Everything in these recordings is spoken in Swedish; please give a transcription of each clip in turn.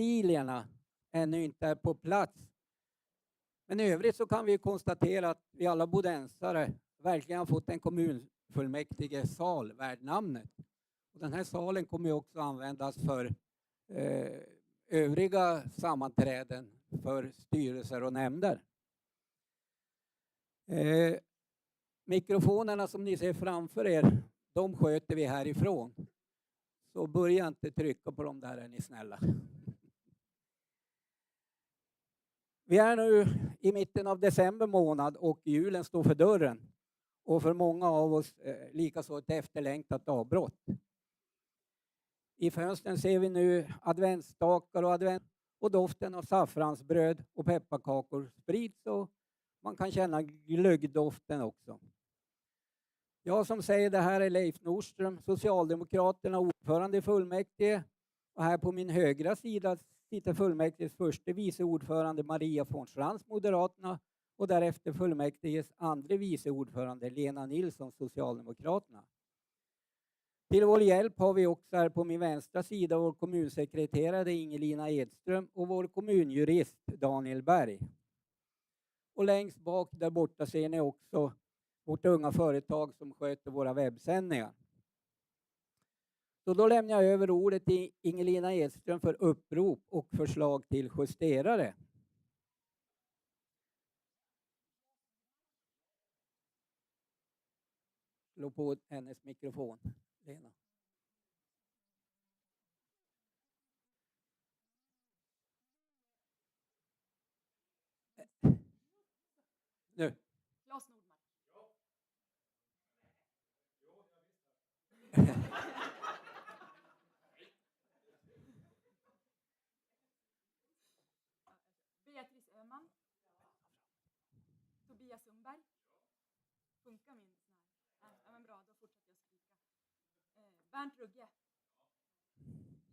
textilierna ännu inte är på plats. Men i övrigt så kan vi konstatera att vi alla bodensare verkligen har fått en kommunfullmäktige sal värd namnet. Och den här salen kommer också användas för övriga sammanträden för styrelser och nämnder. Mikrofonerna som ni ser framför er, de sköter vi härifrån. Så börja inte trycka på dem där, är ni snälla. Vi är nu i mitten av december månad och julen står för dörren. Och för många av oss likaså ett efterlängtat avbrott. I fönstren ser vi nu adventsstakar och doften av saffransbröd och pepparkakor sprids och man kan känna glöggdoften också. Jag som säger det här är Leif Nordström, Socialdemokraterna, ordförande i fullmäktige. Och här på min högra sida sitter fullmäktiges första vice ordförande Maria von Schranz, Moderaterna. Och därefter fullmäktiges andra vice ordförande Lena Nilsson, Socialdemokraterna. Till vår hjälp har vi också här på min vänstra sida vår kommunsekreterare Ingelina Edström och vår kommunjurist Daniel Berg. Och längst bak där borta ser ni också vårt unga företag som sköter våra webbsändningar. Så då lämnar jag över ordet till Ingelina Edström för upprop och förslag till justerare. Slå på hennes mikrofon, Lena. Nu. Claes Nordmark. Beatrice Öhman. Tobias Sundberg. Funkar min sån här? Ja, men bra, då fortsätter jag skrika. Bernt Rugge.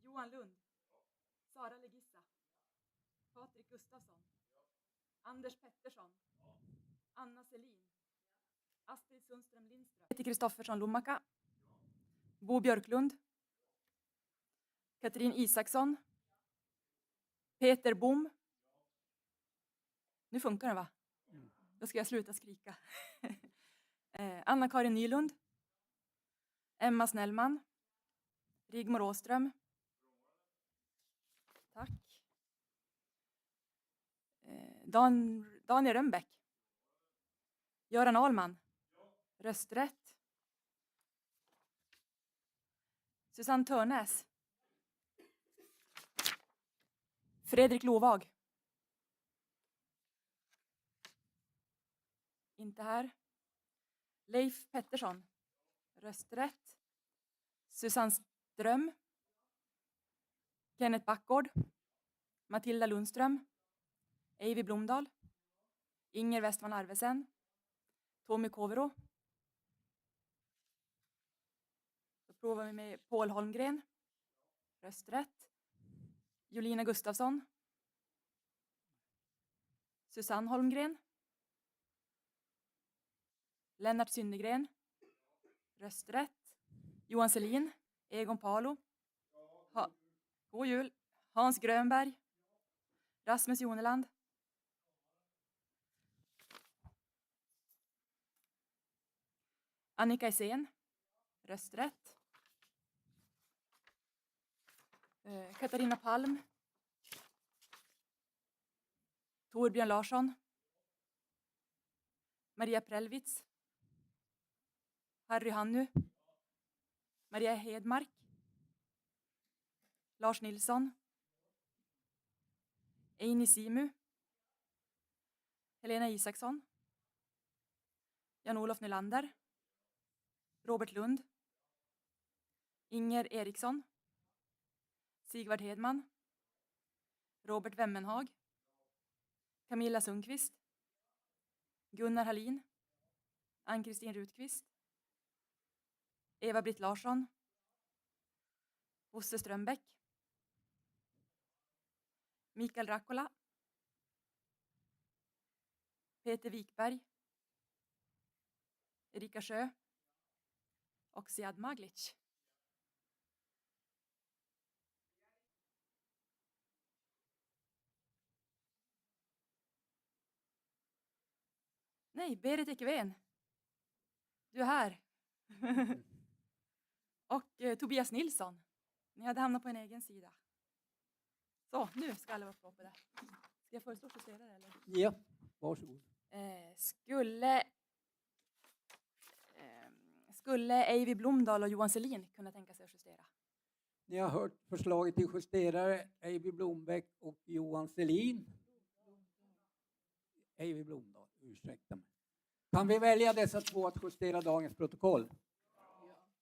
Johan Lund. Sara Legissa. Patrik Gustafsson. Anders Pettersson. Anna Selin. Astrid Sundström Lindström. Peter Kristoffersson Lommaka. Bo Björklund. Katrin Isaksson. Peter Bom. Nu funkar det, va? Då ska jag sluta skrika. Anna-Karin Nylund. Emma Snellman. Rigmor Åström. Tack. Daniel Rönnbäck. Göran Ahlman. Rösträtt. Susanne Törnäs. Fredrik Lovag. Inte här. Leif Pettersson. Rösträtt. Susanne Ström. Kenneth Backgård. Matilda Lundström. Eivi Blomdahl. Inger Westman Arvesen. Tommy Kovero. Då provar vi med Paul Holmgren. Rösträtt. Jolina Gustafsson. Susanne Holmgren. Lennart Syndegren. Rösträtt. Johan Selin. Egon Palo. God jul. Hans Grönberg. Rasmus Joneland. Annika Isen. Rösträtt. Katarina Palm. Torbjörn Larsson. Maria Prellwitz. Harry Hannu. Maria Hedmark. Lars Nilsson. Eini Simu. Helena Isaksson. Jan-Olof Nylander. Robert Lund. Inger Eriksson. Sigvard Hedman. Robert Wemmenhag. Camilla Sundqvist. Gunnar Hallin. Ann-Kristin Rutqvist. Eva-Britt Larsson. Bosse Strömbäck. Mikael Rakkola. Peter Wikberg. Erika Sjö. Och Siad Maglic. Nej, Berit Ekevén. Du är här. Och Tobias Nilsson. Ni hade hamnat på en egen sida. Så, nu ska alla vara uppe där. Ska jag föreslå justerare eller? Ja, varsågod. Skulle Eivy Blomdahl och Johan Selin kunna tänka sig att justera? Ni har hört förslaget till justerare, Eivy Blombäck och Johan Selin. Eivy Blomdahl, ursäkta mig. Kan vi välja dessa två att justera dagens protokoll?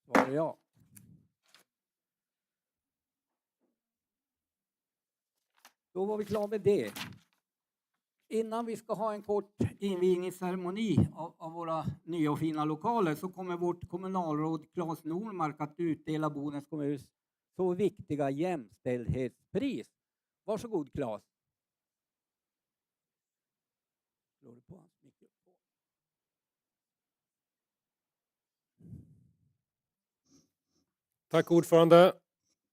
Svar ja. Då var vi klara med det. Innan vi ska ha en kort invigningsceremoni av våra nya och fina lokaler så kommer vårt kommunalråd Claes Normark att utdela Bodens kommuns så viktiga jämställdhetspris. Varsågod Claes. Slår du på hans mikrofon? Tack ordförande.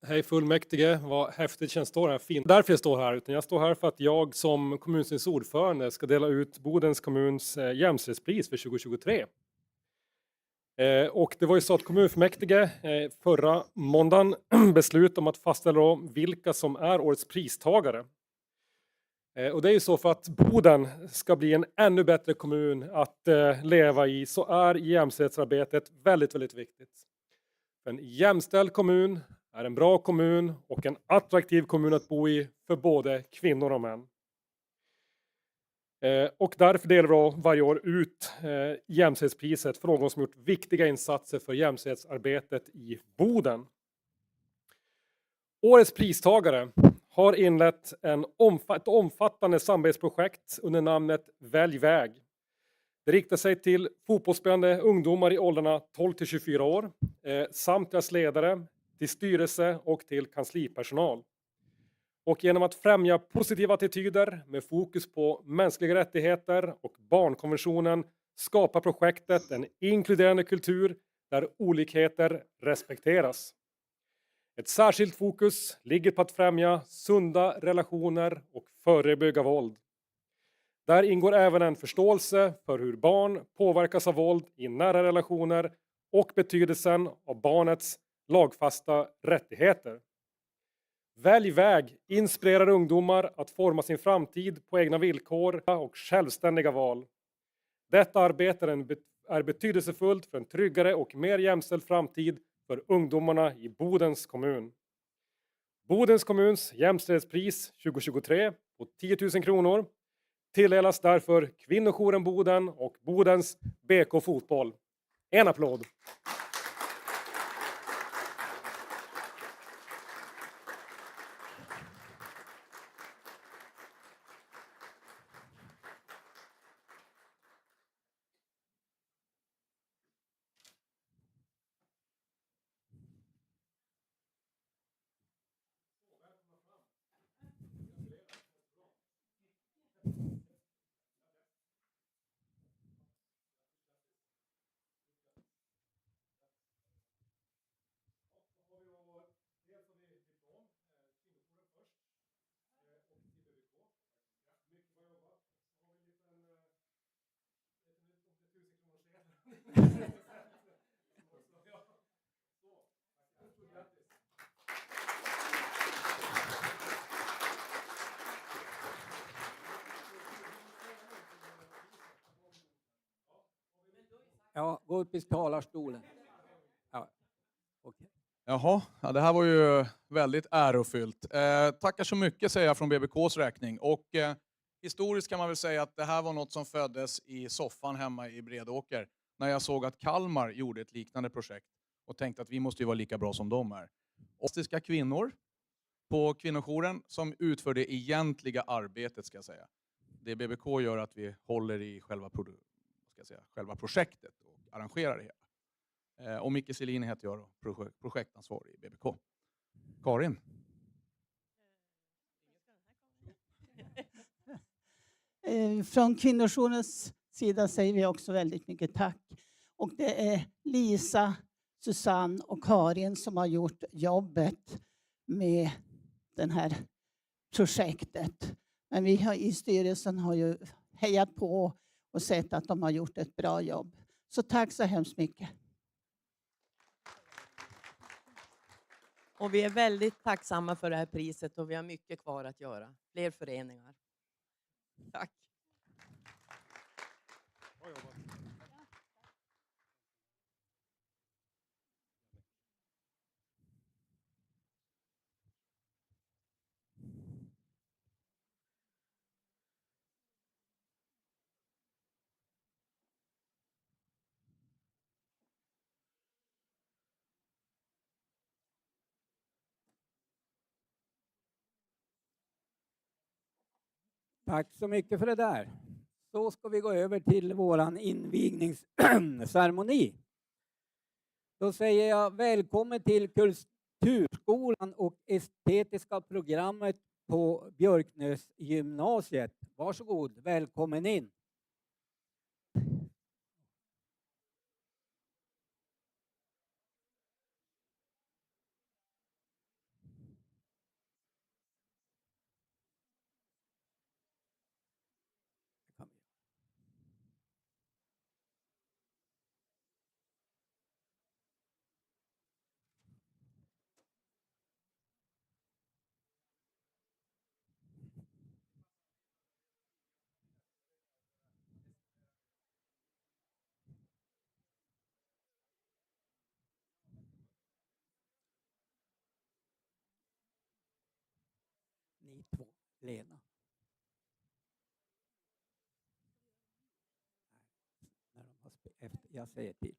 Hej fullmäktige, vad häftigt känns stå här. Fint. Därför jag står här, utan jag står här för att jag som kommunstyrelsens ordförande ska dela ut Bodens kommuns jämställdhetspris för 2023. Och det var ju så att kommunfullmäktige förra måndagen beslutade om att fastställa vilka som är årets pristagare. Och det är ju så för att Boden ska bli en ännu bättre kommun att leva i, så är jämställdhetsarbetet väldigt, väldigt viktigt. En jämställd kommun är en bra kommun och en attraktiv kommun att bo i för både kvinnor och män. Och därför delar vi varje år ut jämställdhetspriset för någon som gjort viktiga insatser för jämställdhetsarbetet i Boden. Årets pristagare har inlett ett omfattande samarbetsprojekt under namnet Välj väg. Det riktar sig till fotbollsspelande ungdomar i åldrarna 12-24 år, samt deras ledare, till styrelse och till kanslipersonal. Och genom att främja positiva attityder med fokus på mänskliga rättigheter och barnkonventionen skapar projektet en inkluderande kultur där olikheter respekteras. Ett särskilt fokus ligger på att främja sunda relationer och förebygga våld. Där ingår även en förståelse för hur barn påverkas av våld i nära relationer och betydelsen av barnets lagfasta rättigheter. Välj väg inspirerar ungdomar att forma sin framtid på egna villkor och självständiga val. Detta arbete är betydelsefullt för en tryggare och mer jämställd framtid för ungdomarna i Bodens kommun. Bodens kommuns jämställdhetspris 2023 på 10 000 kronor tilldelas därför Kvinnojouren Boden och Bodens BK Fotboll. En applåd! Ja, gå upp i talarstolen. Ja, okay. Jaha, ja, det här var ju väldigt ärofyllt. Tackar så mycket säger jag från BBKs räkning. Och historiskt kan man väl säga att det här var något som föddes i soffan hemma i Bredåker. När jag såg att Kalmar gjorde ett liknande projekt. Och tänkte att vi måste ju vara lika bra som de är. Ostiska kvinnor på kvinnojouren som utför det egentliga arbetet ska jag säga. Det BBK gör att vi håller i själva projektet och arrangerar det hela. Och Micke Selin heter jag då, projektansvarig i BBK. Karin? Från kvinnojourens sida säger vi också väldigt mycket tack. Och det är Lisa, Susanne och Karin som har gjort jobbet med det här projektet. Men vi i styrelsen har ju hejat på och sett att de har gjort ett bra jobb. Så tack så hemskt mycket. Och vi är väldigt tacksamma för det här priset och vi har mycket kvar att göra. Fler föreningar. Tack. Tack så mycket för det där. Så ska vi gå över till våran invigningsceremoni. Då säger jag välkommen till Kulturskolan och estetiska programmet på Björknäs gymnasiet. Varsågod, välkommen in. Ni två, Lena. När de har efter, jag säger till.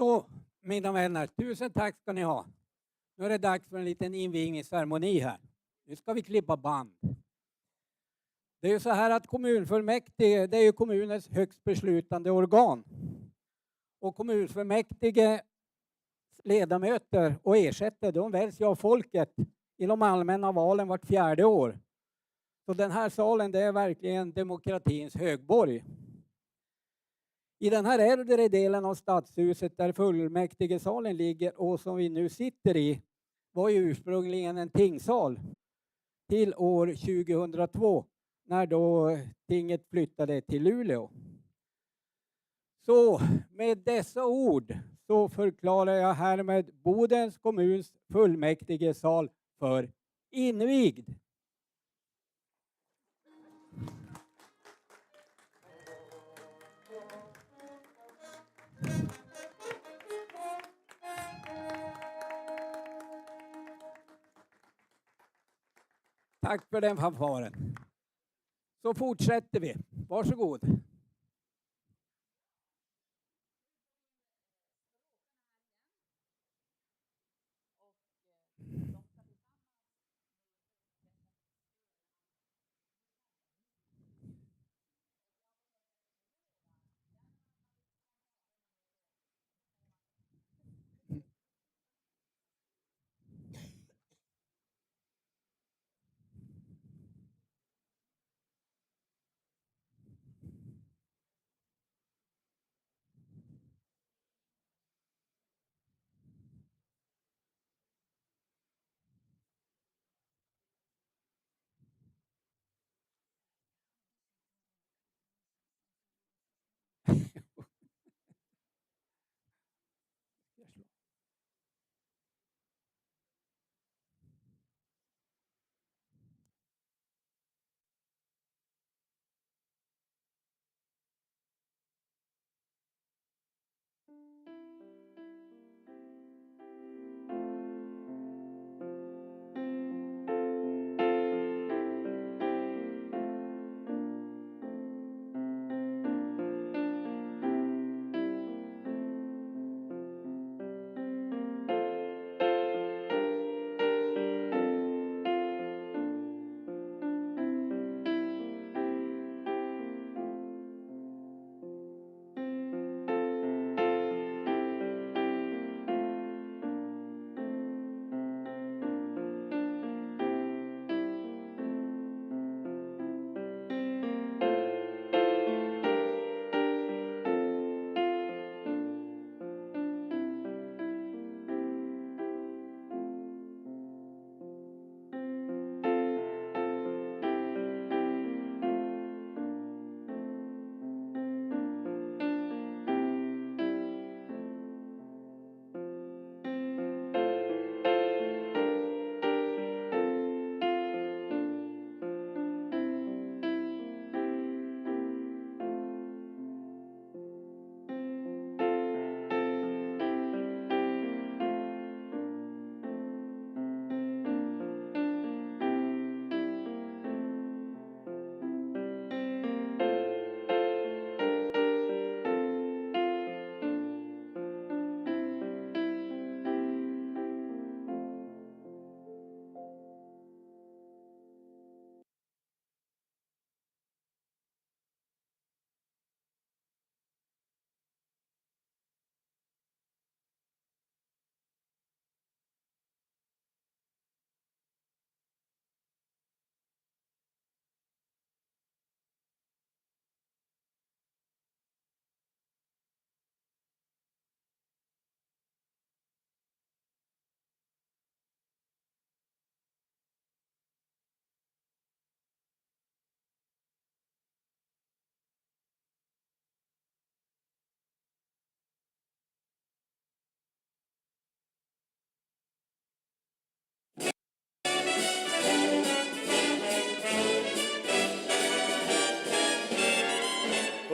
Så, mina vänner, tusen tack ska ni ha. Nu är det dags för en liten invigningsceremoni här. Nu ska vi klippa band. Det är ju så här att kommunfullmäktige, det är ju kommunens högst beslutande organ. Och kommunfullmäktige ledamöter och ersättare, de väljs ju av folket i de allmänna valen vart 4:e år. Så den här salen, det är verkligen demokratins högborg. I den här äldre delen av stadshuset där fullmäktigesalen ligger och som vi nu sitter i var ju ursprungligen en tingssal till år 2002 när då tinget flyttade till Luleå. Så med dessa ord så förklarar jag härmed Bodens kommuns fullmäktigesal för invigd. Tack för den fanfaren. Så fortsätter vi. Varsågod.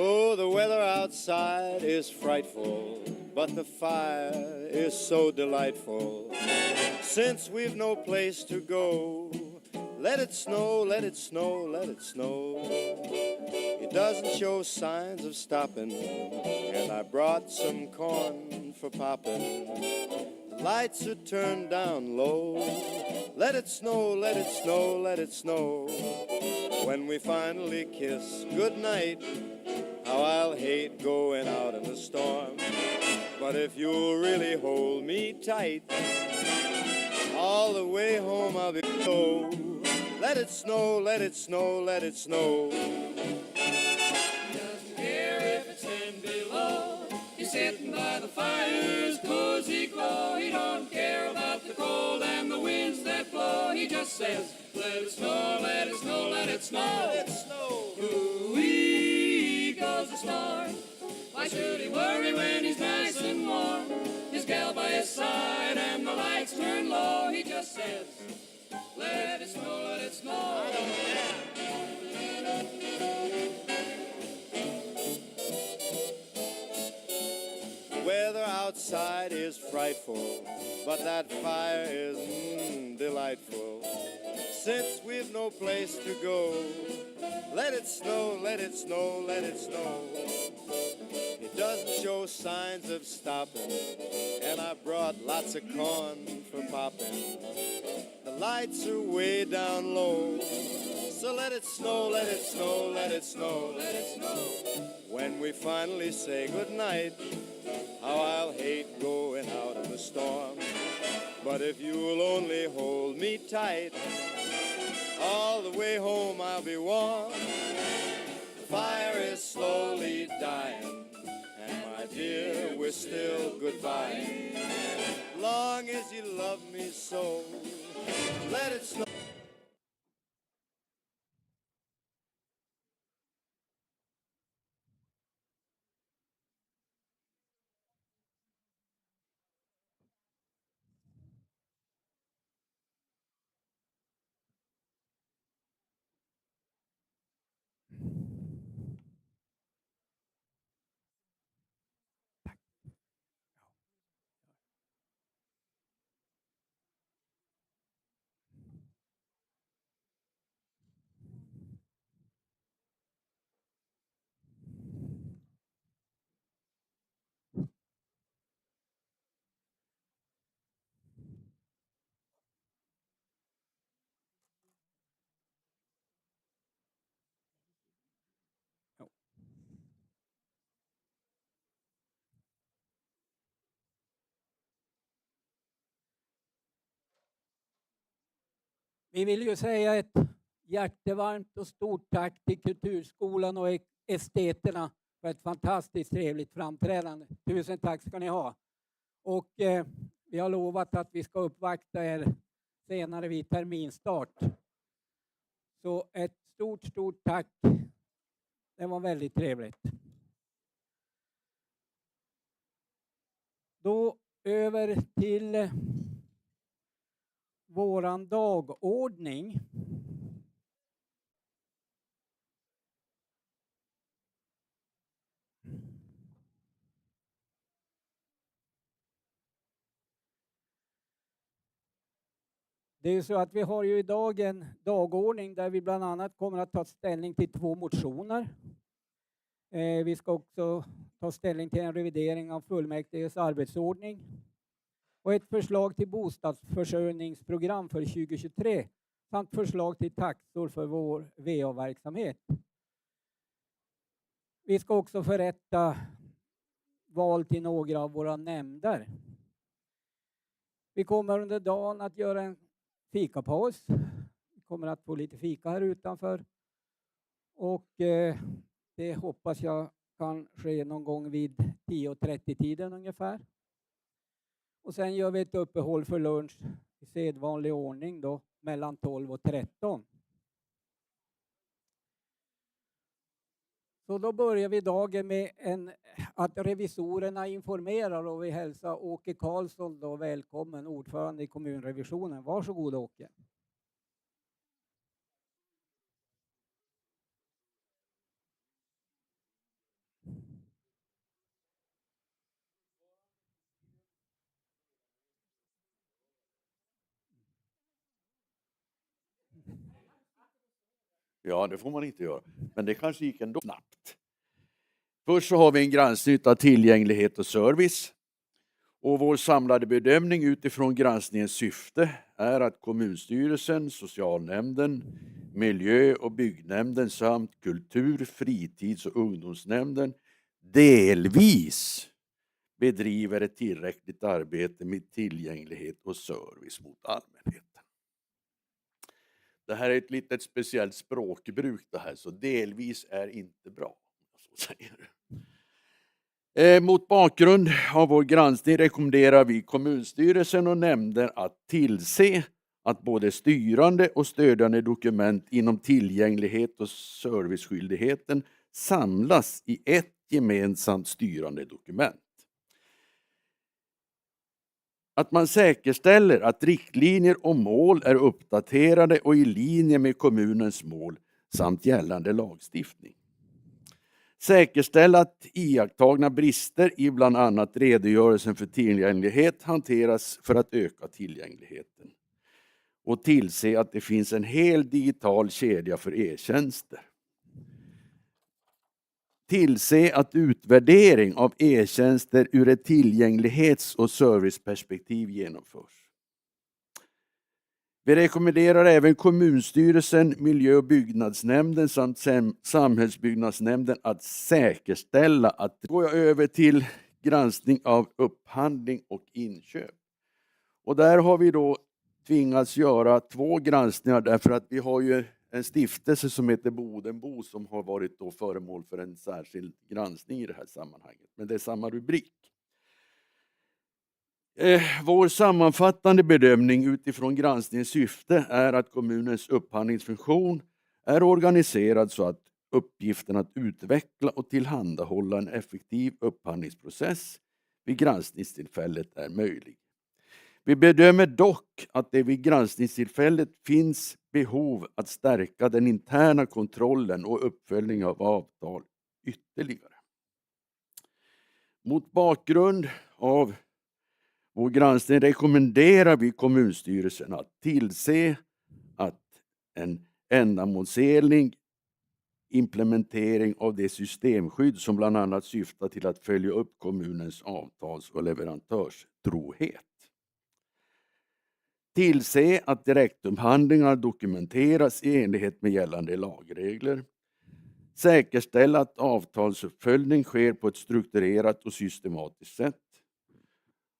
Oh, the weather outside is frightful, but the fire is so delightful. Since we've no place to go, Let it snow, let it snow, let it snow. It doesn't show signs of stopping, and I brought some corn for popping. The lights are turned down low. Let it snow, let it snow, let it snow. When we finally kiss goodnight, how I'll hate going out in the storm. But if you'll really hold me tight, all the way home I'll be low. Let it snow, let it snow, let it snow. He doesn't care if it's 10 below. He's sitting by the fire's cozy glow. He don't care about the cold and the winds that blow. He just says, let it snow, let it snow, let it snow. Let it snow. Ooh-wee goes the storm. Why should he worry when he's nice and warm? His gal by his side and the lights turn low. He just says, let it snow, let it snow. The weather outside is frightful, but that fire is delightful. Since we've no place to go, let it snow, let it snow, let it snow. It doesn't show signs of stopping, and I brought lots of corn for popping. The lights are way down low, so let it snow, let it snow, let it snow, let it snow. When we finally say goodnight, how I'll hate going out in the storm. But if you'll only hold me tight, all the way home I'll be warm. The fire is slowly dying, and my dear, we're still goodbye. Long as you love me so, let it snow. Vi vill ju säga ett hjärtevarmt och stort tack till Kulturskolan och esteterna för ett fantastiskt trevligt framträdande. Tusen tack ska ni ha. Och vi har lovat att vi ska uppvakta er senare vid terminstart. Så ett stort tack. Det var väldigt trevligt. Då över till våran dagordning. Det är ju så att vi har ju idag en dagordning där vi bland annat kommer att ta ställning till 2 motioner. Vi ska också ta ställning till en revidering av fullmäktiges arbetsordning och ett förslag till bostadsförsörjningsprogram för 2023 samt förslag till taxor för vår VA-verksamhet. Vi ska också förrätta val till några av våra nämnder. Vi kommer under dagen att göra en fikapaus. Vi kommer att få lite fika här utanför. Och det hoppas jag kan ske någon gång vid 10:30-tiden ungefär. Och sen gör vi ett uppehåll för lunch i sedvanlig ordning då mellan 12 och 13. Så då börjar vi dagen med att revisorerna informerar och vi hälsar Åke Karlsson då välkommen, ordförande i kommunrevisionen. Varsågod Åke. Ja, det får man inte göra. Men det kanske gick ändå snabbt. Först så har vi en granskning av tillgänglighet och service. Och vår samlade bedömning utifrån granskningens syfte är att kommunstyrelsen, socialnämnden, miljö- och byggnämnden samt kultur-, fritids- och ungdomsnämnden delvis bedriver ett tillräckligt arbete med tillgänglighet och service mot allmänheten. Det här är ett litet speciellt språkbruk det här, så delvis är inte bra. Så säger du. Mot bakgrund av vår granskning rekommenderar vi kommunstyrelsen och nämnden att tillse att både styrande och stödjande dokument inom tillgänglighet och serviceskyldigheten samlas i ett gemensamt styrande dokument. Att man säkerställer att riktlinjer och mål är uppdaterade och i linje med kommunens mål samt gällande lagstiftning. Säkerställa att iakttagna brister i bland annat redogörelsen för tillgänglighet hanteras för att öka tillgängligheten. Och tillse att det finns en hel digital kedja för e-tjänster. Tillse att utvärdering av e-tjänster ur ett tillgänglighets- och serviceperspektiv genomförs. Vi rekommenderar även kommunstyrelsen, miljö- och byggnadsnämnden samt samhällsbyggnadsnämnden att säkerställa att... Går jag över till granskning av upphandling och inköp. Och där har vi då tvingats göra 2 granskningar därför att vi har ju en stiftelse som heter Bodenbo som har varit då föremål för en särskild granskning i det här sammanhanget. Men det är samma rubrik. Vår sammanfattande bedömning utifrån granskningens syfte är att kommunens upphandlingsfunktion är organiserad så att uppgiften att utveckla och tillhandahålla en effektiv upphandlingsprocess vid granskningstillfället är möjlig. Vi bedömer dock att det vid granskningstillfället finns behov att stärka den interna kontrollen och uppföljning av avtal ytterligare. Mot bakgrund av vår granskning rekommenderar vi kommunstyrelsen att tillse att en ändamålsenlig implementering av det systemskydd som bland annat syftar till att följa upp kommunens avtals- och leverantörstrohet. Tillse att direktupphandlingar dokumenteras i enlighet med gällande lagregler. Säkerställa att avtalsuppföljning sker på ett strukturerat och systematiskt sätt.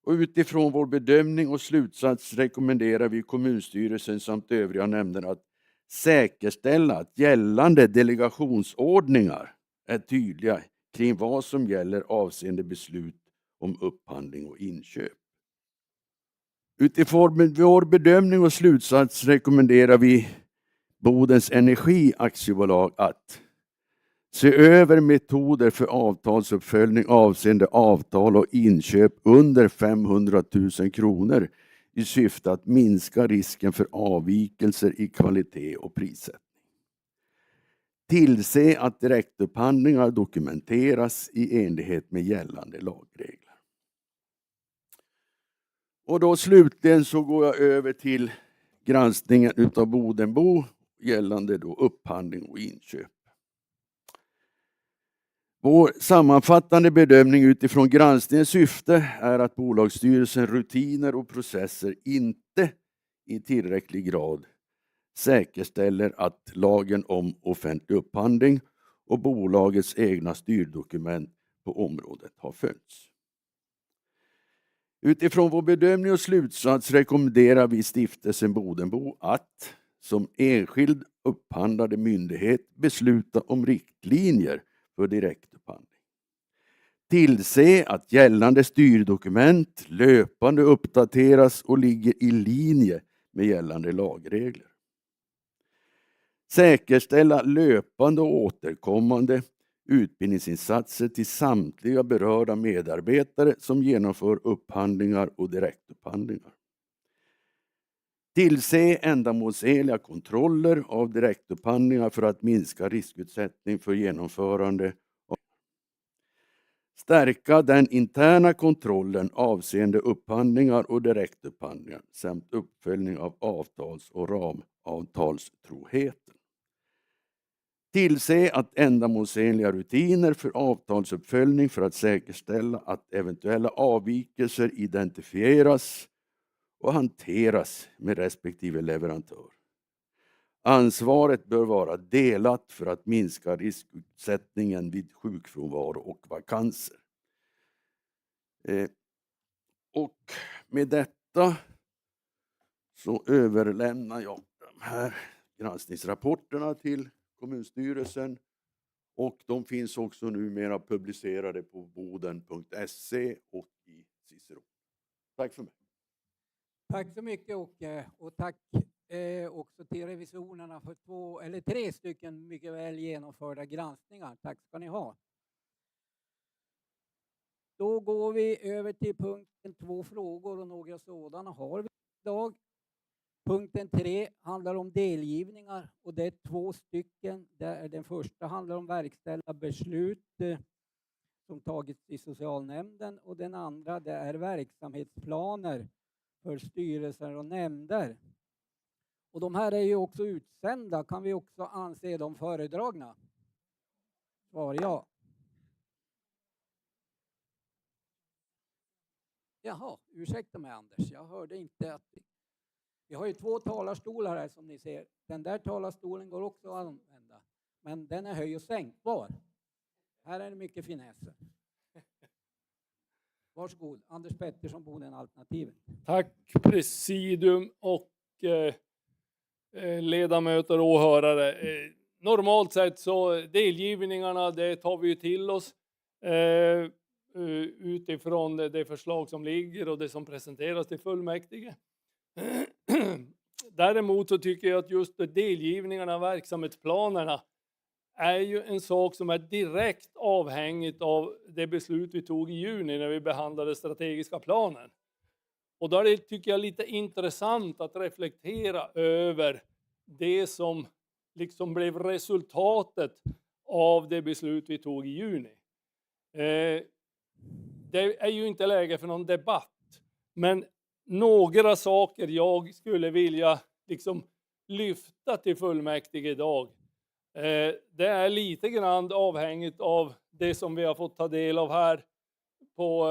Och utifrån vår bedömning och slutsats rekommenderar vi kommunstyrelsen samt övriga nämnder att säkerställa att gällande delegationsordningar är tydliga kring vad som gäller avseende beslut om upphandling och inköp. Utifrån vår bedömning och slutsats rekommenderar vi Bodens Energi aktiebolag att se över metoder för avtalsuppföljning avseende avtal och inköp under 500 000 kronor i syfte att minska risken för avvikelser i kvalitet och prissättning. Tillse att direktupphandlingar dokumenteras i enlighet med gällande lagregler. Och då slutligen så går jag över till granskningen utav Bodenbo gällande då upphandling och inköp. Vår sammanfattande bedömning utifrån granskningens syfte är att bolagsstyrelsen rutiner och processer inte i tillräcklig grad säkerställer att lagen om offentlig upphandling och bolagets egna styrdokument på området har följts. Utifrån vår bedömning och slutsats rekommenderar vi stiftelsen Bodenbo att som enskild upphandlande myndighet besluta om riktlinjer för direktupphandling. Tillse att gällande styrdokument löpande uppdateras och ligger i linje med gällande lagregler. Säkerställa löpande och återkommande utbildningsinsatser till samtliga berörda medarbetare som genomför upphandlingar och direktupphandlingar. Tillse ändamålsenliga kontroller av direktupphandlingar för att minska riskutsättning för genomförande. Stärka den interna kontrollen avseende upphandlingar och direktupphandlingar samt uppföljning av avtals- och ramavtalstroheten. Tillse att ändamålsenliga rutiner för avtalsuppföljning för att säkerställa att eventuella avvikelser identifieras och hanteras med respektive leverantör. Ansvaret bör vara delat för att minska riskutsättningen vid sjukfrånvaro och vakanser. Och med detta så överlämnar jag de här granskningsrapporterna till kommunstyrelsen, och de finns också numera publicerade på boden.se och i Cicero. Tack för mig. Tack så mycket Åke, och tack också till revisorerna för 3 stycken mycket väl genomförda granskningar. Tack ska ni ha. Då går vi över till punkten 2 frågor, och några sådana har vi idag. Punkten 3 handlar om delgivningar, och det är 2 stycken. Den första handlar om verkställda beslut som tagits i socialnämnden, och den andra det är verksamhetsplaner för styrelser och nämnder. Och de här är ju också utsända. Kan vi också anse dem föredragna? Svar ja. Jaha, ursäkta mig Anders. Jag hörde inte att... Vi har ju 2 talarstolar här som ni ser. Den där talarstolen går också att använda. Men den är höj- och sänkbar. Här är det mycket finesser. Varsågod, Anders Pettersson, Boden-alternativet. Tack presidium och ledamöter och åhörare. Normalt sett så delgivningarna, det tar vi ju till oss utifrån det förslag som ligger och det som presenteras till fullmäktige. Däremot så tycker jag att just delgivningarna av verksamhetsplanerna är ju en sak som är direkt avhängigt av det beslut vi tog i juni när vi behandlade strategiska planen. Och där tycker jag lite intressant att reflektera över det som liksom blev resultatet av det beslut vi tog i juni. Det är ju inte läge för någon debatt, men några saker jag skulle vilja liksom lyfta till fullmäktige idag. Det är lite grann avhängigt av det som vi har fått ta del av här på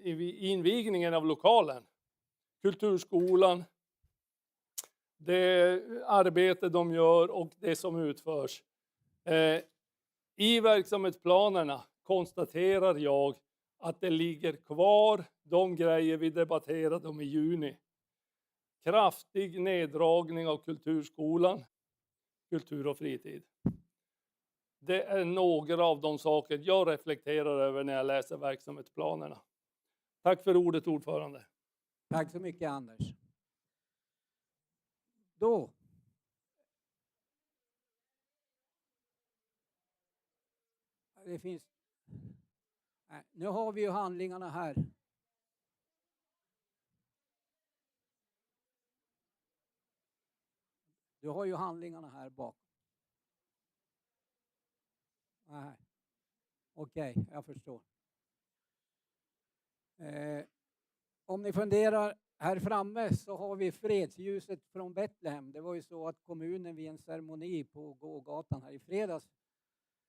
invigningen av lokalen. Kulturskolan, det arbete de gör och det som utförs. I verksamhetsplanerna konstaterar jag att det ligger kvar de grejer vi debatterade om i juni. Kraftig neddragning av kulturskolan, kultur och fritid. Det är några av de saker jag reflekterar över när jag läser verksamhetsplanerna. Tack för ordet, ordförande. Tack så mycket Anders. Då. Det finns... Nej, nu har vi ju handlingarna här. Du har ju handlingarna här bak. Nej. Okej, jag förstår. Om ni funderar, här framme så har vi fredsljuset från Betlehem. Det var ju så att kommunen vid en ceremoni på gågatan här i fredags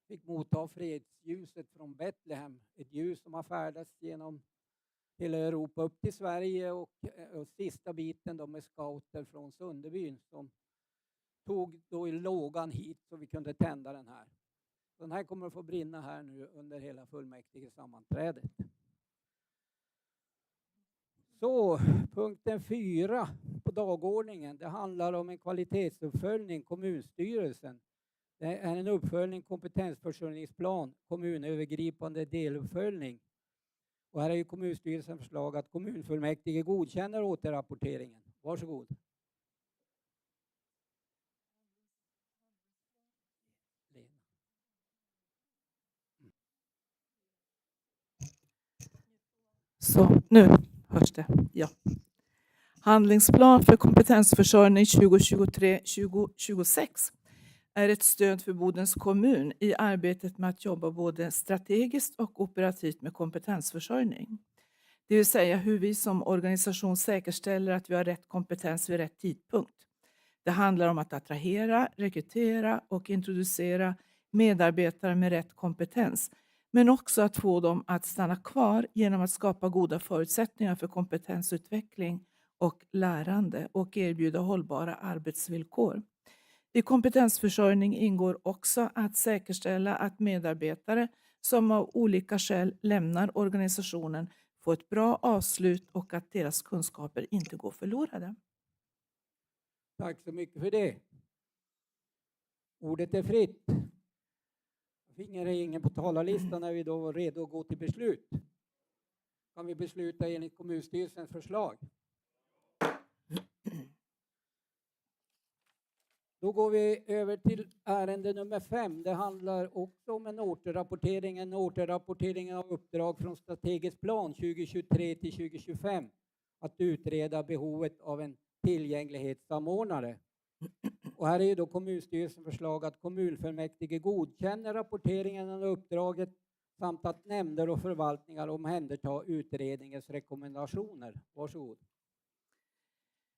fick motta fredsljuset från Betlehem. Ett ljus som har färdats genom hela Europa upp till Sverige, och sista biten då med scouter från Sunderbyn som tog då i lågan hit så vi kunde tända den här. Den här kommer att få brinna här nu under hela fullmäktige sammanträdet. Så, punkten 4 på dagordningen, det handlar om en kvalitetsuppföljning, kommunstyrelsen. Det är en uppföljning, kompetensförsörjningsplan, kommunövergripande deluppföljning. Och här är ju kommunstyrelsens förslag att kommunfullmäktige godkänner återrapporteringen. Varsågod. Så, nu hörs det. Ja. Handlingsplan för kompetensförsörjning 2023-2026 är ett stöd för Bodens kommun i arbetet med att jobba både strategiskt och operativt med kompetensförsörjning. Det vill säga hur vi som organisation säkerställer att vi har rätt kompetens vid rätt tidpunkt. Det handlar om att attrahera, rekrytera och introducera medarbetare med rätt kompetens, men också att få dem att stanna kvar genom att skapa goda förutsättningar för kompetensutveckling och lärande och erbjuda hållbara arbetsvillkor. I kompetensförsörjning ingår också att säkerställa att medarbetare som av olika skäl lämnar organisationen får ett bra avslut och att deras kunskaper inte går förlorade. Tack så mycket för det. Ordet är fritt. Fingerringen på talarlistan är vi då redo att gå till beslut. Kan vi besluta enligt kommunstyrelsens förslag? Då går vi över till ärende nummer 5. Det handlar också om en återrapportering av uppdrag från strategisk plan 2023 till 2025. Att utreda behovet av en tillgänglighetssamordnare. Och här är ju då kommunstyrelsens förslag att kommunfullmäktige godkänner rapporteringen av uppdraget samt att nämnder och förvaltningar omhändertar utredningens rekommendationer. Varsågod.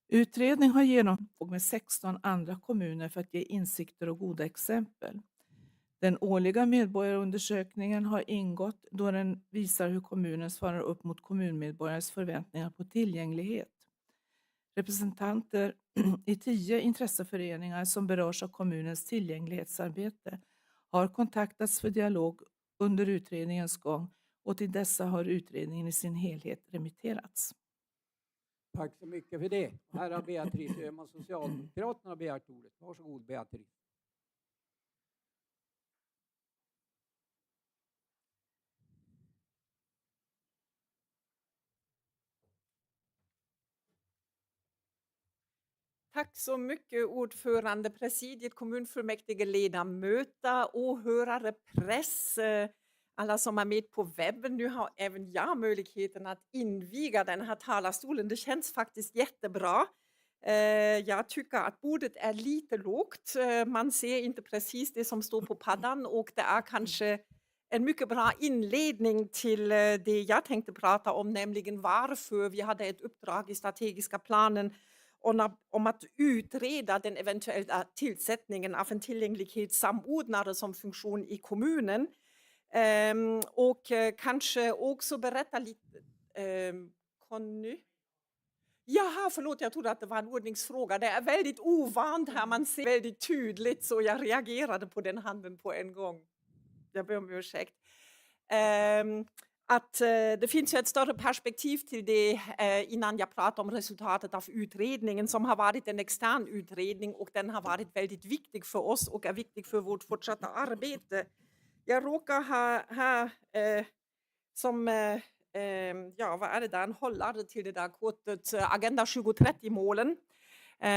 Utredning har genomförts med 16 andra kommuner för att ge insikter och goda exempel. Den årliga medborgarundersökningen har ingått då den visar hur kommunen svarar upp mot kommunmedborgares förväntningar på tillgänglighet. Representanter i 10 intresseföreningar som berörs av kommunens tillgänglighetsarbete har kontaktats för dialog under utredningens gång och till dessa har utredningen i sin helhet remitterats. Tack så mycket för det. Här har Beatrice Öhman, Socialdemokraterna, begärt ordet. Varsågod Beatrice. Tack så mycket ordförande, presidiet, kommunfullmäktige, ledamöter, åhörare, press, alla som är med på webben. Nu har även jag möjligheten att inviga den här talarstolen. Det känns faktiskt jättebra. Jag tycker att bordet är lite lågt. Man ser inte precis det som står på paddan och det är kanske en mycket bra inledning till det jag tänkte prata om, nämligen varför vi hade ett uppdrag i strategiska planen om att utreda den eventuella tillsättningen av en tillgänglighetssamordnare som funktion i kommunen. Och kanske också berätta lite. Conny? Jaha, förlåt, jag trodde att det var en ordningsfråga. Det är väldigt ovant här, man ser väldigt tydligt så jag reagerade på den handen på en gång. Jag ber om ursäkt. Att det finns ju ett större perspektiv till det innan jag pratar om resultatet av utredningen som har varit en extern utredning och den har varit väldigt viktig för oss och är viktig för vårt fortsatta arbete. Jag råkar ha som, vad är det där, en hållare till det där kortet, Agenda 2030-målen.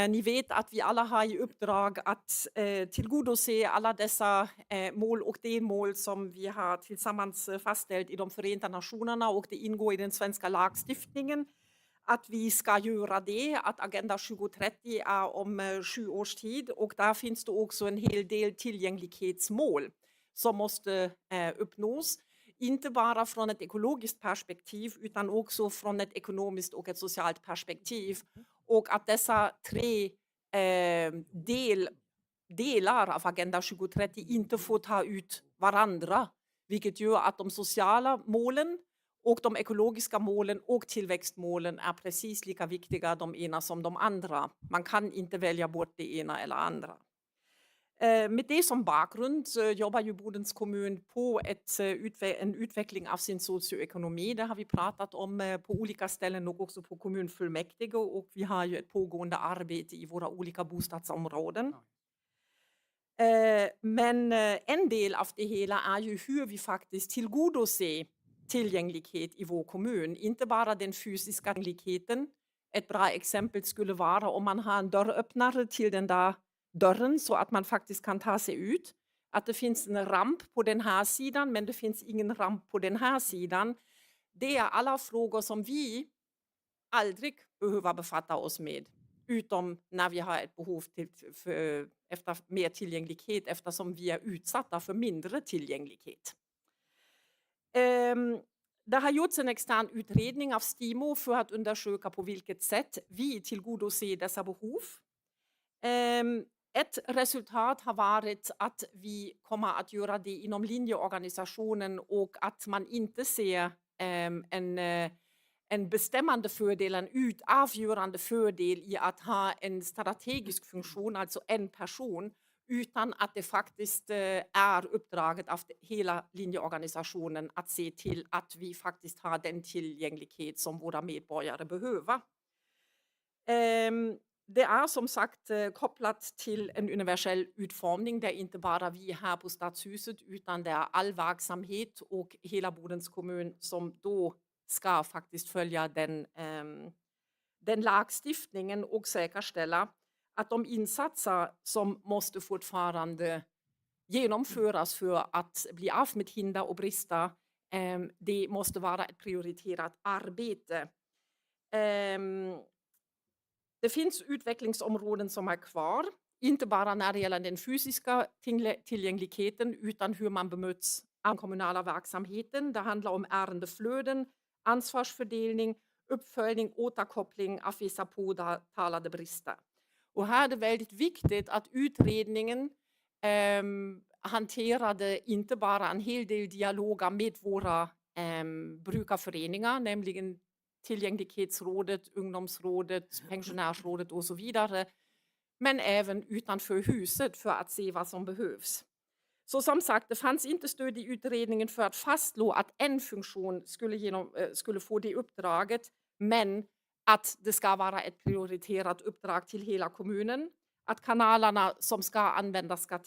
Ni vet att vi alla har i uppdrag att tillgodose alla dessa mål och delmål som vi har tillsammans fastställt i de Förenta Nationerna och det ingår i den svenska lagstiftningen att vi ska göra det, att Agenda 2030 är om 7 års tid och där finns det också en hel del tillgänglighetsmål som måste uppnås. Inte bara från ett ekologiskt perspektiv utan också från ett ekonomiskt och ett socialt perspektiv. Och att dessa 3 delar av Agenda 2030 inte får ta ut varandra. Vilket gör att de sociala målen och de ekologiska målen och tillväxtmålen är precis lika viktiga de ena som de andra. Man kan inte välja bort det ena eller andra. Med det som bakgrund jobbar ju Bodens kommun på en utveckling av sin socioekonomi. Det har vi pratat om på olika ställen och också på kommunfullmäktige och vi har ju ett pågående arbete i våra olika bostadsområden. Men en del av det hela är ju hur vi faktiskt tillgodoser tillgänglighet i vår kommun. Inte bara den fysiska tillgängligheten. Ett bra exempel skulle vara om man har en dörröppnare till den där dörren så att man faktiskt kan ta sig ut. Att det finns en ramp på den här sidan men det finns ingen ramp på den här sidan. Det är alla frågor som vi aldrig behöver befatta oss med. Utom när vi har ett behov efter mer tillgänglighet eftersom vi är utsatta för mindre tillgänglighet. Det har gjorts en extern utredning av STIMO för att undersöka på vilket sätt vi tillgodoser dessa behov. Ett resultat har varit att vi kommer att göra det inom linjeorganisationen och att man inte ser en bestämmande fördel, en avgörande fördel i att ha en strategisk funktion, alltså en person, utan att det faktiskt är uppdraget av hela linjeorganisationen att se till att vi faktiskt har den tillgänglighet som våra medborgare behöver. Det är som sagt kopplat till en universell utformning där inte bara vi här på Stadshuset utan det är all verksamhet och hela Bodens kommun som då ska faktiskt följa den lagstiftningen och säkerställa att de insatser som måste fortfarande genomföras för att bli av med hinder och brister, det måste vara ett prioriterat arbete. Det finns utvecklingsområden som är kvar, inte bara när det gäller den fysiska tillgängligheten utan hur man bemöts av den kommunala verksamheten. Det handlar om ärendeflöden, ansvarsfördelning, uppföljning, återkoppling av vissa påtalade brister. Och här är det väldigt viktigt att utredningen hanterade inte bara en hel del dialoger med våra brukarföreningar, nämligen Tillgänglighetsrådet, Ungdomsrådet, Pensionärsrådet och så vidare, men även utanför huset för att se vad som behövs. Så som sagt, det fanns inte stöd i utredningen för att fastslå att en funktion skulle få det uppdraget, men att det ska vara ett prioriterat uppdrag till hela kommunen, att kanalerna som ska användas ska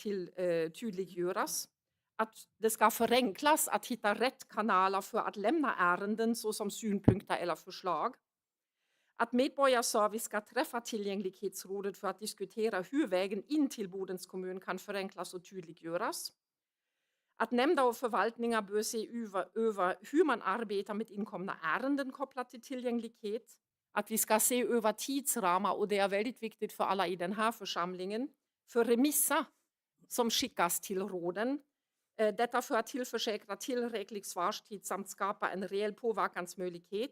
tydliggöras, att det ska förenklas att hitta rätt kanaler för att lämna ärenden såsom synpunkter eller förslag, att medborgarservice ska träffa Tillgänglighetsrådet för att diskutera hur vägen in till Bodens kommun kan förenklas och tydliggöras, att nämnder och förvaltningar bör se över hur man arbetar med inkomna ärenden kopplat till tillgänglighet, att vi ska se över tidsramar, och det är väldigt viktigt för alla i den här församlingen, för remisser som skickas till råden. Detta för att tillförsäkra tillräcklig svarstid samt skapa en reell påverkansmöjlighet,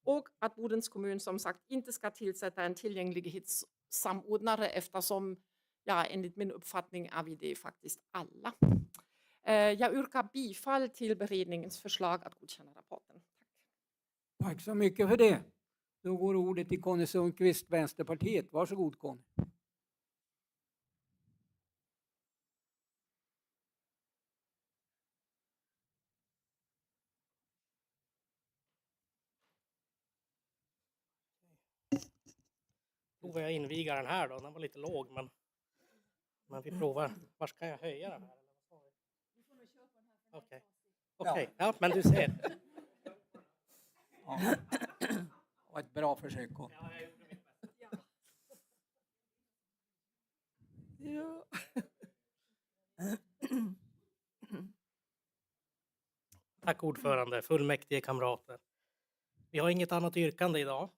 och att Bodens kommun som sagt inte ska tillsätta en tillgänglighetssamordnare eftersom, ja, enligt min uppfattning är vi det faktiskt alla. Jag yrkar bifall till beredningens förslag att godkänna rapporten. Tack så mycket för det. Då går ordet till Conny Sundqvist, Vänsterpartiet. Varsågod Conny. Provar jag inviga den här då, den var lite låg men vi provar. Var ska jag höja den här? Okej, ja men du ser. Ja. Och ett bra försök. Ja. Tack ordförande, fullmäktige kamrater. Vi har inget annat yrkande idag,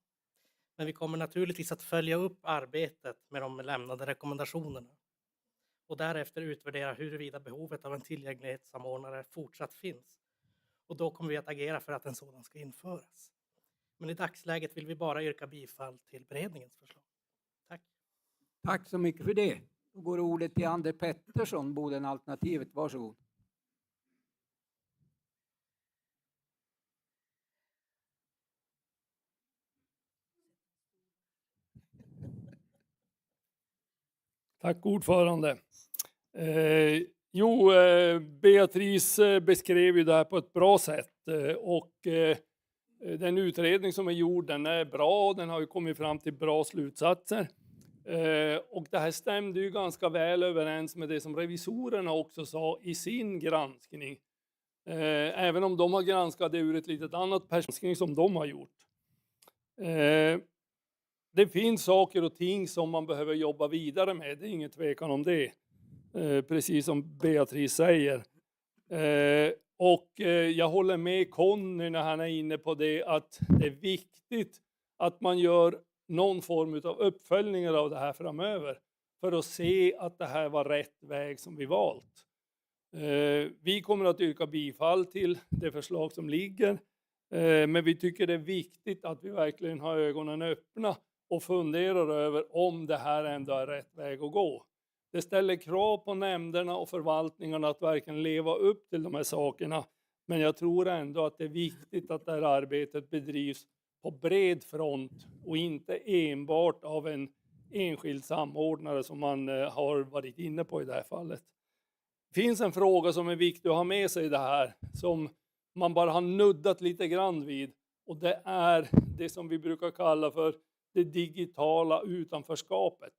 men vi kommer naturligtvis att följa upp arbetet med de lämnade rekommendationerna och därefter utvärdera huruvida behovet av en tillgänglighetssamordnare fortsatt finns. Och då kommer vi att agera för att en sådan ska införas. Men i dagsläget vill vi bara yrka bifall till beredningens förslag. Tack. Tack så mycket för det. Då går ordet till Anders Pettersson, Bodenalternativet. Varsågod. Tack ordförande. Beatrice beskrev ju det här på ett bra sätt och den utredning som är gjord, den är bra, den har ju kommit fram till bra slutsatser. Och det här stämde ju ganska väl överens med det som revisorerna också sa i sin granskning. Även om de har granskat det ur ett litet annat perspektiv som de har gjort. Det finns saker och ting som man behöver jobba vidare med, det är ingen tvekan om det. Precis som Beatrice säger. Och jag håller med Conny när han är inne på det, att det är viktigt att man gör någon form av uppföljningar av det här framöver för att se att det här var rätt väg som vi valt. Vi kommer att yrka bifall till det förslag som ligger, men vi tycker det är viktigt att vi verkligen har ögonen öppna och funderar över om det här ändå är rätt väg att gå. Det ställer krav på nämnderna och förvaltningarna att verkligen leva upp till de här sakerna. Men jag tror ändå att det är viktigt att det här arbetet bedrivs på bred front och inte enbart av en enskild samordnare som man har varit inne på i det här fallet. Det finns en fråga som är viktig att ha med sig i det här som man bara har nuddat lite grann vid, och det är det som vi brukar kalla för det digitala utanförskapet.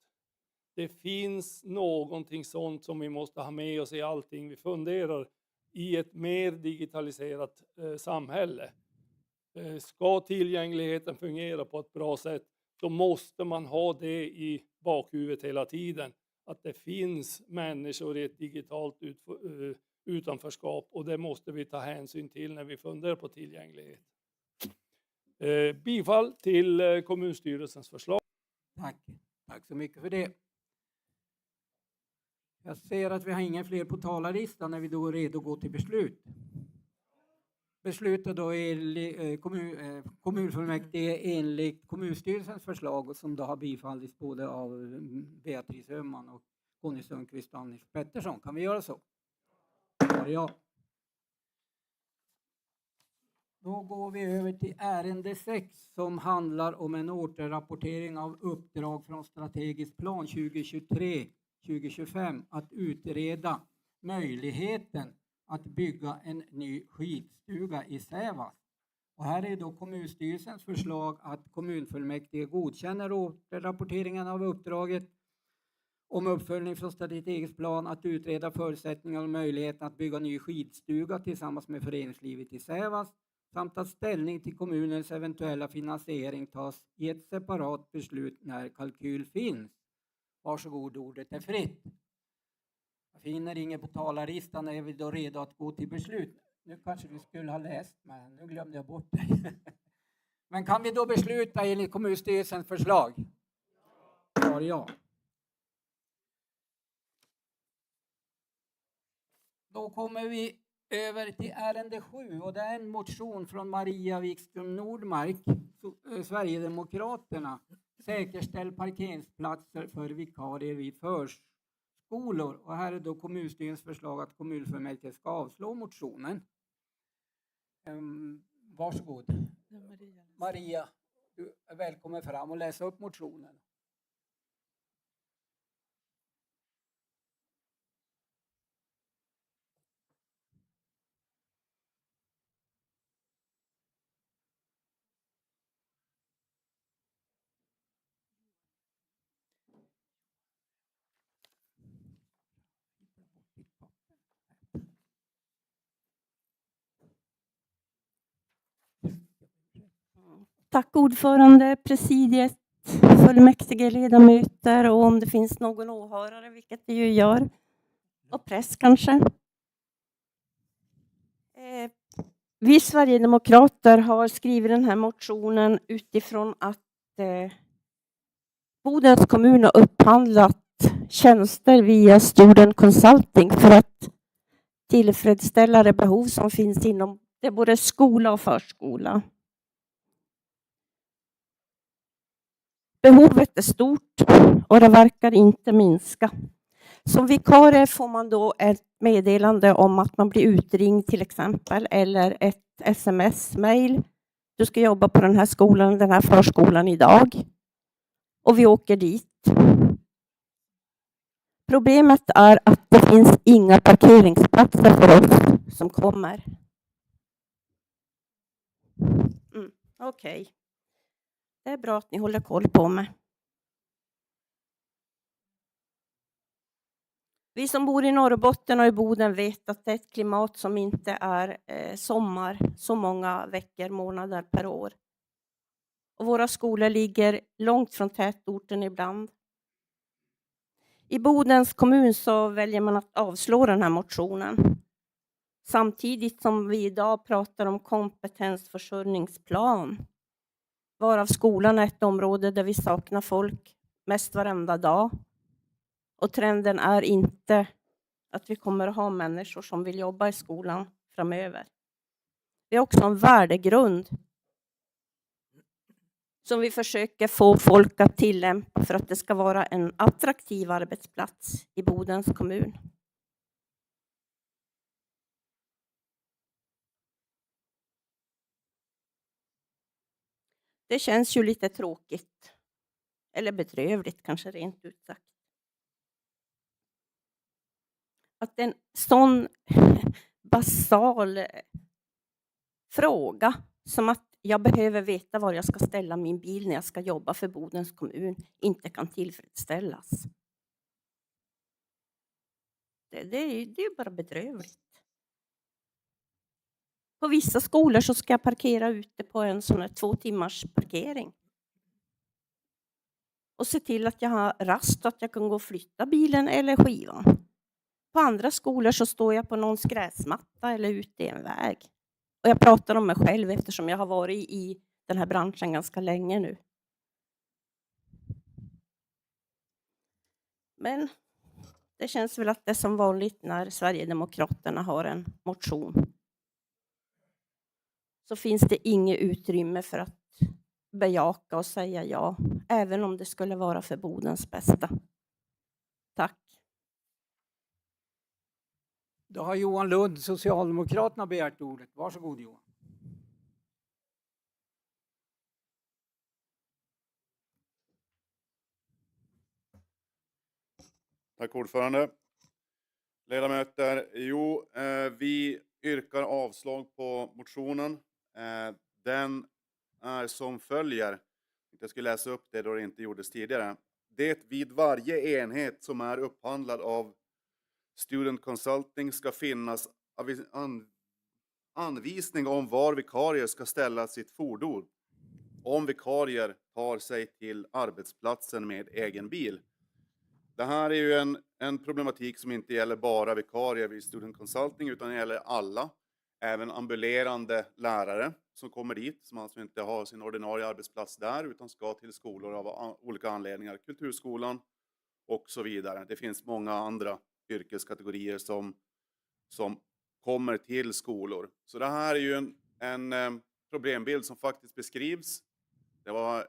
Det finns någonting sånt som vi måste ha med oss i allting vi funderar i ett mer digitaliserat samhälle. Ska tillgängligheten fungera på ett bra sätt, då måste man ha det i bakhuvudet hela tiden. Att det finns människor i ett digitalt utanförskap, och det måste vi ta hänsyn till när vi funderar på tillgänglighet. Bifall till kommunstyrelsens förslag. Tack så mycket för det. Jag ser att vi har ingen fler på talarlistan när vi då är redo att gå till beslut. Beslutet då är kommunfullmäktige enligt kommunstyrelsens förslag, som då har bifallits både av Beatrice Öhman och Conny Sundqvist och Anders Pettersson. Kan vi göra så? Ja. Då går vi över till ärende 6 som handlar om en återrapportering av uppdrag från strategisk plan 2023-2025 att utreda möjligheten att bygga en ny skidstuga i Sävast. Och här är då kommunstyrelsens förslag att kommunfullmäktige godkänner återrapporteringen av uppdraget om uppföljning från strategisk plan att utreda förutsättningar och möjligheten att bygga en ny skidstuga tillsammans med föreningslivet i Sävast, samt att ställning till kommunens eventuella finansiering tas i ett separat beslut när kalkyl finns. Varsågod, ordet är fritt. Jag finner inget på talarlistan. Är vi då redo att gå till beslut? Nu kanske du skulle ha läst, men nu glömde jag bort det. Men kan vi då besluta enligt kommunstyrelsens förslag? Ja. Då kommer vi över till ärende 7, och det är en motion från Maria Wikström Nordmark, Sverigedemokraterna. Säkerställ parkeringsplatser för vikarier vid förskolor. Och här är då kommunstyrelsens förslag att kommunfullmäktige ska avslå motionen. Varsågod. Maria, du är välkommen fram och läsa upp motionen. Tack ordförande, presidiet, fullmäktige ledamöter och om det finns någon åhörare, vilket det ju gör, och press kanske. Vi Sverigedemokrater har skrivit den här motionen utifrån att Bodens kommun har upphandlat tjänster via Student Consulting för att tillfredsställa det behov som finns inom det både skola och förskola. Behovet är stort och det verkar inte minska. Som vikarie får man då ett meddelande om att man blir utringd till exempel, eller ett sms-mail. Du ska jobba på den här skolan, den här förskolan idag. Och vi åker dit. Problemet är att det finns inga parkeringsplatser för oss som kommer. Okej. Det är bra att ni håller koll på mig. Vi som bor i Norrbotten och i Boden vet att det är ett klimat som inte är sommar så många veckor, månader per år. Och våra skolor ligger långt från tätorten ibland. I Bodens kommun så väljer man att avslå den här motionen. Samtidigt som vi idag pratar om kompetensförsörjningsplan. Varav skolan är ett område där vi saknar folk mest varenda dag. Och trenden är inte att vi kommer att ha människor som vill jobba i skolan framöver. Vi har också en värdegrund som vi försöker få folk att tillämpa för att det ska vara en attraktiv arbetsplats i Bodens kommun. Det känns ju lite tråkigt. Eller bedrövligt kanske rent ut sagt. Att en sån basal fråga som att jag behöver veta var jag ska ställa min bil när jag ska jobba för Bodens kommun inte kan tillfredsställas. Det är ju bara bedrövligt. På vissa skolor så ska jag parkera ute på en sån här 2 timmars parkering. Och se till att jag har rast och att jag kan gå och flytta bilen eller skivan. På andra skolor så står jag på någons gräsmatta eller ute i en väg. Och jag pratar om mig själv eftersom jag har varit i den här branschen ganska länge nu. Men det känns väl att det är som vanligt när Sverigedemokraterna har en motion. Så finns det inget utrymme för att bejaka och säga ja. Även om det skulle vara för Bodens bästa. Tack. Då har Johan Lund, Socialdemokraterna, begärt ordet. Varsågod Johan. Tack ordförande. Ledamöter, vi yrkar avslag på motionen. Den är som följer. Jag ska läsa upp det då det inte gjordes tidigare. Det vid varje enhet som är upphandlad av Student Consulting ska finnas anvisning om var vikarier ska ställa sitt fordon. Om vikarier tar sig till arbetsplatsen med egen bil. Det här är ju en problematik som inte gäller bara vikarier vid Student Consulting utan gäller alla. Även ambulerande lärare som kommer dit, som alltså inte har sin ordinarie arbetsplats där utan ska till skolor av olika anledningar. Kulturskolan och så vidare. Det finns många andra yrkeskategorier som kommer till skolor. Så det här är ju en problembild som faktiskt beskrivs. Det var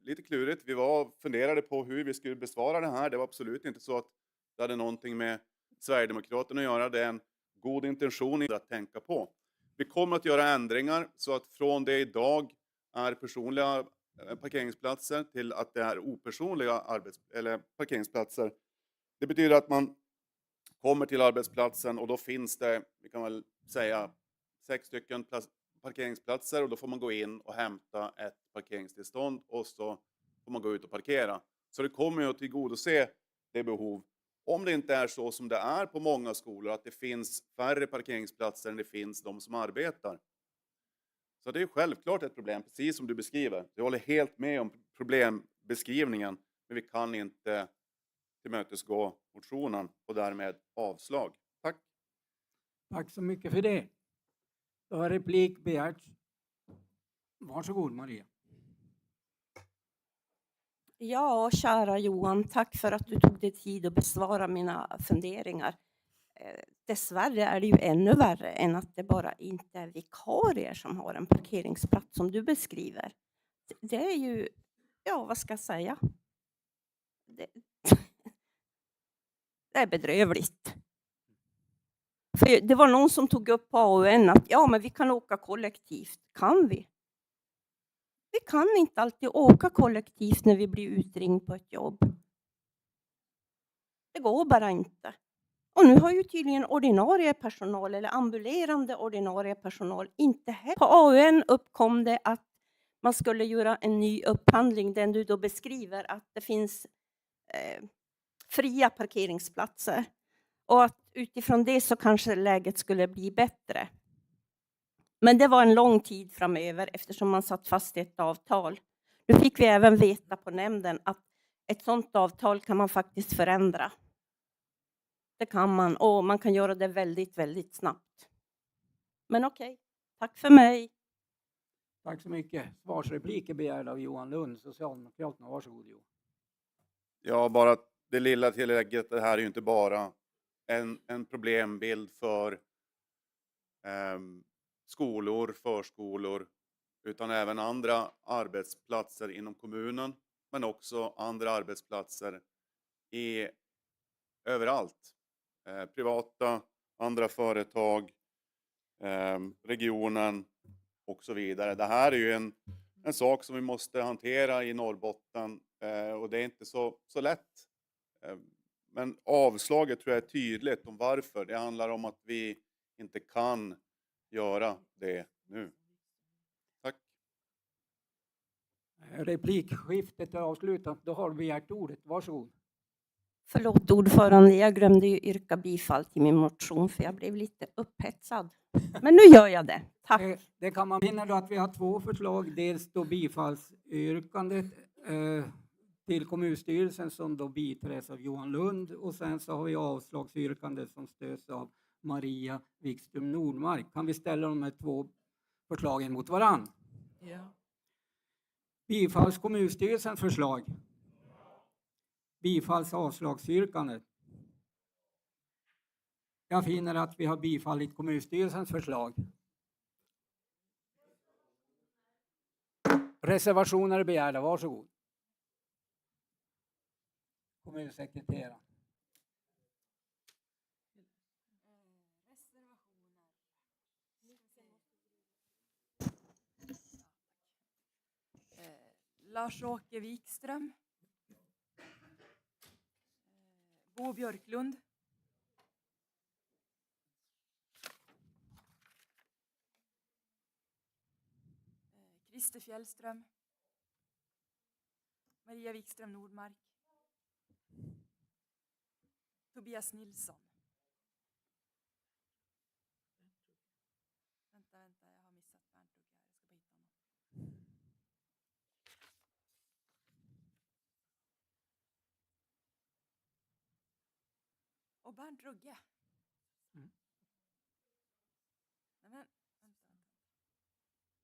lite klurigt. Vi funderade på hur vi skulle besvara det här. Det var absolut inte så att det hade någonting med Sverigedemokraterna att göra. Det är en god intention att tänka på. Vi kommer att göra ändringar så att från det idag är personliga parkeringsplatser till att det är opersonliga parkeringsplatser. Det betyder att man kommer till arbetsplatsen och då finns det, vi kan väl säga, 6 stycken parkeringsplatser och då får man gå in och hämta ett parkeringstillstånd och så får man gå ut och parkera. Så det kommer ju att tillgodose det behov. Om det inte är så som det är på många skolor att det finns färre parkeringsplatser än det finns de som arbetar. Så det är självklart ett problem, precis som du beskriver. Jag håller helt med om problembeskrivningen, men vi kan inte tillmötesgå motionen och därmed avslag. Tack. Tack så mycket för det. Då har replik begärts. Varsågod Maria. Ja, kära Johan, tack för att du tog dig tid att besvara mina funderingar. Dessvärre är det ju ännu värre än att det bara inte är vikarier som har en parkeringsplats som du beskriver. Det är ju, ja vad ska jag säga? Det är bedrövligt. För det var någon som tog upp på AUN att ja, men vi kan åka kollektivt. Kan vi? Vi kan inte alltid åka kollektivt när vi blir utringd på ett jobb. Det går bara inte. Och nu har ju tydligen ordinarie personal eller ambulerande ordinarie personal inte heller. På AUN uppkom det att man skulle göra en ny upphandling, den du då beskriver att det finns fria parkeringsplatser. Och att utifrån det så kanske läget skulle bli bättre. Men det var en lång tid framöver eftersom man satt fast i ett avtal. Nu fick vi även veta på nämnden att ett sådant avtal kan man faktiskt förändra. Det kan man och man kan göra det väldigt, väldigt snabbt. Men okej, tack för mig. Tack så mycket. Svarsreplik är begärd av Johan Lund, Socialdemokraterna. Varsågod Johan. Ja, bara det lilla tillägget. Det här är ju inte bara en problembild för skolor, förskolor utan även andra arbetsplatser inom kommunen, men också andra arbetsplatser överallt. Privata, andra företag, regionen och så vidare. Det här är ju en sak som vi måste hantera i Norrbotten och det är inte så lätt. Men avslaget tror jag är tydligt om varför. Det handlar om att vi inte kan göra det nu. Tack. Replikskiftet är avslutat. Då har du begärt ordet. Varsågod. Förlåt ordförande, jag glömde ju yrka bifall till min motion för jag blev lite upphetsad. Men nu gör jag det. Tack. Det kan man finna då att vi har två förslag. Dels då bifallsyrkandet till kommunstyrelsen som då biträds av Johan Lund. Och sen så har vi avslagsyrkandet som stöds av Maria Wikström Nordmark. Kan vi ställa de här två förslagen mot varann? Ja. Bifalls kommunstyrelsens förslag. Bifalls avslagsyrkandet. Jag finner att vi har bifallit kommunstyrelsens förslag. Reservationer är begärda. Varsågod. Kommunsekreteraren. Lars-Åke Wikström. Bo Björklund. Christer Fjällström. Maria Wikström Nordmark. Tobias Nilsson. Vänta, jag har missat Bernt Rugge här. Jag ska bara hitta honom. Och Bernt Rugge. Mm. Nej, men, vänta.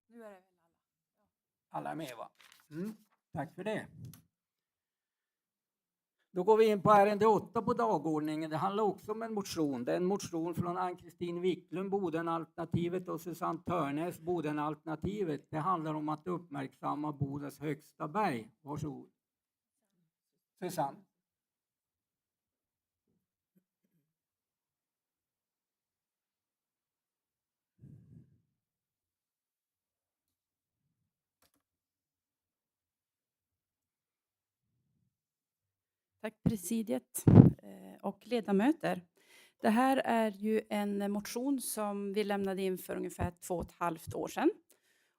Nu är det väl alla. Alla är med, va? Tack för det. Då går vi in på ärende 8 på dagordningen. Det handlar också om en motion. Det är en motion från Ann-Kristin Wiklund, Bodenalternativet, och Susanne Törnäs, Bodenalternativet. Det handlar om att uppmärksamma Bodens högsta berg. Varsågod. Susanne. Tack presidiet och ledamöter. Det här är ju en motion som vi lämnade in för ungefär 2,5 år sedan.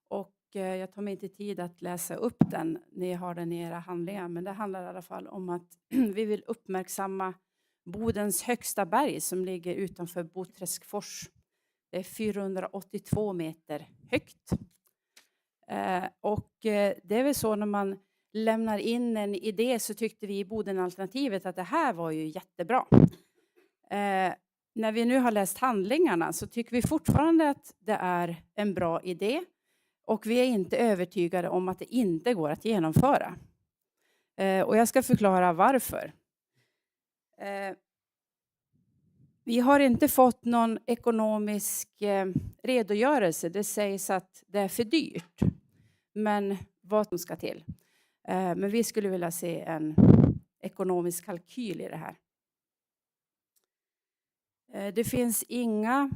Och jag tar mig inte tid att läsa upp den. Ni har den i era handlingar. Men det handlar i alla fall om att vi vill uppmärksamma Bodens högsta berg som ligger utanför Boträskfors. Det är 482 meter högt. Och det är väl så när man lämnar in en idé så tyckte vi i Bodenalternativet att det här var ju jättebra. När vi nu har läst handlingarna så tycker vi fortfarande att det är en bra idé. Och vi är inte övertygade om att det inte går att genomföra. Och jag ska förklara varför. Vi har inte fått någon ekonomisk redogörelse. Det sägs att det är för dyrt. Men vad som ska till. Men vi skulle vilja se en ekonomisk kalkyl i det här. Det finns inga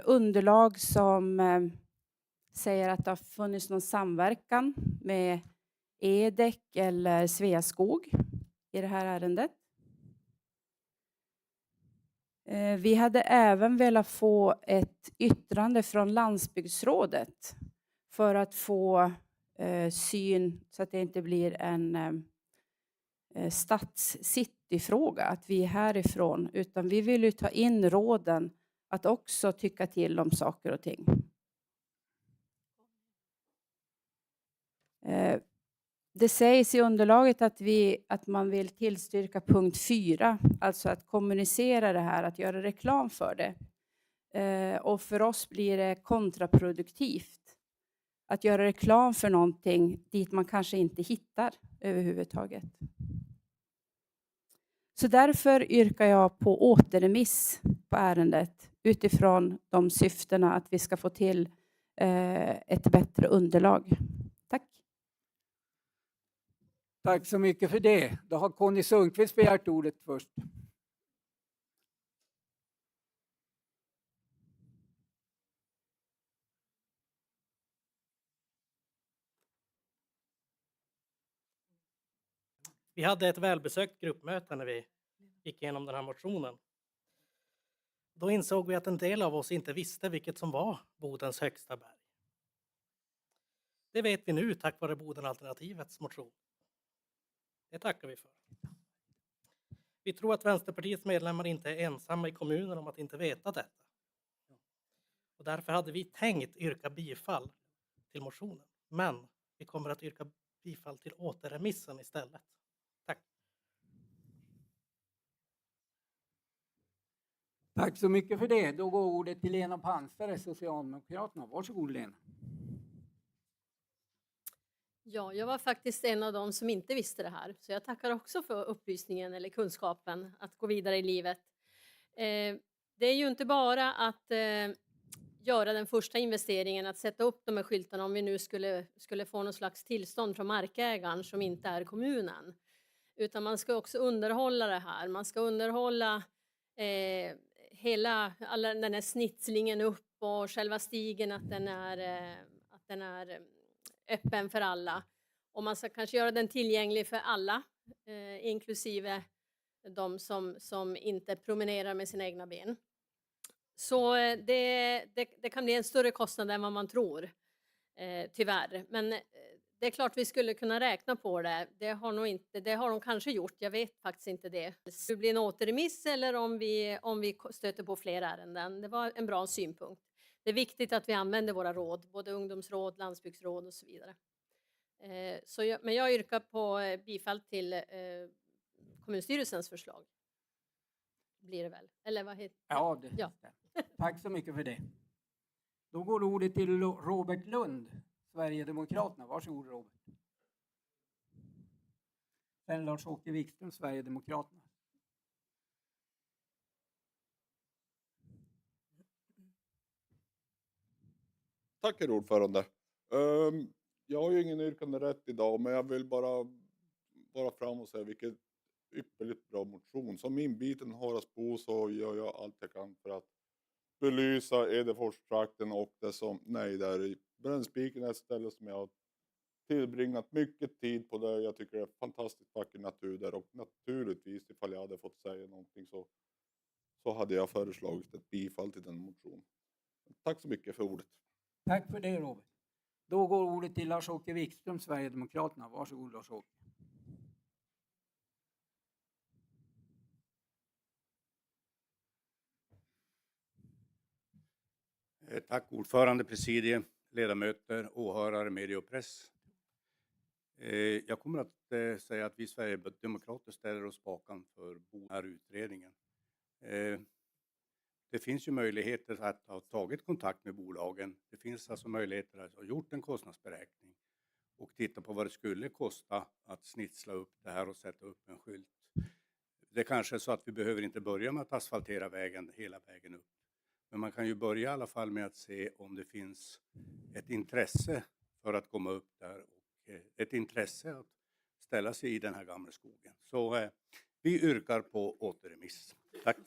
underlag som säger att det har funnits någon samverkan med Edek eller Sveaskog i det här ärendet. Vi hade även velat få ett yttrande från landsbygdsrådet för att få syn så att det inte blir en stadscityfråga att vi är härifrån, utan vi vill ju ta in råden att också tycka till om saker och ting. Det sägs i underlaget att man vill tillstyrka punkt 4, alltså att kommunicera det här, att göra reklam för det. Och för oss blir det kontraproduktivt att göra reklam för någonting dit man kanske inte hittar överhuvudtaget. Så därför yrkar jag på återremiss på ärendet utifrån de syftena att vi ska få till ett bättre underlag. Tack. Tack så mycket för det. Då har Conny Sundqvist begärt ordet först. Vi hade ett välbesökt gruppmöte när vi gick igenom den här motionen. Då insåg vi att en del av oss inte visste vilket som var Bodens högsta berg. Det vet vi nu tack vare Bodenalternativets motion. Det tackar vi för. Vi tror att Vänsterpartiets medlemmar inte är ensamma i kommunen om att inte veta detta. Och därför hade vi tänkt yrka bifall till motionen. Men vi kommer att yrka bifall till återremissen istället. Tack. Tack så mycket för det. Då går ordet till Lena Pansare, Socialdemokraterna. Varsågod Lena. Ja, jag var faktiskt en av dem som inte visste det här. Så jag tackar också för upplysningen eller kunskapen att gå vidare i livet. Det är ju inte bara att göra den första investeringen, att sätta upp de här skyltarna om vi nu skulle få någon slags tillstånd från markägaren som inte är kommunen. Utan man ska också underhålla det här. Man ska underhålla alla den här snitslingen upp och själva stigen att den är öppen för alla. Och man ska kanske göra den tillgänglig för alla, inklusive de som inte promenerar med sina egna ben. Så det kan bli en större kostnad än vad man tror, tyvärr. Men det är klart vi skulle kunna räkna på det. Det har de kanske gjort, jag vet faktiskt inte det. Det blir en återremiss eller om vi stöter på fler ärenden. Det var en bra synpunkt. Det är viktigt att vi använder våra råd, både ungdomsråd, landsbygdsråd och så vidare. Men jag yrkar på bifall till kommunstyrelsens förslag. Blir det väl? Eller vad heter det? Ja, det. Ja. Tack så mycket för det. Då går ordet till Robert Lund, Sverigedemokraterna. Varsågod Robert. Sen Lars-Åke Wikström, Sverigedemokraterna. Tack herr ordförande. Jag har ju ingen yrkande rätt idag, men jag vill bara fram och säga vilket ypperligt bra motion. Som inbiten Harasbo så gör jag allt jag kan för att belysa Edeforstrakten och det som där i Brännspiken är ett ställe som jag har tillbringat mycket tid på där. Jag tycker det är fantastiskt vacker natur där och naturligtvis ifall jag hade fått säga någonting så hade jag föreslagit ett bifall till den motionen. Tack så mycket för ordet. Tack för det Robert. Då går ordet till Lars-Åke Wikström, Sverigedemokraterna. Varsågod Lars-Åke. Tack ordförande, presidie, ledamöter, åhörare, media och press. Jag kommer att säga att vi Sverigedemokrater ställer oss bakom för den här utredningen. Det finns ju möjligheter att ha tagit kontakt med bolagen. Det finns alltså möjligheter att ha gjort en kostnadsberäkning och titta på vad det skulle kosta att snitsla upp det här och sätta upp en skylt. Det kanske är så att vi behöver inte börja med att asfaltera vägen hela vägen upp. Men man kan ju börja i alla fall med att se om det finns ett intresse för att komma upp där och ett intresse att ställa sig i den här gamla skogen. Så vi yrkar på återremiss. Tack.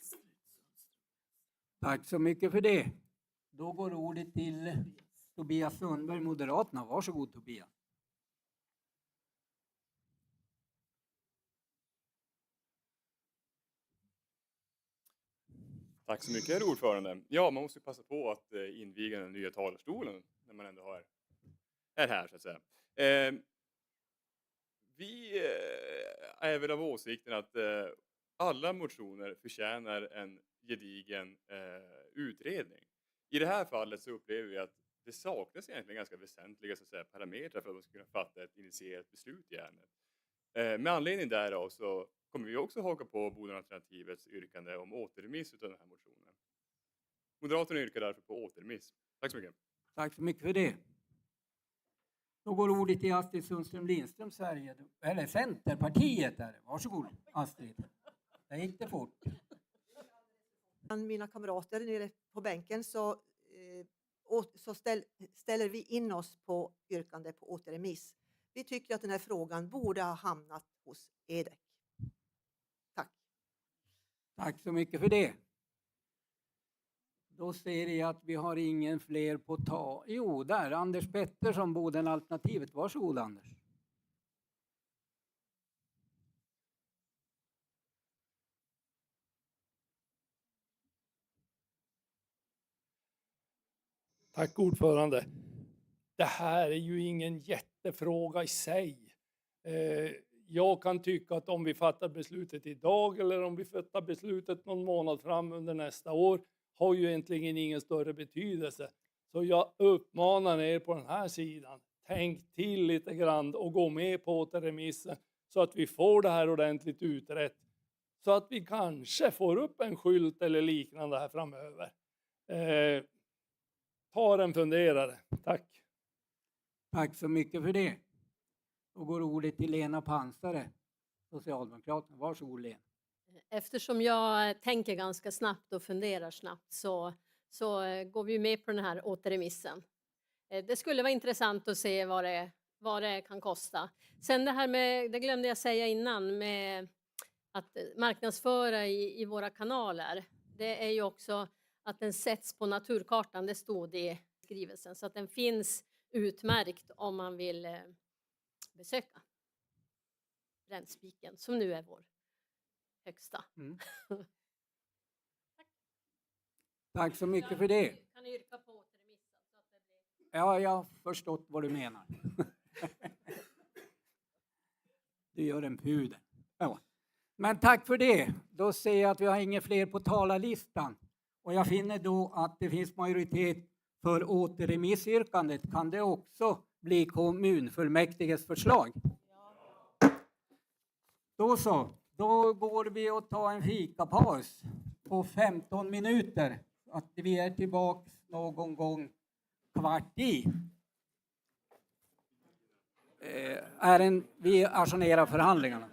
Tack så mycket för det. Då går ordet till Tobias Sundberg, Moderaterna. Varsågod Tobias. Tack så mycket herr ordförande. Ja, man måste passa på att inviga den nya talarstolen när man ändå är här så att säga. Vi är väl av åsikten att alla motioner förtjänar en gedigen utredning. I det här fallet så upplever vi att det saknas egentligen ganska väsentliga så att säga, parametrar för att man ska kunna fatta ett initierat beslut i ärendet. Med anledning därav så kommer vi också haka på Bodenalternativets yrkande om återremiss av den här motionen. Moderaterna yrkar därför på återremiss. Tack så mycket. Tack så mycket för det. Då går ordet till Astrid Sundström Lindström, Centerpartiet. Varsågod Astrid. Det gick det fort. Mina kamrater nere på bänken så ställer vi in oss på yrkande på återremiss. Vi tycker att den här frågan borde ha hamnat hos EDEC. Tack så mycket för det. Då ser jag att vi har ingen fler på ta. Jo, där, Anders Pettersson, Bodenalternativet. Varsågod, Anders. Tack ordförande. Det här är ju ingen jättefråga i sig. Jag kan tycka att om vi fattar beslutet idag eller om vi fattar beslutet någon månad fram under nästa år har ju egentligen ingen större betydelse. Så jag uppmanar er på den här sidan. Tänk till lite grann och gå med på återremissen så att vi får det här ordentligt utrett. Så att vi kanske får upp en skylt eller liknande här framöver. Ta en funderare. Tack. Tack så mycket för det. Då går ordet till Lena Pansare, Socialdemokraterna. Varsågod, Lena. Eftersom jag tänker ganska snabbt och funderar snabbt så går vi med på den här återremissen. Det skulle vara intressant att se vad det kan kosta. Sen det här med, det glömde jag säga innan, med att marknadsföra i våra kanaler. Det är ju också att den sätts på naturkartan, det stod i skrivelsen. Så att den finns utmärkt om man vill besöka Brännspiken, som nu är vår högsta. Tack så mycket för det. Kan ni yrka på återremissen? Så att det blir... Ja, jag har förstått vad du menar. Du gör en pudel. Ja. Men tack för det. Då ser jag att vi har inga fler på talarlistan. Och jag finner då att det finns majoritet för återremissyrkandet. Kan det också bli kommunfullmäktiges förslag? Då så. Då går vi och tar en fikapaus på 15 minuter. Att vi är tillbaka någon gång 15:15. Vi ajournerar förhandlingarna.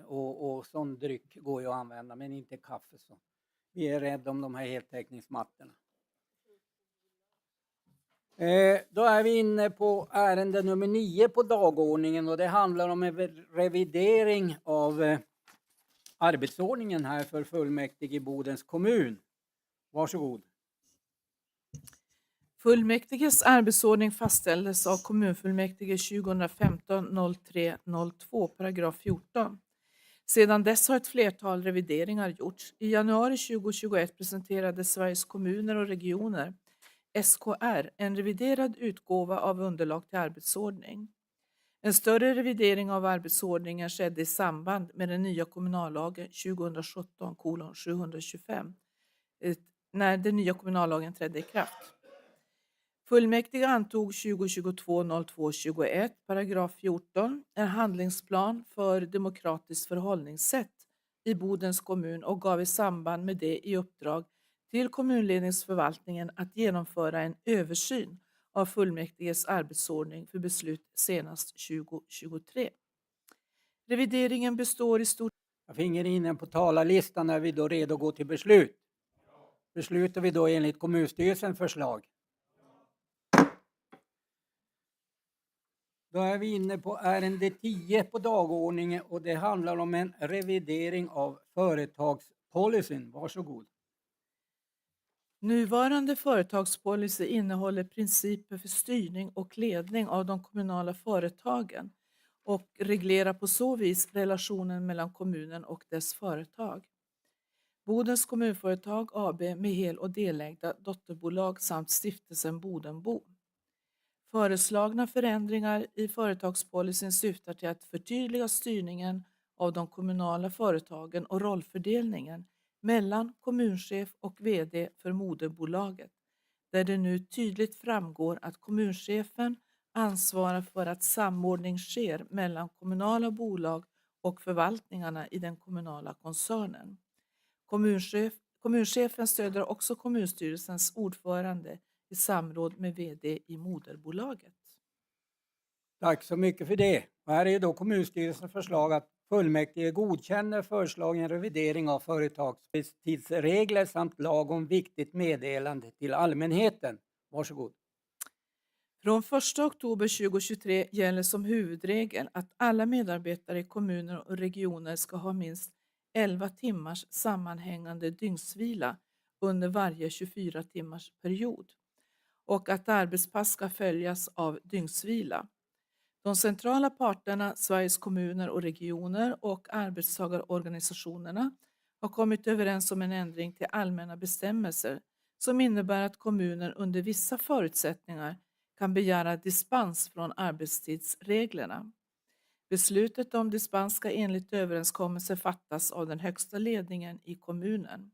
och sån dryck går ju att använda, men inte kaffe. Så. Vi är rädda om de här heltäckningsmattorna. Då är vi inne på ärende nummer 9 på dagordningen och det handlar om en revidering av arbetsordningen här för fullmäktige i Bodens kommun. Varsågod. Fullmäktiges arbetsordning fastställdes av kommunfullmäktige 2015-03-02, paragraf 14. Sedan dess har ett flertal revideringar gjorts. I januari 2021 presenterade Sveriges kommuner och regioner, SKR, en reviderad utgåva av underlag till arbetsordning. En större revidering av arbetsordningen skedde i samband med den nya kommunallagen 2017:725, när den nya kommunallagen trädde i kraft. Fullmäktige antog 2022-02-21, paragraf 14, en handlingsplan för demokratiskt förhållningssätt i Bodens kommun och gav i samband med det i uppdrag till kommunledningsförvaltningen att genomföra en översyn av fullmäktiges arbetsordning för beslut senast 2023. Revideringen består i stort... Jag finger in på talarlistan när vi då redo att gå till beslut. Beslutar vi då enligt kommunstyrelsens förslag? Då är vi inne på ärende 10 på dagordningen och det handlar om en revidering av företagspolicyn. Varsågod. Nuvarande företagspolicy innehåller principer för styrning och ledning av de kommunala företagen och reglerar på så vis relationen mellan kommunen och dess företag. Bodens kommunföretag AB med hel- och delägda dotterbolag samt stiftelsen Bodenbo. Föreslagna förändringar i företagspolicyn syftar till att förtydliga styrningen av de kommunala företagen och rollfördelningen mellan kommunchef och vd för moderbolaget, där det nu tydligt framgår att kommunchefen ansvarar för att samordning sker mellan kommunala bolag och förvaltningarna i den kommunala koncernen. Kommunchefen stöder också kommunstyrelsens ordförande i samråd med vd i moderbolaget. Tack så mycket för det. Och här är då kommunstyrelsens förslag att fullmäktige godkänner föreslagen revidering av företagstidsregler samt lag om viktigt meddelande till allmänheten. Varsågod. Från 1 oktober 2023 gäller som huvudregel att alla medarbetare i kommuner och regioner ska ha minst 11 timmars sammanhängande dygnsvila under varje 24 timmars period och att arbetspass ska följas av dygnsvila. De centrala parterna, Sveriges kommuner och regioner och arbetstagarorganisationerna har kommit överens om en ändring till allmänna bestämmelser som innebär att kommunen under vissa förutsättningar kan begära dispens från arbetstidsreglerna. Beslutet om dispens ska enligt överenskommelse fattas av den högsta ledningen i kommunen.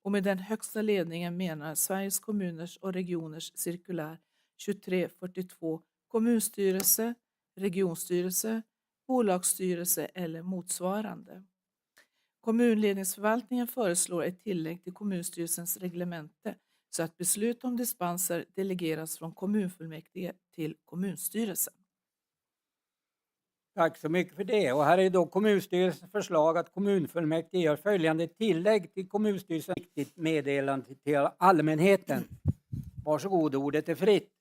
Och med den högsta ledningen menar Sveriges kommuners och regioners cirkulär 2342 kommunstyrelse, regionstyrelse, bolagsstyrelse eller motsvarande. Kommunledningsförvaltningen föreslår ett tillägg till kommunstyrelsens reglemente så att beslut om dispenser delegeras från kommunfullmäktige till kommunstyrelsen. Tack så mycket för det. Och här är då kommunstyrelsens förslag att kommunfullmäktige gör följande tillägg till kommunstyrelsens viktigt meddelande till allmänheten. Varsågod, ordet är fritt.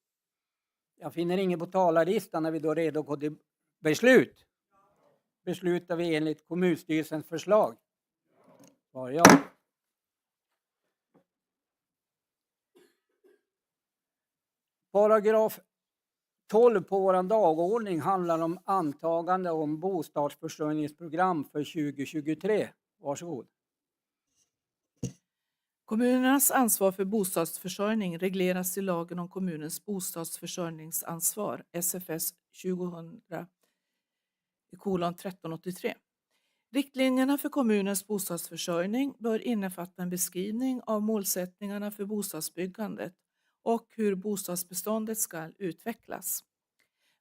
Jag finner inget på talarlistan när vi då är redo att gå till beslut. Beslutar vi enligt kommunstyrelsens förslag? Var ja. Paragraf 12 på vår dagordning handlar om antagande om bostadsförsörjningsprogram för 2023. Varsågod. Kommunernas ansvar för bostadsförsörjning regleras i lagen om kommunens bostadsförsörjningsansvar, SFS 2000:1383. Riktlinjerna för kommunens bostadsförsörjning bör innefatta en beskrivning av målsättningarna för bostadsbyggandet och hur bostadsbeståndet ska utvecklas.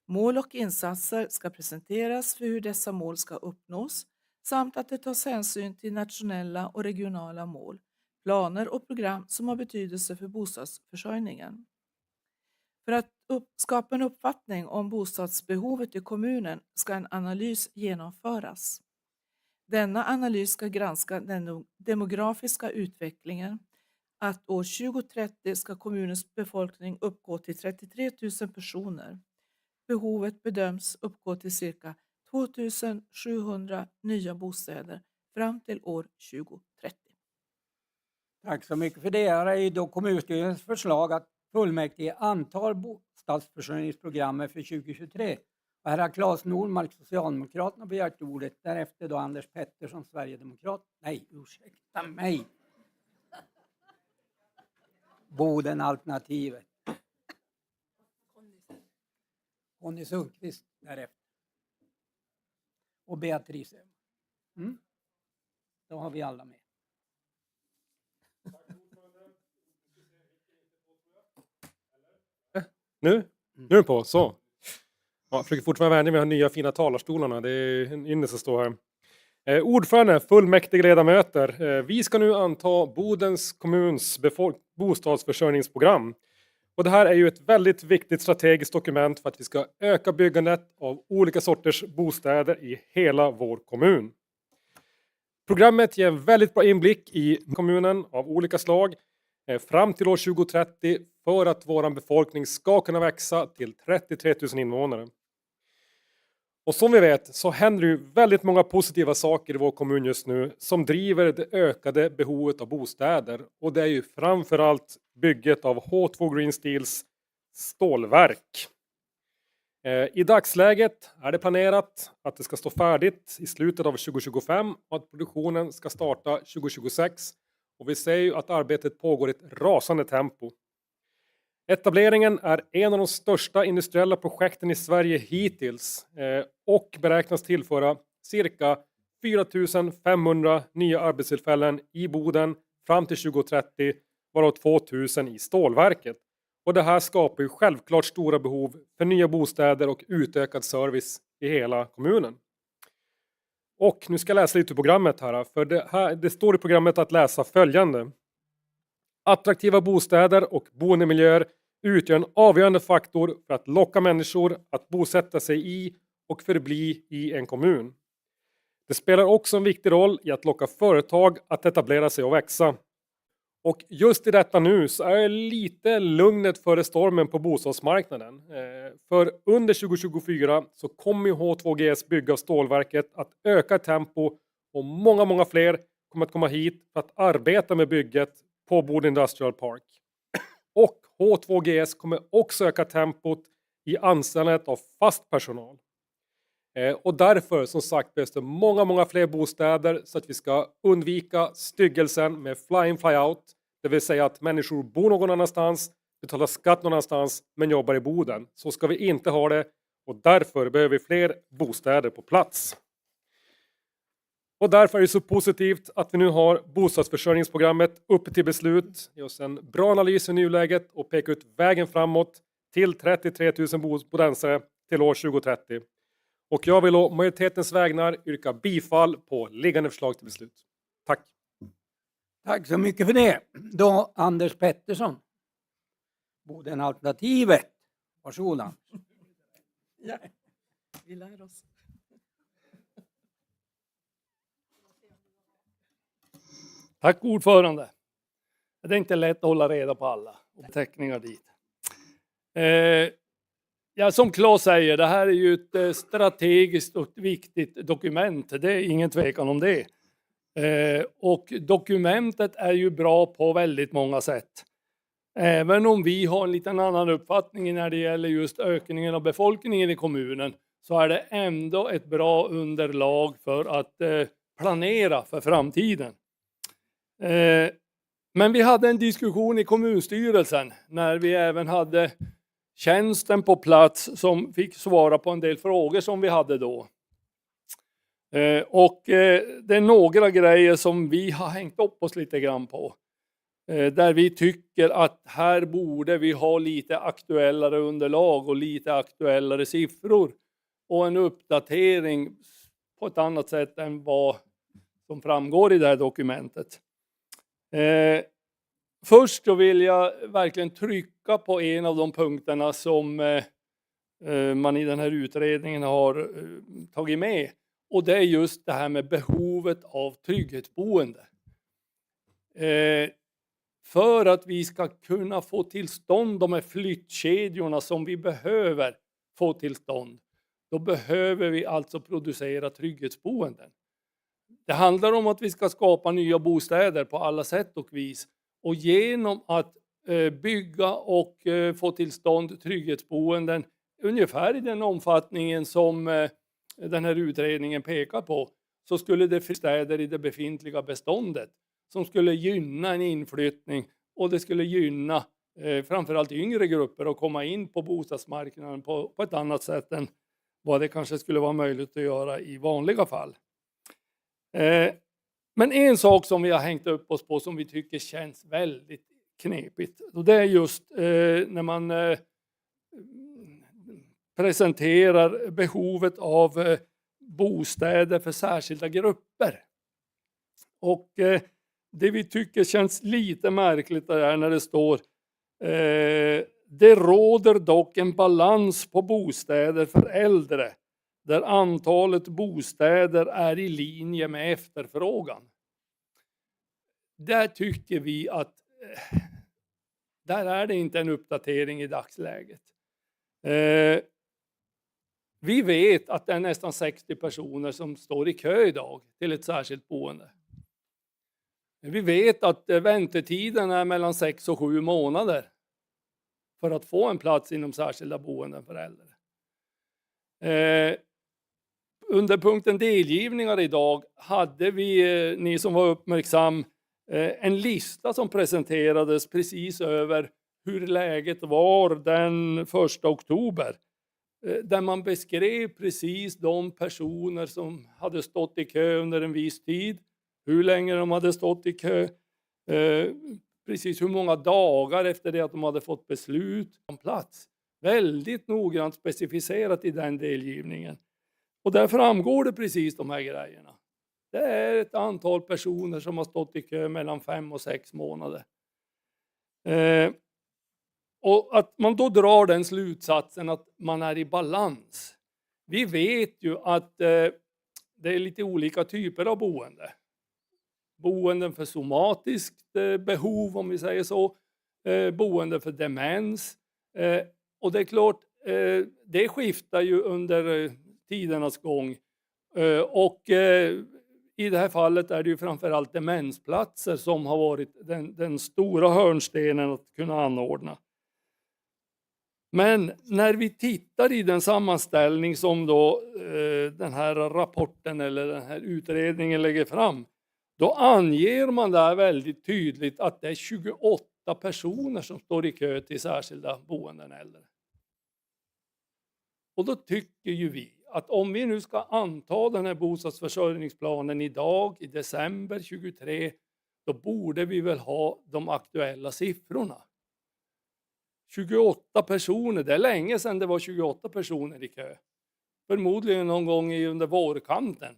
Mål och insatser ska presenteras för hur dessa mål ska uppnås samt att det tas hänsyn till nationella och regionala mål, planer och program som har betydelse för bostadsförsörjningen. För att skapa en uppfattning om bostadsbehovet i kommunen ska en analys genomföras. Denna analys ska granska den demografiska utvecklingen. Att år 2030 ska kommunens befolkning uppgå till 33 000 personer. Behovet bedöms uppgå till cirka 2 700 nya bostäder fram till år 2030. Tack så mycket för det. Här är ju då kommunstyrelsens förslag att fullmäktige antar bostadsförsörjningsprogrammet för 2023. Och här har Claes Nordmark, Socialdemokraterna, begärt ordet. Därefter då Anders Pettersson, Sverigedemokrat. Nej, ursäkta mig. Bodenalternativet. Conny Sundqvist därefter. Och Beatrice. Då har vi alla med. Nu är det på, så. Ja, försöker fortfarande vänja med de nya fina talarstolarna. Det är en ynnest att stå här. Ordförande, fullmäktige ledamöter. Vi ska nu anta Bodens kommuns bostadsförsörjningsprogram. Och det här är ju ett väldigt viktigt strategiskt dokument för att vi ska öka byggandet av olika sorters bostäder i hela vår kommun. Programmet ger en väldigt bra inblick i kommunen av olika slag fram till år 2030 för att vår befolkning ska kunna växa till 33 000 invånare. Och som vi vet så händer det ju väldigt många positiva saker i vår kommun just nu som driver det ökade behovet av bostäder. Och det är ju framförallt bygget av H2 Green Steels stålverk. I dagsläget är det planerat att det ska stå färdigt i slutet av 2025 och att produktionen ska starta 2026. Och vi ser ju att arbetet pågår i ett rasande tempo. Etableringen är en av de största industriella projekten i Sverige hittills och beräknas tillföra cirka 4 500 nya arbetstillfällen i Boden fram till 2030, varav 2 000 i stålverket. Och det här skapar ju självklart stora behov för nya bostäder och utökad service i hela kommunen. Och nu ska jag läsa lite ur programmet här, för det står i programmet att läsa följande. Attraktiva bostäder och boendemiljöer utgör en avgörande faktor för att locka människor att bosätta sig i och förbli i en kommun. Det spelar också en viktig roll i att locka företag att etablera sig och växa. Och just i detta nu så är lite lugnet före stormen på bostadsmarknaden. För under 2024 så kommer H2GS bygga av stålverket att öka tempo och många fler kommer att komma hit för att arbeta med bygget på Boden Industrial Park. Och H2GS kommer också öka tempot i anställandet av fast personal. Och därför som sagt behövs det många fler bostäder så att vi ska undvika styggelsen med fly-in fly-out. Det vill säga att människor bor någon annanstans, betalar skatt någon annanstans men jobbar i Boden. Så ska vi inte ha det och därför behöver vi fler bostäder på plats. Och därför är det så positivt att vi nu har bostadsförsörjningsprogrammet uppe till beslut. Ge oss en bra analys i nuläget och peka ut vägen framåt till 33 000 bodensare till år 2030. Och jag vill å majoritetens vägnar yrka bifall på liggande förslag till beslut. Tack. Tack så mycket för det. Då Anders Pettersson. Bodenalternativet. Varsågoda. Ja, vi lär oss. Tack ordförande. Det är inte lätt att hålla reda på alla och teckningar dit. Ja, som Claes säger, det här är ju ett strategiskt och viktigt dokument. Det är ingen tvekan om det. Och dokumentet är ju bra på väldigt många sätt. Även om vi har en liten annan uppfattning när det gäller just ökningen av befolkningen i kommunen så är det ändå ett bra underlag för att planera för framtiden. Men vi hade en diskussion i kommunstyrelsen när vi även hade tjänsten på plats som fick svara på en del frågor som vi hade då. Och det är några grejer som vi har hängt upp oss lite grann på. Där vi tycker att här borde vi ha lite aktuellare underlag och lite aktuellare siffror. Och en uppdatering på ett annat sätt än vad som framgår i det här dokumentet. Först så vill jag verkligen trycka på en av de punkterna som man i den här utredningen har tagit med. Och det är just det här med behovet av trygghetsboende. För att vi ska kunna få till stånd de här flyttkedjorna som vi behöver få till stånd, då behöver vi alltså producera trygghetsboenden. Det handlar om att vi ska skapa nya bostäder på alla sätt och vis. Och genom att bygga och få till stånd trygghetsboenden ungefär i den omfattningen som den här utredningen pekar på, så skulle det finnas städer i det befintliga beståndet som skulle gynna en inflyttning, och det skulle gynna framförallt yngre grupper att komma in på bostadsmarknaden på ett annat sätt än vad det kanske skulle vara möjligt att göra i vanliga fall. Men en sak som vi har hängt upp oss på som vi tycker känns väldigt knepigt, och det är just när man presenterar behovet av bostäder för särskilda grupper. Och det vi tycker känns lite märkligt är när det står det råder dock en balans på bostäder för äldre där antalet bostäder är i linje med efterfrågan. Där tycker vi att där är det inte en uppdatering i dagsläget. Vi vet att det är nästan 60 personer som står i kö idag till ett särskilt boende. Vi vet att väntetiden är mellan 6 och 7 månader för att få en plats inom särskilda boenden för äldre. Under punkten delgivningar idag hade vi, ni som var uppmärksam, en lista som presenterades precis över hur läget var den 1 oktober. Där man beskrev precis de personer som hade stått i kö under en viss tid, hur länge de hade stått i kö, precis hur många dagar efter det att de hade fått beslut om plats. Väldigt noggrant specificerat i den delgivningen. Och där framgår det precis de här grejerna. Det är ett antal personer som har stått i kö mellan 5 och 6 månader. Och att man då drar den slutsatsen att man är i balans. Vi vet ju att det är lite olika typer av boende. Boenden för somatiskt behov, om vi säger så. Boende för demens. Och det är klart, det skiftar ju under tidernas gång. Och i det här fallet är det ju framförallt demensplatser som har varit den stora hörnstenen att kunna anordna. Men när vi tittar i den sammanställning som då den här rapporten eller den här utredningen lägger fram, då anger man där väldigt tydligt att det är 28 personer som står i kö till särskilda boenden äldre. Och då tycker ju vi att om vi nu ska anta den här bostadsförsörjningsplanen idag i december 2023, då borde vi väl ha de aktuella siffrorna. 28 personer, det är länge sedan det var 28 personer i kö. Förmodligen någon gång under vårkanten.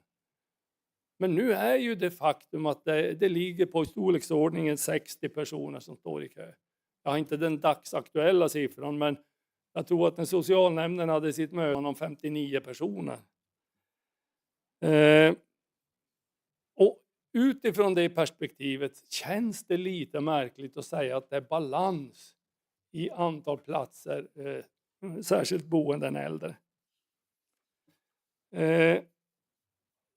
Men nu är ju det faktum att det ligger på storleksordningen 60 personer som står i kö. Jag har inte den dagsaktuella siffran, men jag tror att när socialnämnden hade sitt möte om 59 personer. Och utifrån det perspektivet känns det lite märkligt att säga att det är balans i antal platser, särskilt boenden äldre.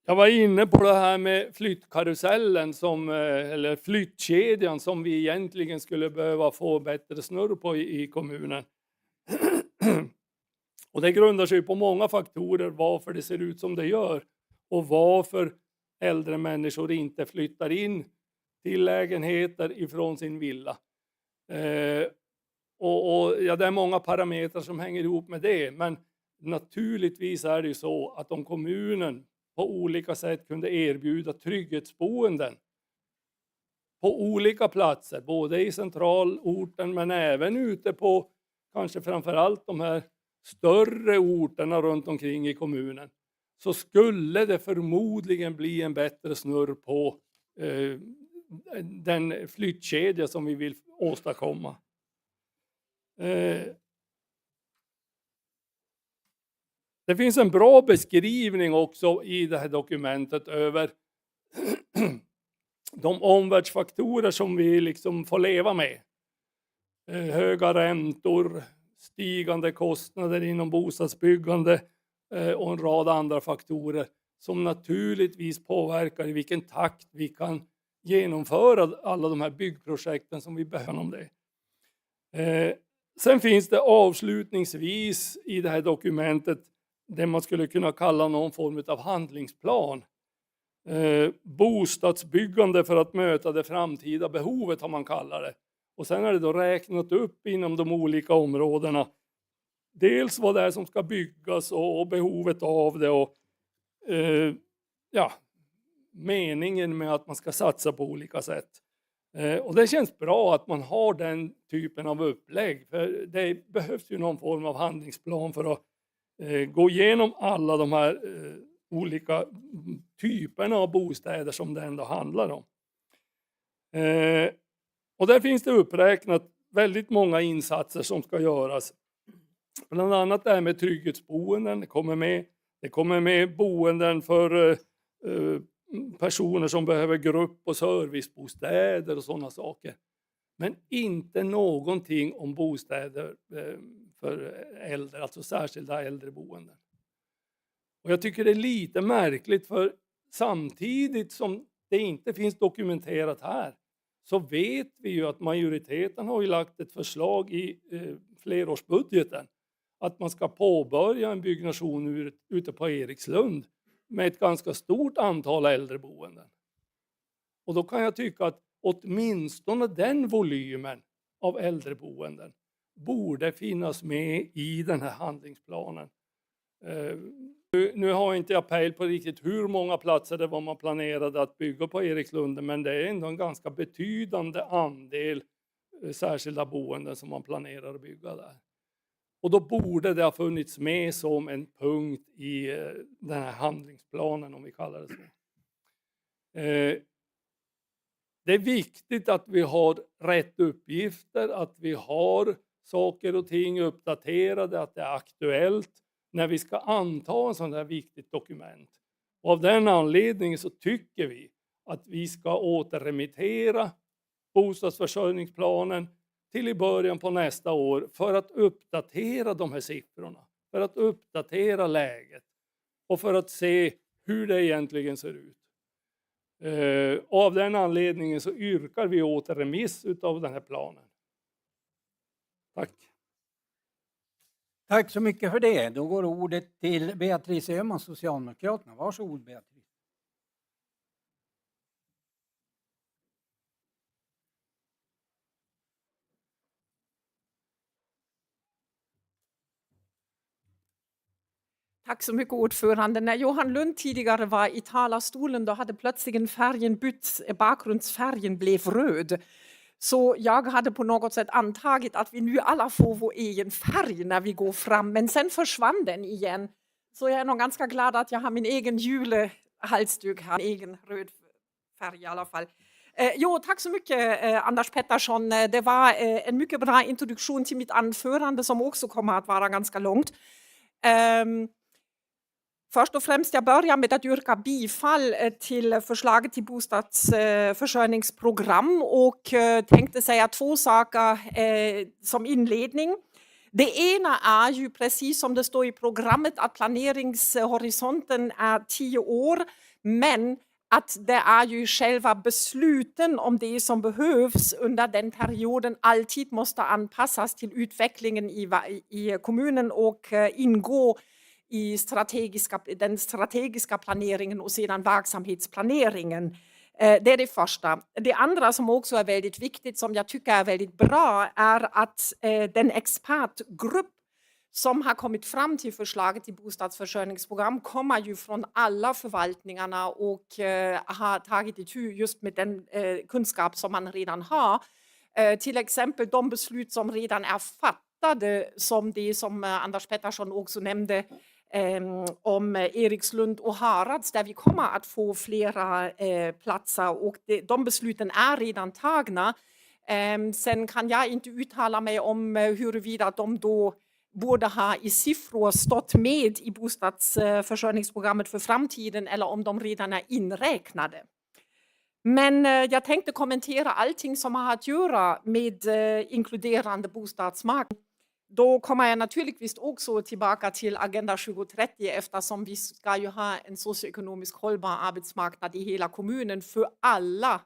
Jag var inne på det här med flyttkarusellen eller flyttkedjan som vi egentligen skulle behöva få bättre snurr på i kommunen. Och det grundar sig på många faktorer varför det ser ut som det gör och varför äldre människor inte flyttar in till lägenheter ifrån sin villa. Ja, det är många parametrar som hänger ihop med det, men naturligtvis är det ju så att om kommunen på olika sätt kunde erbjuda trygghetsboenden på olika platser, både i centralorten men även ute på kanske framförallt de här större orterna runt omkring i kommunen, så skulle det förmodligen bli en bättre snurr på den flyttkedja som vi vill åstadkomma. Det finns en bra beskrivning också i det här dokumentet över de omvärldsfaktorer som vi liksom får leva med. Höga räntor, stigande kostnader inom bostadsbyggande och en rad andra faktorer som naturligtvis påverkar i vilken takt vi kan genomföra alla de här byggprojekten som vi behöver om det. Sen finns det avslutningsvis i det här dokumentet det man skulle kunna kalla någon form av handlingsplan. Bostadsbyggande för att möta det framtida behovet har man kallat det. Och sen är det då räknat upp inom de olika områdena. Dels vad det är som ska byggas och behovet av det och meningen med att man ska satsa på olika sätt. Och det känns bra att man har den typen av upplägg. För det behövs ju någon form av handlingsplan för att gå igenom alla de här olika typerna av bostäder som det ändå handlar om. Och där finns det uppräknat väldigt många insatser som ska göras. Bland annat det här med trygghetsboenden, det kommer med boenden för personer som behöver grupp- och servicebostäder och sådana saker. Men inte någonting om bostäder för äldre, alltså särskilda äldreboenden. Och jag tycker det är lite märkligt för samtidigt som det inte finns dokumenterat här så vet vi ju att majoriteten har ju lagt ett förslag i flerårsbudgeten att man ska påbörja en byggnation ute på Erikslund med ett ganska stort antal äldreboenden. Och då kan jag tycka att åtminstone den volymen av äldreboenden borde finnas med i den här handlingsplanen. Nu har inte jag pejl på riktigt hur många platser det var man planerade att bygga på Erikslunden, men det är ändå en ganska betydande andel särskilda boenden som man planerar att bygga där. Och då borde det ha funnits med som en punkt i den här handlingsplanen, om vi kallar det så. Det är viktigt att vi har rätt uppgifter, att vi har saker och ting uppdaterade, att det är aktuellt när vi ska anta en sån här viktigt dokument. Och av den anledningen så tycker vi att vi ska återremittera bostadsförsörjningsplanen till i början på nästa år för att uppdatera de här siffrorna, för att uppdatera läget och för att se hur det egentligen ser ut. Och av den anledningen så yrkar vi återremiss utav den här planen. Tack. Tack så mycket för det. Då går ordet till Beatrice Öhman, Socialdemokraterna. Varsågod Beatrice. Tack så mycket ordförande. När Johan Lund tidigare var i talarstolen då hade plötsligen färgen bytt, bakgrundsfärgen blev röd. Så jag hade på något sätt antagit att vi nu alla får vår egen färg när vi går fram, men sen försvann den igen. Så jag är nog ganska glad att jag har min egen julehalsduk här, min egen röd färg i alla fall. Tack så mycket Anders Pettersson. Det var en mycket bra introduktion till mitt anförande som också kommer att vara ganska långt. Först och främst, jag börjar med att yrka bifall till förslaget till bostadsförsörjningsprogram och tänkte säga två saker som inledning. Det ena är ju precis som det står i programmet att planeringshorisonten är 10 år, men att det är ju själva besluten om det som behövs under den perioden alltid måste anpassas till utvecklingen i kommunen och ingå i den strategiska planeringen och sedan verksamhetsplaneringen. Det är det första. Det andra som också är väldigt viktigt, som jag tycker är väldigt bra, är att den expertgrupp som har kommit fram till förslaget till bostadsförsörjningsprogram kommer ju från alla förvaltningarna och har tagit itu just med den kunskap som man redan har. Till exempel de beslut som redan är fattade, som det som Anders Pettersson också nämnde, om Erikslund och Harads, där vi kommer att få flera platser och de besluten är redan tagna. Sen kan jag inte uttala mig om huruvida de då borde ha i siffror stått med i bostadsförsörjningsprogrammet för framtiden eller om de redan är inräknade. Men jag tänkte kommentera allting som har att göra med inkluderande bostadsmarknad. Då kommer jag naturligtvis också tillbaka till Agenda 2030 eftersom vi ska ju ha en socioekonomisk hållbar arbetsmarknad i hela kommunen för alla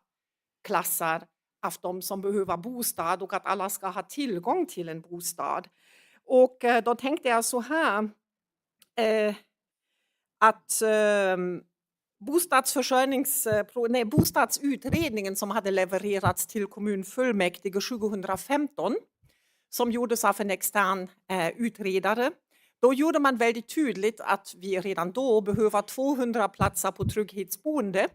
klasser av de som behöver bostad och att alla ska ha tillgång till en bostad. Och då tänkte jag så här att bostadsutredningen som hade levererats till kommunfullmäktige 2015 som gjordes av en extern utredare. Då gjorde man väldigt tydligt att vi redan då behöver 200 platser på trygghetsboende.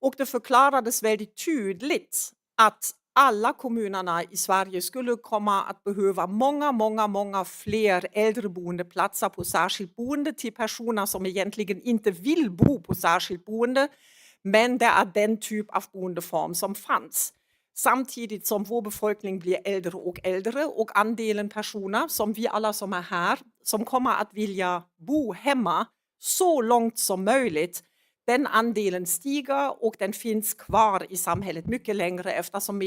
Och det förklarades väldigt tydligt att alla kommunerna i Sverige skulle komma att behöva många fler äldreboendeplatser på särskilt boende till personer som egentligen inte vill bo på särskilt boende. Men det är den typ av boendeform som fanns. Samtidigt som vår befolkning blir äldre och andelen personer som vi alla som är här som kommer att vilja bo hemma så långt som möjligt, den andelen stiger och den finns kvar i samhället mycket längre eftersom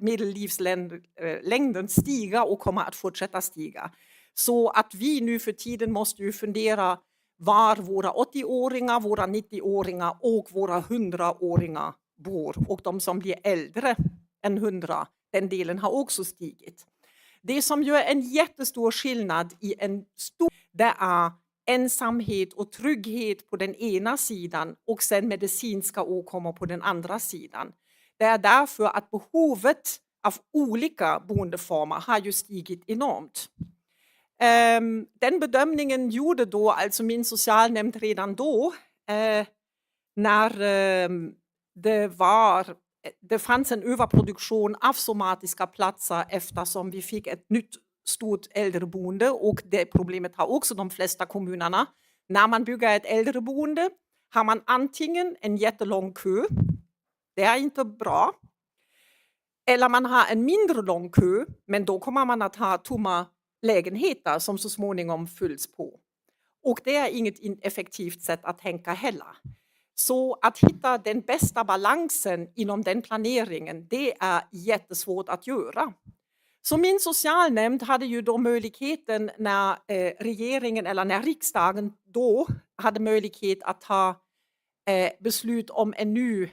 medellivslängden stiger och kommer att fortsätta stiga. Så att vi nu för tiden måste ju fundera var våra 80-åringar, våra 90-åringar och våra 100-åringar bor. Och de som blir äldre än 100, den delen har också stigit. Det som gör en jättestor skillnad i en stor, det är ensamhet och trygghet på den ena sidan och sen medicinska åkommor på den andra sidan. Det är därför att behovet av olika boendeformer har ju stigit enormt. Den bedömningen gjorde då alltså min socialnämnd redan då när det fanns en överproduktion av somatiska platser eftersom vi fick ett nytt stort äldreboende och det problemet har också de flesta kommunerna. När man bygger ett äldreboende har man antingen en jättelång kö, det är inte bra, eller man har en mindre lång kö, men då kommer man att ha tomma lägenheter som så småningom fylls på. Och det är inget effektivt sätt att tänka heller. Så att hitta den bästa balansen inom den planeringen, det är jättesvårt att göra. Så min socialnämnd hade ju då möjligheten när regeringen eller när riksdagen då hade möjlighet att ta beslut om en ny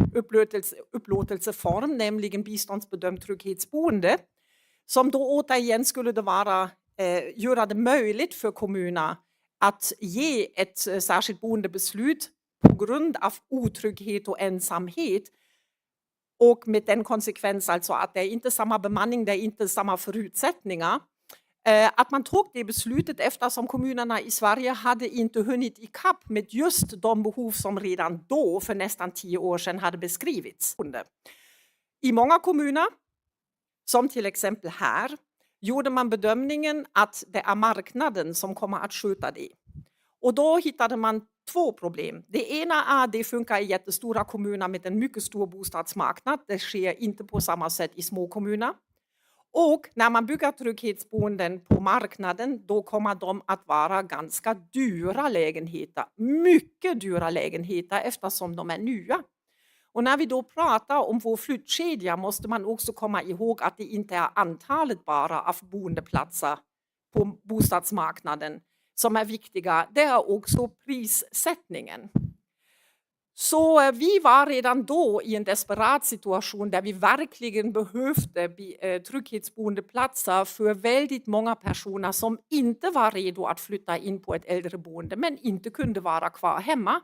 upplåtelseform, nämligen biståndsbedömt trygghetsboende, som då återigen skulle det vara göra det möjligt för kommuner att ge ett särskilt boendebeslut på grund av otrygghet och ensamhet. Och med den konsekvens alltså att det är inte samma bemanning, det är inte samma förutsättningar. Att man tog det beslutet eftersom kommunerna i Sverige hade inte hunnit ikapp med just de behov som redan då för nästan 10 år sedan hade beskrivits. I många kommuner, som till exempel här, gjorde man bedömningen att det är marknaden som kommer att sköta det. Och då hittade man 2 problem. Det ena är att det funkar i jättestora kommuner med en mycket stor bostadsmarknad. Det sker inte på samma sätt i små kommuner. Och när man bygger trygghetsboenden på marknaden, då kommer de att vara ganska dyra lägenheter. Mycket dyra lägenheter eftersom de är nya. Och när vi då pratar om vår flyttkedja måste man också komma ihåg att det inte är antalet bara av boendeplatser på bostadsmarknaden som är viktiga, det är också prissättningen. Så vi var redan då i en desperat situation där vi verkligen behövde trygghetsboendeplatser för väldigt många personer som inte var redo att flytta in på ett äldreboende men inte kunde vara kvar hemma.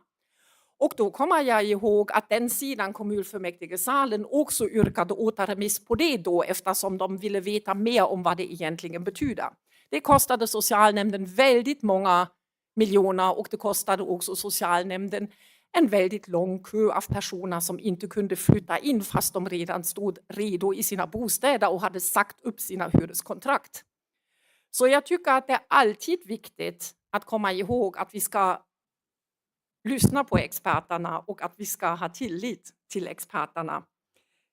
Och då kommer jag ihåg att den sidan kommunfullmäktigesalen också yrkade återremiss på det då eftersom de ville veta mer om vad det egentligen betyder. Det kostade socialnämnden väldigt många miljoner och det kostade också socialnämnden en väldigt lång kö av personer som inte kunde flytta in fast de redan stod redo i sina bostäder och hade sagt upp sina hyreskontrakt. Så jag tycker att det är alltid viktigt att komma ihåg att vi ska lyssna på experterna och att vi ska ha tillit till experterna.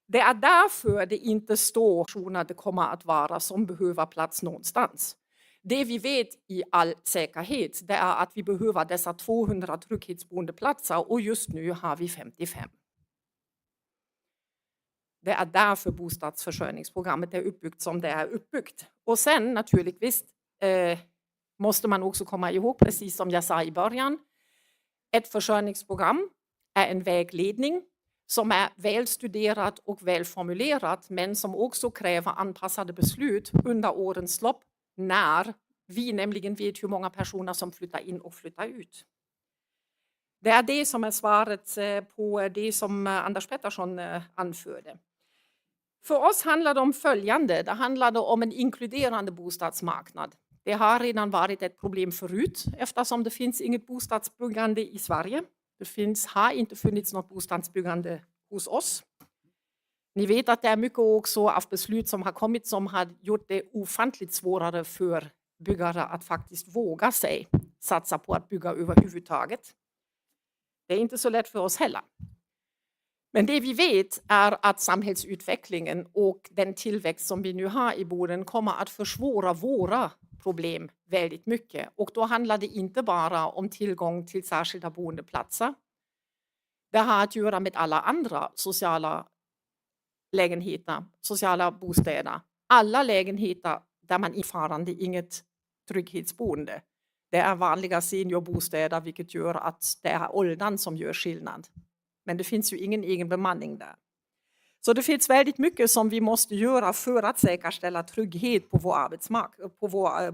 Det är därför det inte står personer det kommer att vara som behöver plats någonstans. Det vi vet i all säkerhet, det är att vi behöver dessa 200 trygghetsboendeplatser och just nu har vi 55. Det är därför bostadsförsörjningsprogrammet är uppbyggt som det är uppbyggt. Och sen naturligtvis måste man också komma ihåg, precis som jag sa i början, ett försörjningsprogram är en vägledning som är välstuderat och välformulerat, men som också kräver anpassade beslut under årens lopp när vi nämligen vet hur många personer som flyttar in och flyttar ut. Det är det som är svaret på det som Anders Pettersson anförde. För oss handlar det om följande. Det handlar om en inkluderande bostadsmarknad. Det har redan varit ett problem förut eftersom det finns inget bostadsbyggande i Sverige. Har inte funnits något bostadsbyggande hos oss. Ni vet att det är mycket också av beslut som har kommit som har gjort det ofantligt svårare för byggare att faktiskt våga sig satsa på att bygga överhuvudtaget. Det är inte så lätt för oss heller. Men det vi vet är att samhällsutvecklingen och den tillväxt som vi nu har i Boden kommer att försvåra våra problem väldigt mycket. Och då handlar det inte bara om tillgång till särskilda boendeplatser. Det har att göra med alla andra sociala lägenheter, sociala bostäder. Alla lägenheter där man fortfarande inget trygghetsboende. Det är vanliga seniorbostäder, vilket gör att det är åldern som gör skillnad. Men det finns ju ingen egen bemanning där. Så det finns väldigt mycket som vi måste göra för att säkerställa trygghet på vår arbetsmarknad,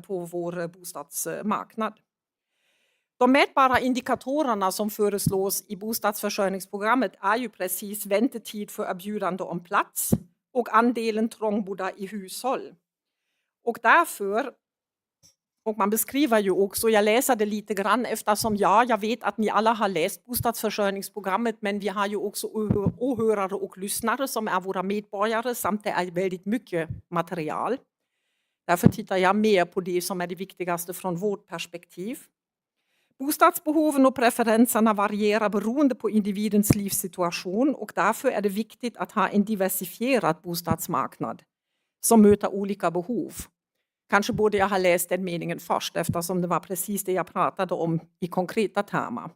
på vår bostadsmarknad. De mätbara indikatorerna som föreslås i bostadsförsörjningsprogrammet är ju precis väntetid för erbjudande om plats och andelen trångbodda i hushåll. Och därför, och man beskriver ju också, jag läser det lite grann eftersom jag vet att ni alla har läst bostadsförsörjningsprogrammet, men vi har ju också åhörare och lyssnare som är våra medborgare samt det är väldigt mycket material. Därför tittar jag mer på det som är det viktigaste från vårt perspektiv. Bostadsbehoven och preferenserna varierar beroende på individens livssituation och därför är det viktigt att ha en diversifierad bostadsmarknad som möter olika behov. Kanske borde jag ha läst den meningen först eftersom det var precis det jag pratade om i konkreta termer.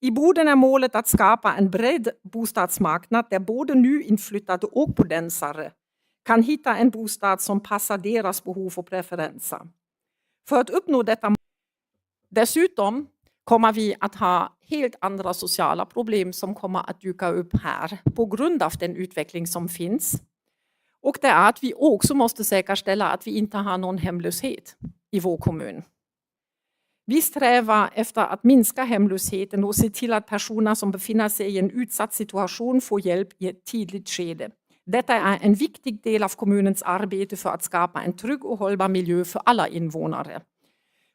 I Boden är målet att skapa en bred bostadsmarknad där både nyinflyttade och bodensare kan hitta en bostad som passar deras behov och preferenser. För att uppnå detta dessutom kommer vi att ha helt andra sociala problem som kommer att dyka upp här på grund av den utveckling som finns. Och det är att vi också måste säkerställa att vi inte har någon hemlöshet i vår kommun. Vi strävar efter att minska hemlösheten och se till att personer som befinner sig i en utsatt situation får hjälp i ett tidigt skede. Detta är en viktig del av kommunens arbete för att skapa en trygg och hållbar miljö för alla invånare.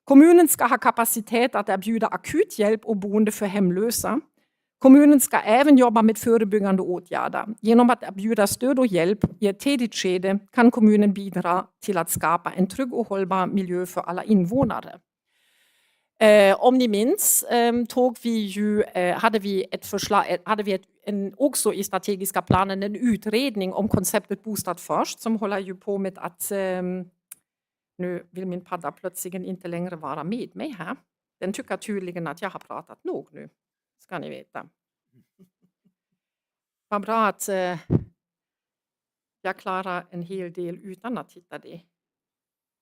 Kommunen ska ha kapacitet att erbjuda akut hjälp och boende för hemlösa. Kommunen ska även jobba med förebyggande åtgärder. Genom att erbjuda stöd och hjälp i ett tidigt skede kan kommunen bidra till att skapa en trygg och hållbar miljö för alla invånare. Om ni minns hade vi ett förslag, också i strategiska planen en utredning om konceptet bostad först som håller ju på med att nu vill min padda plötsligt inte längre vara med mig här. Den tycker tydligen att jag har pratat nog nu. Ska ni veta. Vad bra att jag klarar en hel del utan att hitta det.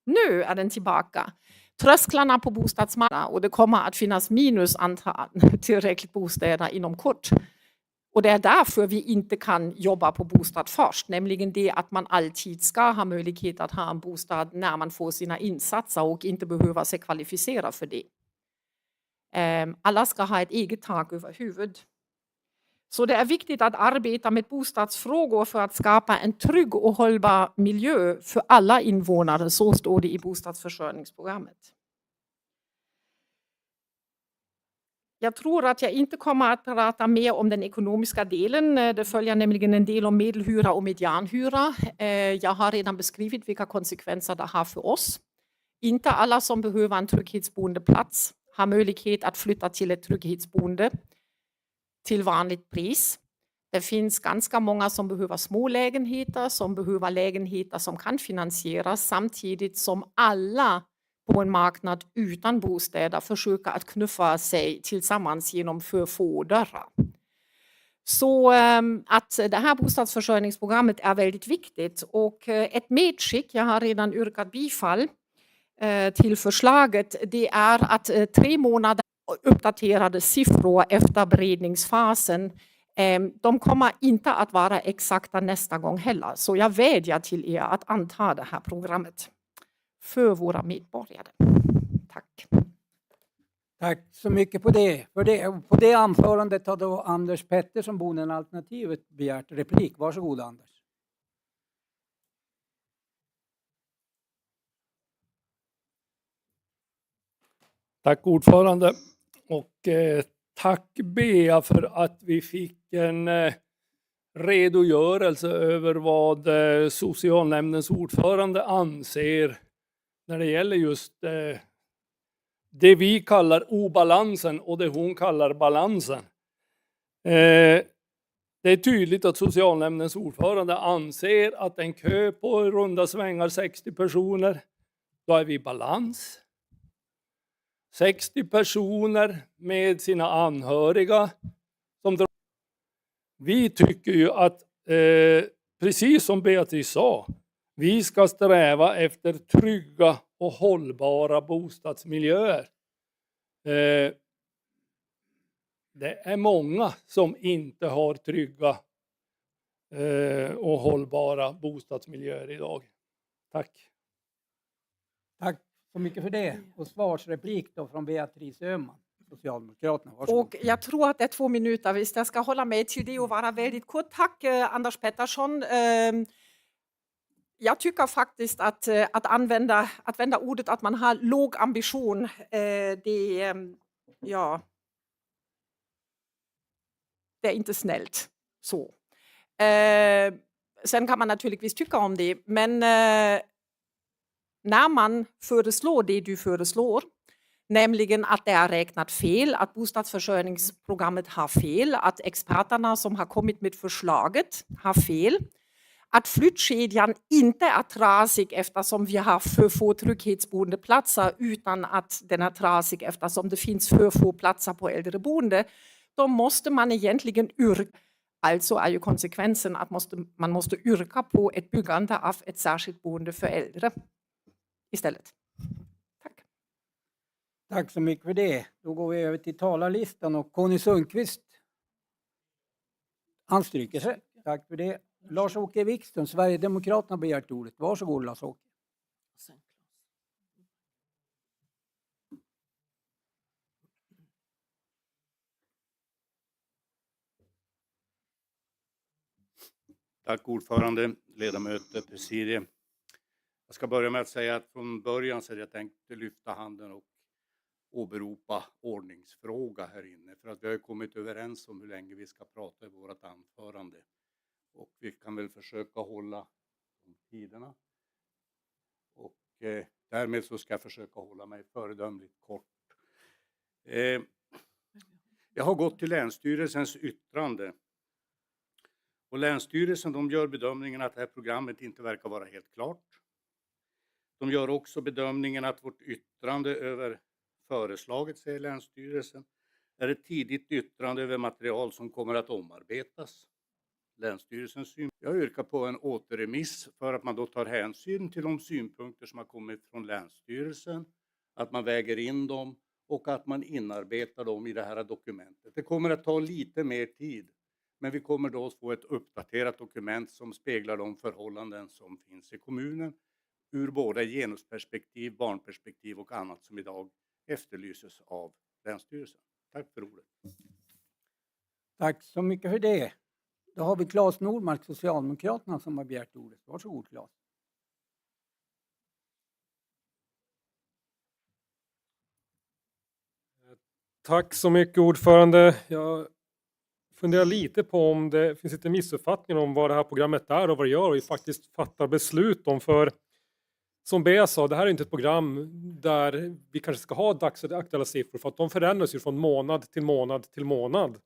Nu är den tillbaka. Trösklarna på bostadsmarknaden och det kommer att finnas minus antal tillräckligt bostäder inom kort. Och det är därför vi inte kan jobba på bostad först, nämligen det att man alltid ska ha möjlighet att ha en bostad när man får sina insatser och inte behöva sig kvalificera för det. Alla ska ha ett eget tak över huvudet. Så det är viktigt att arbeta med bostadsfrågor för att skapa en trygg och hållbar miljö för alla invånare, så står det i bostadsförsörjningsprogrammet. Jag tror att jag inte kommer att prata mer om den ekonomiska delen. Det följer nämligen en del om medelhyra och medianhyra. Jag har redan beskrivit vilka konsekvenser det har för oss. Inte alla som behöver en trygghetsboendeplats har möjlighet att flytta till ett trygghetsboende till vanligt pris. Det finns ganska många som behöver små lägenheter, som behöver lägenheter som kan finansieras samtidigt som alla på en marknad utan bostäder försöker att knuffa sig tillsammans genom för få dörrar. Så att det här bostadsförsörjningsprogrammet är väldigt viktigt och ett medskick, jag har redan yrkat bifall till förslaget, det är att 3 månader uppdaterade siffror efter beredningsfasen, de kommer inte att vara exakta nästa gång heller. Så jag vädjar till er att anta det här programmet för våra medborgare. Tack. Tack så mycket på det. På det anförandet har då Anders Pettersson, Bodenalternativet, begärt replik. Varsågod Anders. Tack ordförande och tack Bea för att vi fick en redogörelse över vad socialnämndens ordförande anser när det gäller just det vi kallar obalansen och det hon kallar balansen. Det är tydligt att socialnämndens ordförande anser att en kö på runda svängar 60 personer, då är vi i balans. 60 personer med sina anhöriga. Vi tycker ju att, precis som Beatrice sa, vi ska sträva efter trygga och hållbara bostadsmiljöer. Det är många som inte har trygga och hållbara bostadsmiljöer idag. Tack. Tack så mycket för det. Och svarsreplik då från Beatrice Öhman, Socialdemokraterna. Varsågod. Och jag tror att det är 2 minuter, visst jag ska hålla mig till det och vara väldigt kort. Tack Anders Pettersson. Jag tycker faktiskt att använda ordet att man har låg ambition, det är inte snällt. Så. Sen kan man naturligtvis tycka om det, men när man föreslår det du föreslår, nämligen att det är räknat fel, att bostadsförsörjningsprogrammet har fel, att experterna som har kommit med förslaget har fel, att flyttkedjan inte är trasig eftersom vi har för få trygghetsboendeplatser utan att den är trasig eftersom det finns för få platser på äldreboende, då måste man egentligen yrka. Alltså är ju konsekvensen att man måste yrka på ett byggande av ett särskilt boende för äldre istället. Tack. Tack så mycket för det. Då går vi över till talarlistan och Conny Sundqvist anstryker sig. Tack för det. Lars-Åke Wikström, Sverigedemokraterna har begärt ordet. Varsågod Lars-Åke. Tack ordförande, ledamöter, presidium. Jag ska börja med att säga att från början så hade jag tänkt lyfta handen och åberopa ordningsfråga här inne. För att vi har kommit överens om hur länge vi ska prata i vårt anförande. Och vi kan väl försöka hålla de tiderna. Och därmed så ska jag försöka hålla mig föredömligt kort. Jag har gått till Länsstyrelsens yttrande. Och Länsstyrelsen de gör bedömningen att det här programmet inte verkar vara helt klart. De gör också bedömningen att vårt yttrande över föreslaget, säger Länsstyrelsen, är ett tidigt yttrande över material som kommer att omarbetas. Länsstyrelsens synpunkter. Jag yrkar på en återremiss för att man då tar hänsyn till de synpunkter som har kommit från Länsstyrelsen, att man väger in dem och att man inarbetar dem i det här dokumentet. Det kommer att ta lite mer tid, men vi kommer då att få ett uppdaterat dokument som speglar de förhållanden som finns i kommunen ur både genusperspektiv, barnperspektiv och annat som idag efterlyses av Länsstyrelsen. Tack för ordet. Tack så mycket för det. Då har vi Claes Nordmark, Socialdemokraterna, som har begärt ordet. Varsågod Claes. Tack så mycket ordförande. Jag funderar lite på om det finns lite missuppfattningar om vad det här programmet är och vad det gör och vi faktiskt fattar beslut om. För som Bea sa, det här är inte ett program där vi kanske ska ha dagsaktuella siffror för att de förändras ju från månad till månad till månad.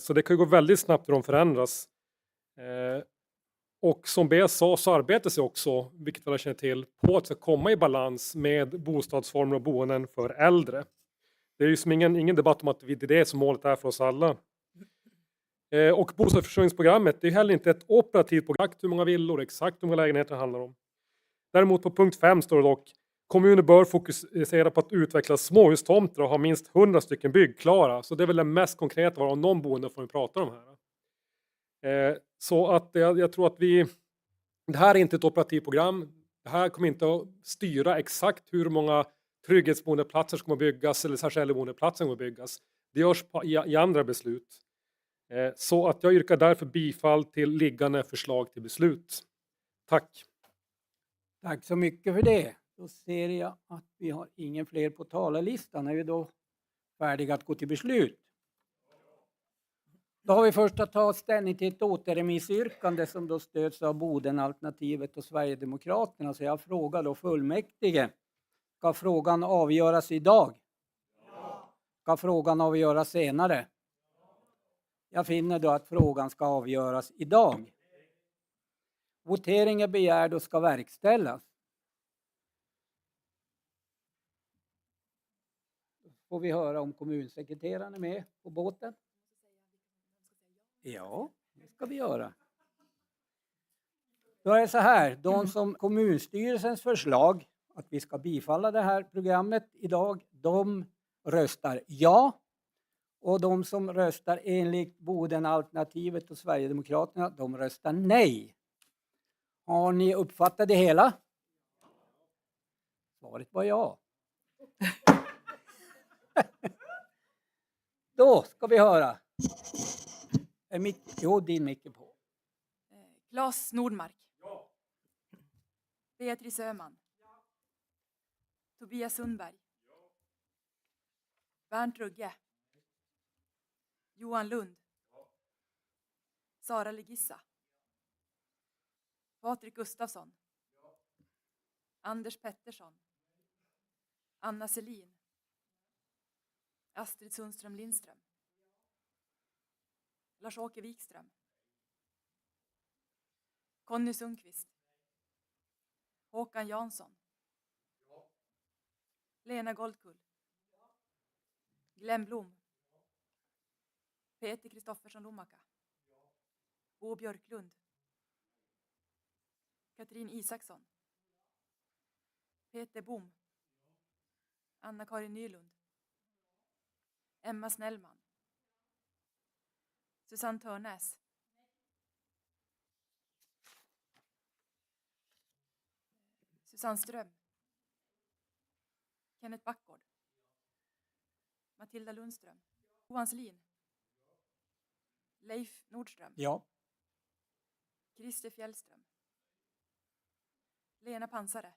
Så det kan ju gå väldigt snabbt hur de förändras. Och som Bea sa så arbetas det också, vilket alla känner till, på att komma i balans med bostadsformer och boenden för äldre. Det är ju som ingen debatt om att det är det som målet är för oss alla. Och bostadsförsörjningsprogrammet, det är heller inte ett operativt program, exakt hur många villor, exakt hur många lägenheter det handlar om. Däremot på punkt 5 står det dock, kommuner bör fokusera på att utveckla småhustomter och ha minst 100 stycken byggklara. Så det är väl det mest konkreta om någon boende får vi prata om här. Så att jag tror att det här är inte ett operativt program. Det här kommer inte att styra exakt hur många trygghetsboendeplatser som kommer att byggas eller särskilda boendeplatser som kommer att byggas. Det görs i andra beslut. Så att jag yrkar därför bifall till liggande förslag till beslut. Tack. Tack så mycket för det. Då ser jag att vi har ingen fler på talarlistan. Är vi då färdiga att gå till beslut? Då har vi först att ta ställning till ett återremissyrkande som då stöds av Bodenalternativet och Sverigedemokraterna. Så jag frågar då fullmäktige. Ska frågan avgöras idag? Ska frågan avgöras senare? Jag finner då att frågan ska avgöras idag. Votering är begärd och ska verkställas. Får vi höra om kommunsekreteraren är med på båten? Ja, det ska vi göra. Då är det så här, de som kommunstyrelsens förslag att vi ska bifalla det här programmet idag, de röstar ja. Och de som röstar enligt Bodenalternativet och Sverigedemokraterna, de röstar nej. Har ni uppfattat det hela? Svaret var ja. Då ska vi höra. Din mick är på. Claes Nordmark. Ja. Beatrice Öhman. Ja. Tobias Sundberg. Ja. Bernt Rugge. Johan Lund. Ja. Sara Legissa. Patrik Gustafsson. Ja. Anders Pettersson. Anna Selin. Astrid Sundström Lindström. Lars-Åke Wikström. Conny Sundqvist. Håkan Jansson. Ja. Lena Goldkull. Ja. Glenn Blom. Ja. Peter Kristoffersson Lomaka. Ja. Bo Björklund. Katrin Isaksson. Peter Bom. Anna-Karin Nylund. Emma Snellman. Susanne Törnäs. Susanne Ström. Kenneth Backgård. Matilda Lundström. Johan Selin. Leif Nordström. Ja. Christer Fjällström. Lena Pansare.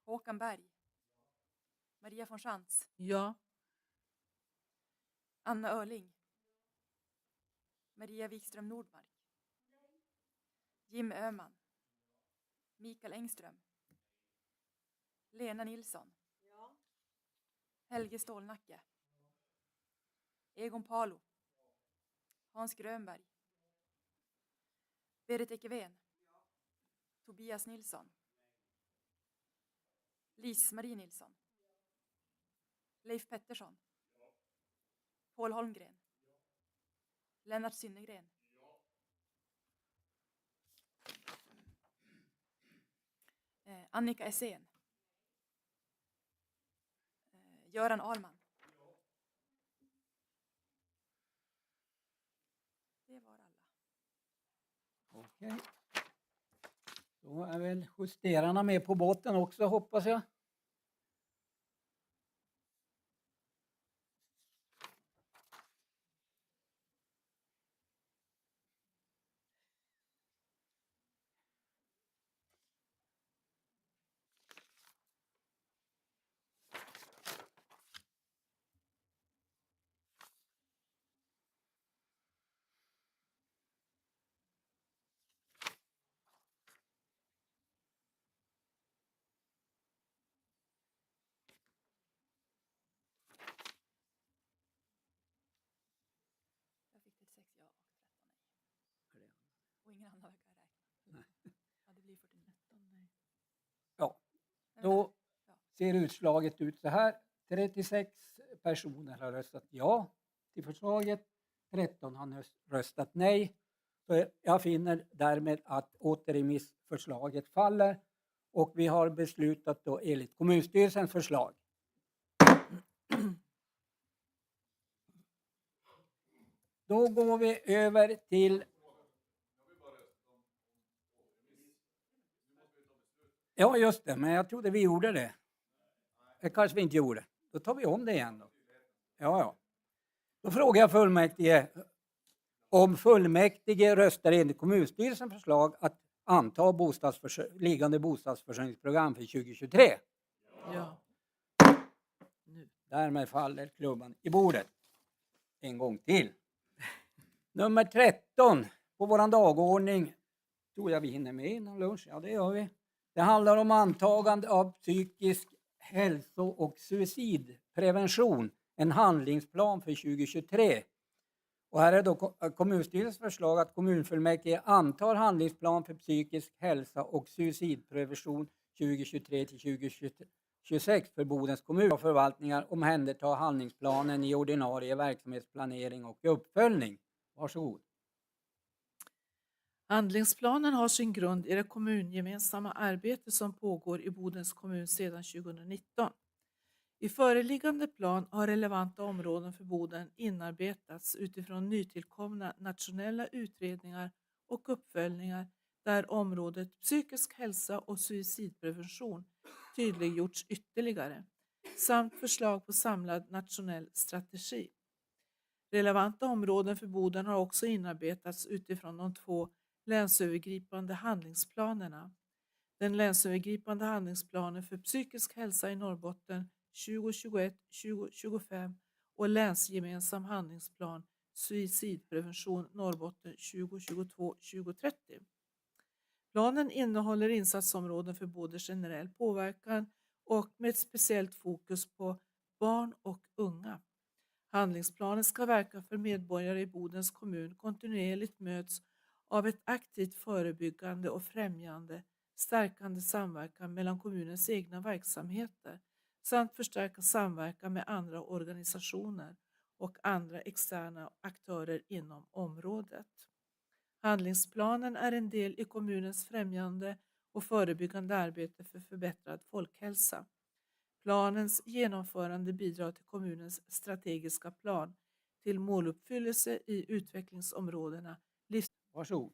Håkan Berg. Maria von Schantz. Ja. Anna Örling. Maria Wikström Nordmark. Jim Öhman. Mikael Engström. Lena Nilsson. Ja. Helge Stålnacke. Egon Palo. Hans Grönberg. Berit Ekevén. Ja. Tobias Nilsson. Lis-Marie Nilsson. Leif Pettersson. Ja. Paul Holmgren. Ja. Lennart Synnergren. Ja. Annika Essén. Göran Ahlman. Ja. Det var alla. Okej. Då är väl justerarna med på båten också, hoppas jag. ingen annan verkar räkna. Ja, det blir 49. Ja, då ser utslaget ut så här. 36 personer har röstat ja till förslaget. 13 har röstat nej. Så jag finner därmed att återremissförslaget faller. Och vi har beslutat då enligt kommunstyrelsens förslag. Då går vi över till... Ja, just det. Men jag trodde vi gjorde det. Det kanske vi inte gjorde. Då tar vi om det igen då. Ja. Då frågar jag fullmäktige om fullmäktige röstar enligt kommunstyrelsens förslag att anta liggande bostadsförsörjningsprogram för 2023. Ja. Därmed faller klubban i bordet. En gång till. Nummer 13 på vår dagordning. Tror jag vi hinner med innan lunch. Ja, det gör vi. Det handlar om antagande av psykisk hälso- och suicidprevention. En handlingsplan för 2023. Och här är då kommunstyrelsens förslag att kommunfullmäktige antar handlingsplan för psykisk hälsa och suicidprevention 2023 till 2026 för Bodens kommun och förvaltningar omhänderta handlingsplanen i ordinarie verksamhetsplanering och uppföljning. Varsågod. Handlingsplanen har sin grund i det kommungemensamma arbete som pågår i Bodens kommun sedan 2019. I föreliggande plan har relevanta områden för Boden inarbetats utifrån nytillkomna nationella utredningar och uppföljningar där området psykisk hälsa och suicidprevention tydliggjorts ytterligare, samt förslag på samlad nationell strategi. Relevanta områden för Boden har också inarbetats utifrån de 2 länsövergripande handlingsplanerna. Den länsövergripande handlingsplanen för psykisk hälsa i Norrbotten 2021-2025 och länsgemensam handlingsplan suicidprevention Norrbotten 2022-2030. Planen innehåller insatsområden för både generell påverkan och med ett speciellt fokus på barn och unga. Handlingsplanen ska verka för medborgare i Bodens kommun kontinuerligt möts av ett aktivt förebyggande och främjande, stärkande samverkan mellan kommunens egna verksamheter samt förstärka samverkan med andra organisationer och andra externa aktörer inom området. Handlingsplanen är en del i kommunens främjande och förebyggande arbete för förbättrad folkhälsa. Planens genomförande bidrar till kommunens strategiska plan till måluppfyllelse i utvecklingsområdena. Varsågod.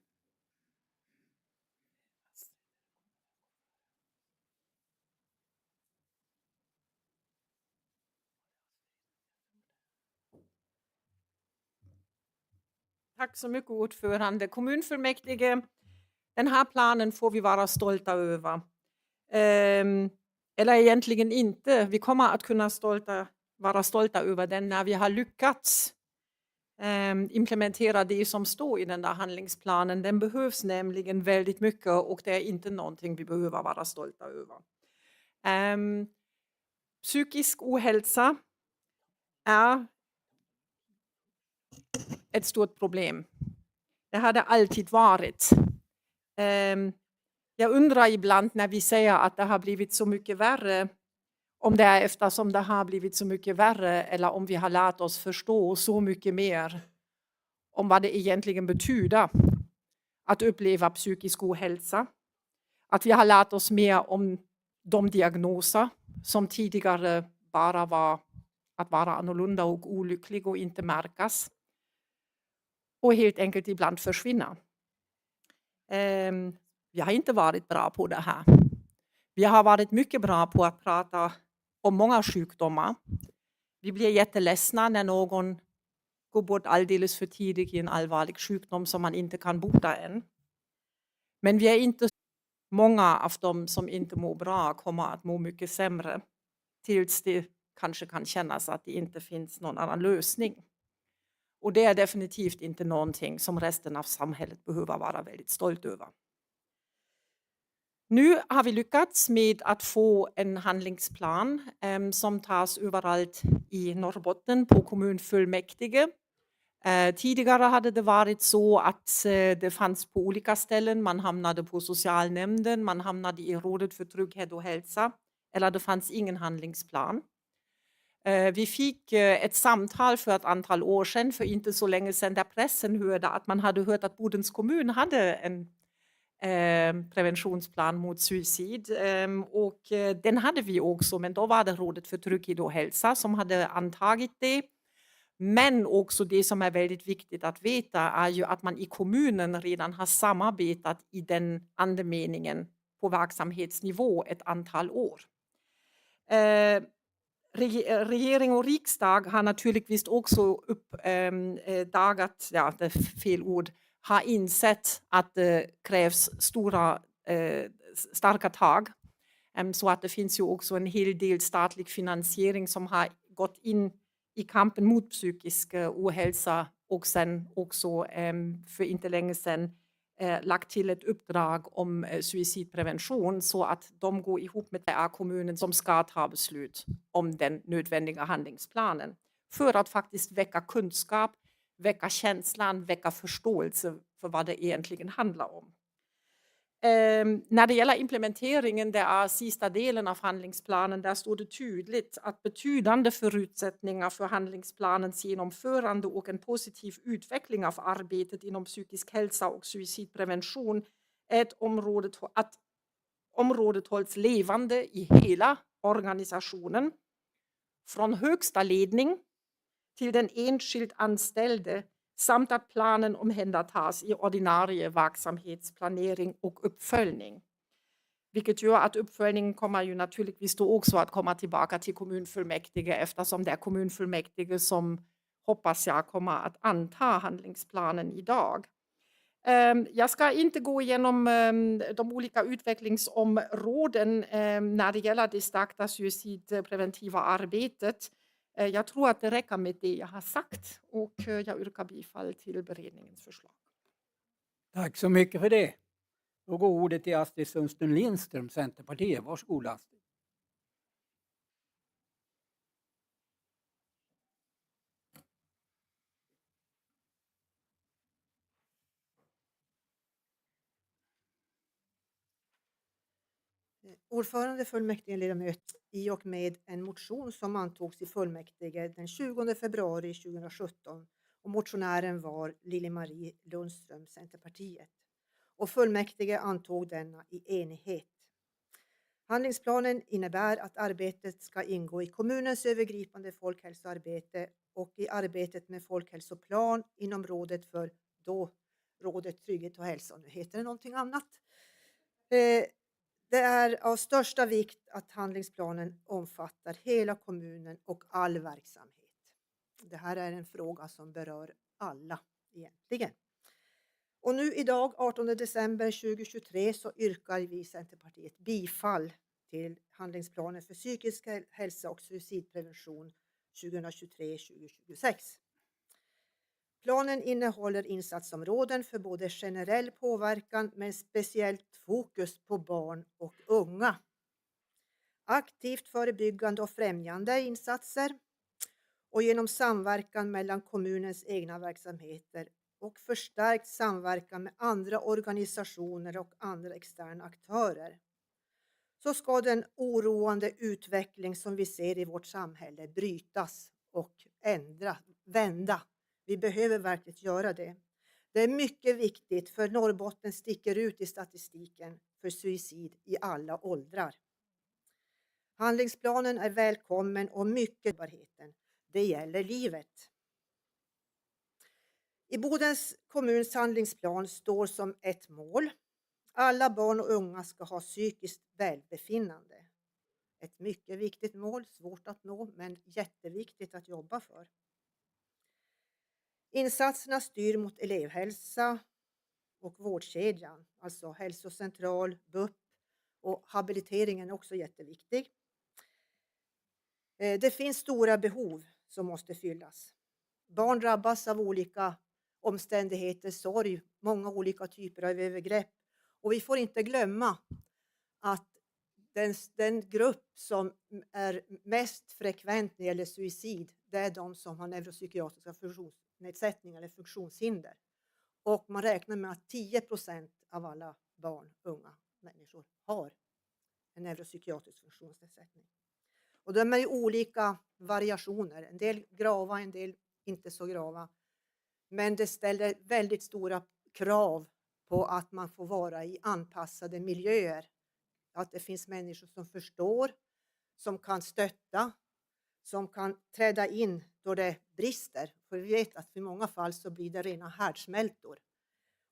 Tack så mycket ordförande. Kommunfullmäktige, den här planen får vi vara stolta över. Eller egentligen inte. Vi kommer att kunna vara stolta över den när vi har lyckats implementera det som står i den där handlingsplanen. Den behövs nämligen väldigt mycket och det är inte någonting vi behöver vara stolta över. Psykisk ohälsa är ett stort problem. Det har det alltid varit. Jag undrar ibland när vi säger att det har blivit så mycket värre, om det är eftersom det har blivit så mycket värre eller om vi har lärt oss förstå så mycket mer om vad det egentligen betyder att uppleva psykisk ohälsa. Att vi har lärt oss mer om de diagnoser som tidigare bara var att vara annorlunda och olycklig och inte märkas. Och helt enkelt ibland försvinna. Vi har inte varit bra på det här. Vi har varit mycket bra på att prata om många sjukdomar. Vi blir jätteledsna när någon går bort alldeles för tidigt i en allvarlig sjukdom som man inte kan bota än. Men vi är inte många av dem som inte mår bra kommer att må mycket sämre. Tills det kanske kan kännas att det inte finns någon annan lösning. Och det är definitivt inte någonting som resten av samhället behöver vara väldigt stolt över. Nu har vi lyckats med att få en handlingsplan som tas överallt i Norrbotten på kommunfullmäktige. Tidigare hade det varit så att det fanns på olika ställen. Man hamnade på socialnämnden, man hamnade i rådet för trygghet och hälsa, eller det fanns ingen handlingsplan. Vi fick ett samtal för ett antal år sedan, för inte så länge sedan, där pressen hörde att man hade hört att Bodens kommun hade en preventionsplan mot suicid. Och den hade vi också, men då var det rådet för trygghet och hälsa som hade antagit det. Men också det som är väldigt viktigt att veta är ju att man i kommunen redan har samarbetat i den andemeningen på verksamhetsnivå ett antal år. Regering och riksdag har naturligtvis också uppdagat, ja det är fel ord, har insett att det krävs starka tag. Så att det finns ju också en hel del statlig finansiering som har gått in i kampen mot psykisk ohälsa och sen också för inte länge sedan lagt till ett uppdrag om suicidprevention, så att de går ihop med kommunen som ska ta beslut om den nödvändiga handlingsplanen för att faktiskt väcka kunskap, väcka känslan, väcka förståelse för vad det egentligen handlar om. När det gäller implementeringen, det är sista delen av handlingsplanen, där står det tydligt att betydande förutsättningar för handlingsplanens genomförande och en positiv utveckling av arbetet inom psykisk hälsa och suicidprevention är att området hålls levande i hela organisationen, från högsta ledning till den enskilt anställde, samt att planen omhändertas i ordinarie verksamhetsplanering och uppföljning. Vilket gör att uppföljningen kommer ju naturligtvis då också att komma tillbaka till kommunfullmäktige, eftersom det är kommunfullmäktige som, hoppas jag, kommer att anta handlingsplanen idag. Jag ska inte gå igenom de olika utvecklingsområden när det gäller det stärkta suicidpreventiva arbetet. Jag tror att det räcker med det jag har sagt, och jag yrkar bifall till beredningens förslag. Tack så mycket för det. Då går ordet till Astrid Sundström Lindström, Centerpartiet. Varsågod Astrid. Ordförande fullmäktigeledamöter, i och med en motion som antogs i fullmäktige den 20 februari 2017, och motionären var Lili-Marie Lundström, Centerpartiet. Och fullmäktige antog denna i enighet. Handlingsplanen innebär att arbetet ska ingå i kommunens övergripande folkhälsoarbete och i arbetet med folkhälsoplan inom rådet för rådet trygghet och hälsa. Nu heter det någonting annat. Det är av största vikt att handlingsplanen omfattar hela kommunen och all verksamhet. Det här är en fråga som berör alla egentligen. Och nu idag, 18 december 2023, så yrkar vi i Centerpartiet bifall till handlingsplanen för psykisk hälsa och suicidprevention 2023-2026. Planen innehåller insatsområden för både generell påverkan men speciellt fokus på barn och unga. Aktivt förebyggande och främjande insatser, och genom samverkan mellan kommunens egna verksamheter och förstärkt samverkan med andra organisationer och andra externa aktörer, så ska den oroande utveckling som vi ser i vårt samhälle brytas och vända. Vi behöver verkligen göra det. Det är mycket viktigt, för Norrbotten sticker ut i statistiken för suicid i alla åldrar. Handlingsplanen är välkommen och mycket barheten. Det gäller livet. I Bodens kommuns handlingsplan står som ett mål: alla barn och unga ska ha psykiskt välbefinnande. Ett mycket viktigt mål, svårt att nå men jätteviktigt att jobba för. Insatserna styr mot elevhälsa och vårdkedjan, alltså hälsocentral, BUP, och habiliteringen är också jätteviktig. Det finns stora behov som måste fyllas. Barn drabbas av olika omständigheter, sorg, många olika typer av övergrepp. Och vi får inte glömma att den grupp som är mest frekvent när det gäller suicid, det är de som har neuropsykiatriska funktionsnedsättning eller funktionshinder. Och man räknar med att 10% av alla barn, unga människor har en neuropsykiatrisk funktionsnedsättning. Och de är ju olika variationer, en del grava, en del inte så grava. Men det ställer väldigt stora krav på att man får vara i anpassade miljöer. Att det finns människor som förstår, som kan stötta, som kan träda in då det brister. För vi vet att i många fall så blir det rena härdsmältor.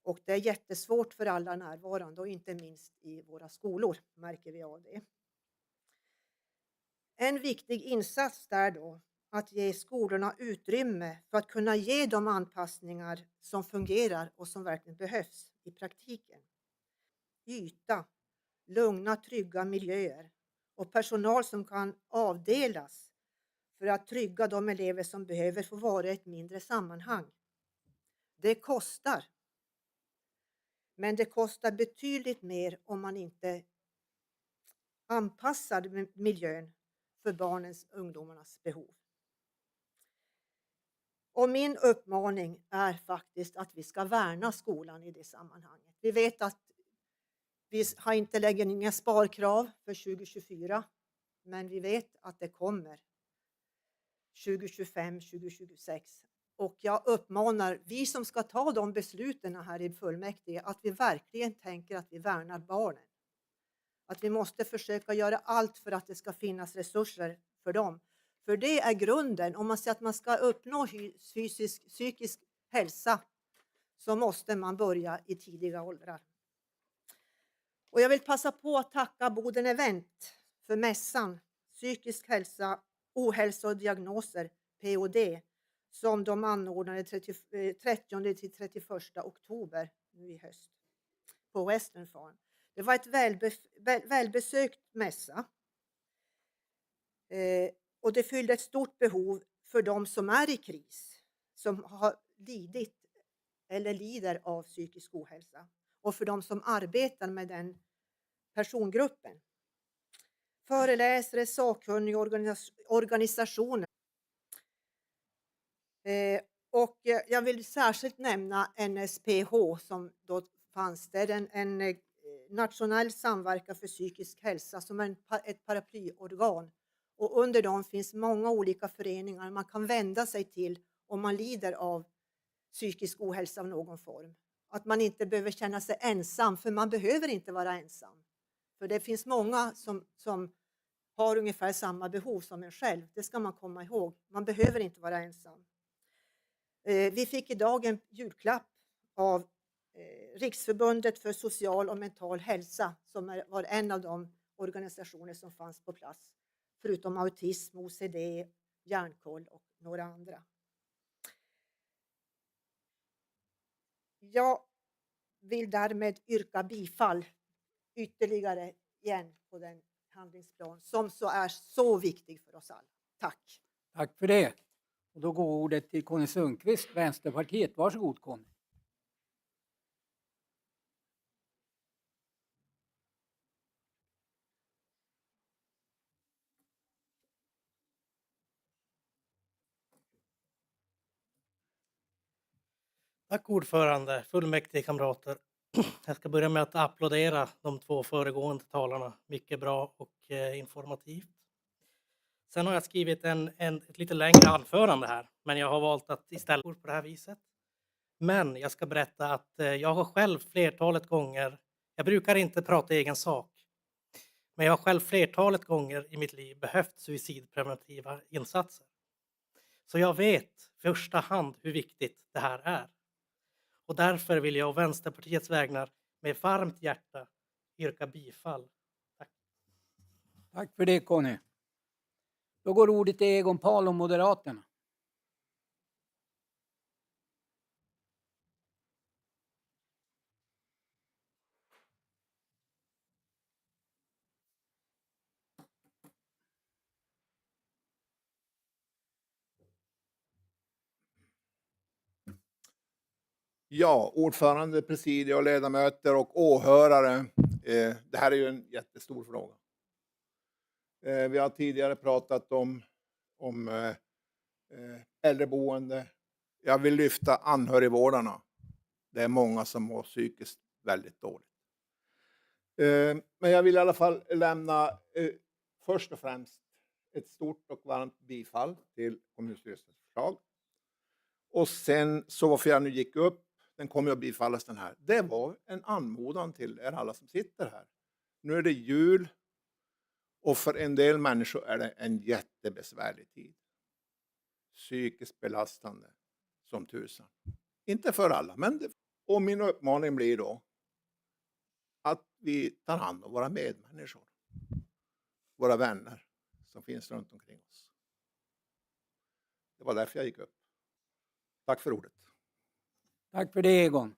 Och det är jättesvårt för alla närvarande och inte minst i våra skolor märker vi av det. En viktig insats där då, att ge skolorna utrymme för att kunna ge de anpassningar som fungerar och som verkligen behövs i praktiken. Yta, lugna, trygga miljöer och personal som kan avdelas för att trygga de elever som behöver få vara i ett mindre sammanhang. Det kostar. Men det kostar betydligt mer om man inte anpassar miljön för barnens och ungdomarnas behov. Och min uppmaning är faktiskt att vi ska värna skolan i det sammanhanget. Vi vet att vi har inte lägger inga sparkrav för 2024, men vi vet att det kommer 2025, 2026. Och jag uppmanar vi som ska ta de besluten här i fullmäktige att vi verkligen tänker att vi värnar barnen. Att vi måste försöka göra allt för att det ska finnas resurser för dem. För det är grunden. Om man säger att man ska uppnå psykisk hälsa så måste man börja i tidiga åldrar. Och jag vill passa på att tacka Boden Event för mässan Psykisk hälsa, ohälsa och diagnoser, POD, som de anordnade 30-31 oktober nu i höst på Western Farm. Det var ett välbesökt mässa. Och det fyllde ett stort behov för de som är i kris, som har lidit eller lider av psykisk ohälsa. Och för de som arbetar med den persongruppen. Föreläsare, sakkunniga organisationer. Och jag vill särskilt nämna NSPH som då fanns där. En nationell samverkan för psykisk hälsa som är ett paraplyorgan. Och under dem finns många olika föreningar man kan vända sig till om man lider av psykisk ohälsa av någon form. Att man inte behöver känna sig ensam, för man behöver inte vara ensam. För det finns många som har ungefär samma behov som en själv. Det ska man komma ihåg. Man behöver inte vara ensam. Vi fick idag en julklapp av Riksförbundet för social och mental hälsa som var en av de organisationer som fanns på plats. Förutom autism, OCD, hjärnkoll och några andra. Jag vill därmed yrka bifall ytterligare igen på den handlingsplan som så är så viktig för oss alla. Tack. Tack för det. Och då går ordet till Conny Sundqvist, Vänsterpartiet. Varsågod Conny. Tack ordförande, fullmäktige kamrater. Jag ska börja med att applådera de två föregående talarna. Mycket bra och informativt. Sen har jag skrivit ett lite längre anförande här, men jag har valt att istället på det här viset. Men jag ska berätta att jag har själv flertalet gånger, jag brukar inte prata egen sak, men jag har själv flertalet gånger i mitt liv behövt suicidpreventiva insatser. Så jag vet första hand hur viktigt det här är. Och därför vill jag och Vänsterpartiets vägnar med varmt hjärta yrka bifall. Tack. Tack för det Conny. Då går ordet till Egon Pahl och Moderaterna. Ja, ordförande, presidium, ledamöter och åhörare. Det här är ju en jättestor fråga. Vi har tidigare pratat om äldreboende, Jag vill lyfta anhörigvårdarna. Det är många som mår psykiskt väldigt dåligt. Men jag vill i alla fall lämna först och främst ett stort och varmt bifall till kommunstyrelsens förslag. Och sen så varför jag nu gick upp, den kommer att bifallas den här. Det var en anmodan till er alla som sitter här. Nu är det jul och för en del människor är det en jättebesvärlig tid. Psykiskt belastande som tusan. Inte för alla, men och min uppmaning blir då att vi tar hand om våra medmänniskor. Våra vänner som finns runt omkring oss. Det var därför jag gick upp. Tack för ordet. Tack för det, Egon.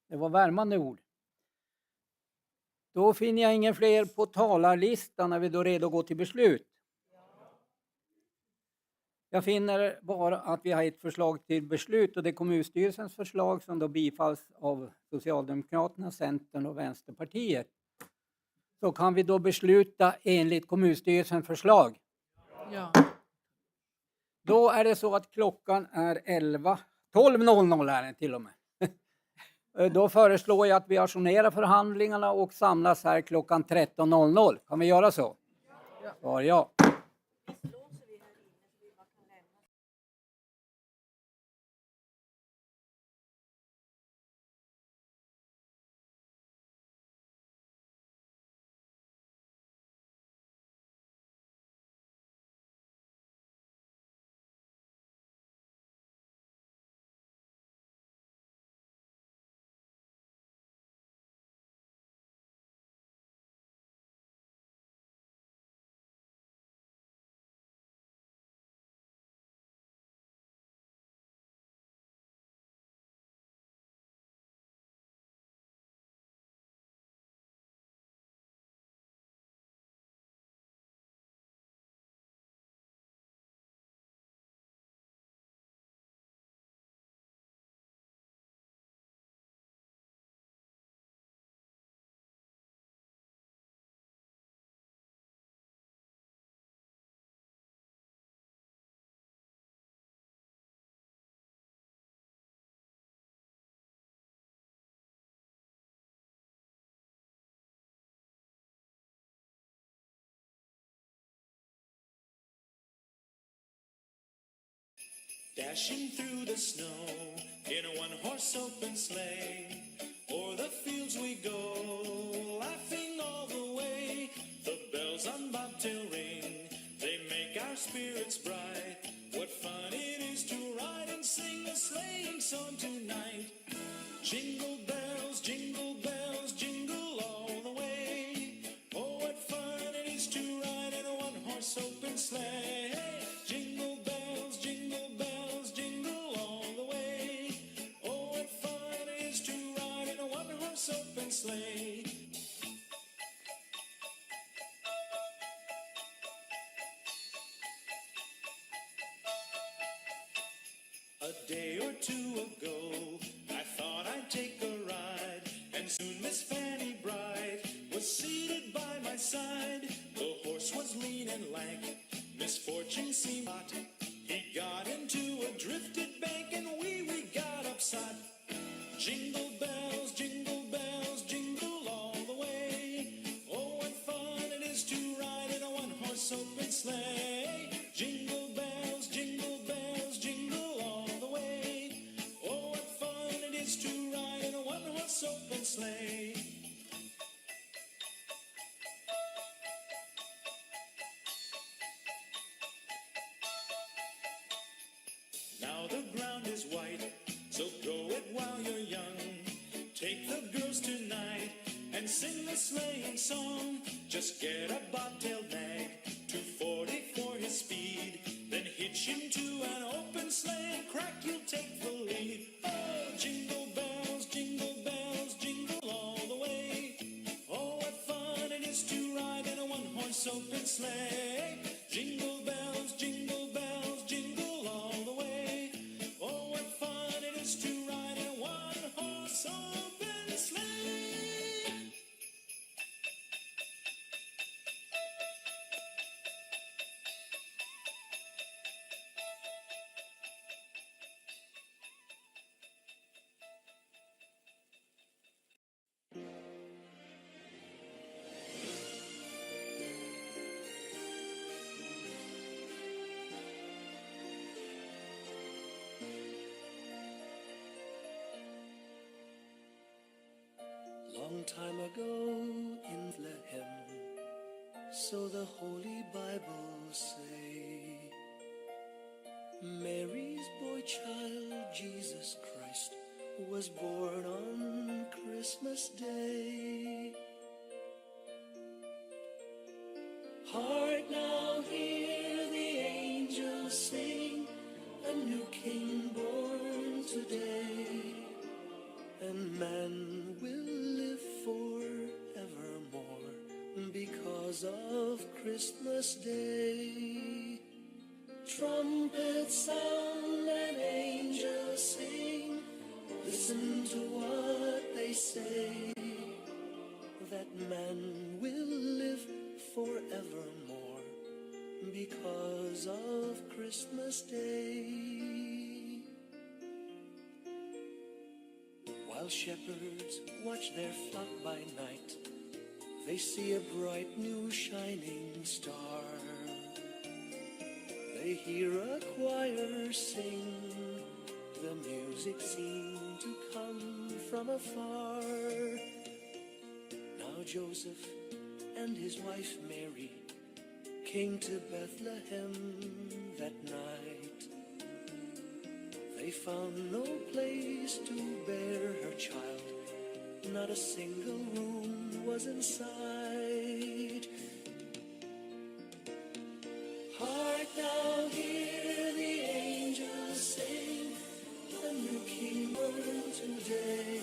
Det var värmande ord. Då finner jag ingen fler på talarlistan när vi då är redo att gå till beslut. Jag finner bara att vi har ett förslag till beslut och det är kommunstyrelsens förslag som då bifalls av Socialdemokraterna, Centern och Vänsterpartiet. Så kan vi då besluta enligt kommunstyrelsens förslag. Ja. Då är det så att klockan är 12.00 är den till och med. Då föreslår jag att vi ajournerar förhandlingarna och samlas här klockan 13.00. Kan vi göra så? Ja. Ja. Dashing through the snow in a one-horse open sleigh, o'er the fields we go, laughing all the way. The bells on bobtail ring, they make our spirits bright. What fun it is to ride and sing a sleighing song tonight. Jingle bells, jingle all the way. Oh, what fun it is to ride in a one-horse open sleigh. Jingle bells, jingle all the way. Oh, what fun it is to ride in a one-horse open sleigh. A day or two ago, I thought I'd take a ride, and soon Miss Fanny Bright was seated by my side. The horse was lean and lank, misfortune seemed hot. He got into a drifted bank, and we got upset. Jingle bells, jingle all the way. Oh, what fun it is to ride in a one-horse open sleigh. Jingle bells, jingle all the way. Oh, what fun it is to ride in a one-horse open sleigh. Now the ground is white, so go it while you're young. Take the girls tonight and sing the sleighing song. Just get a bobtailed nag, 240 for his speed. Then hitch him to an open sleigh and crack, you'll take the lead. Oh, jingle bells, jingle all the way. Oh, what fun it is to ride in a one-horse open sleigh. Jingle bells, jingle all the way. Oh, what fun it is to ride in a one-horse open sleigh. So the Holy Bible say, Mary's boy child, Jesus Christ, was born on Christmas Day. Hark now, hear the angels sing, a new king born today, and man will live forevermore because of Christmas Day. Trumpets sound and angels sing, listen to what they say, that man will live forevermore because of Christmas Day. While shepherds watch their flock by night, they see a bright new shining star. They hear a choir sing, the music seemed to come from afar. Now Joseph and his wife Mary came to Bethlehem that night. They found no place to bear her child, not a single room was in sight. Hark now, hear the angels sing, a new king born today,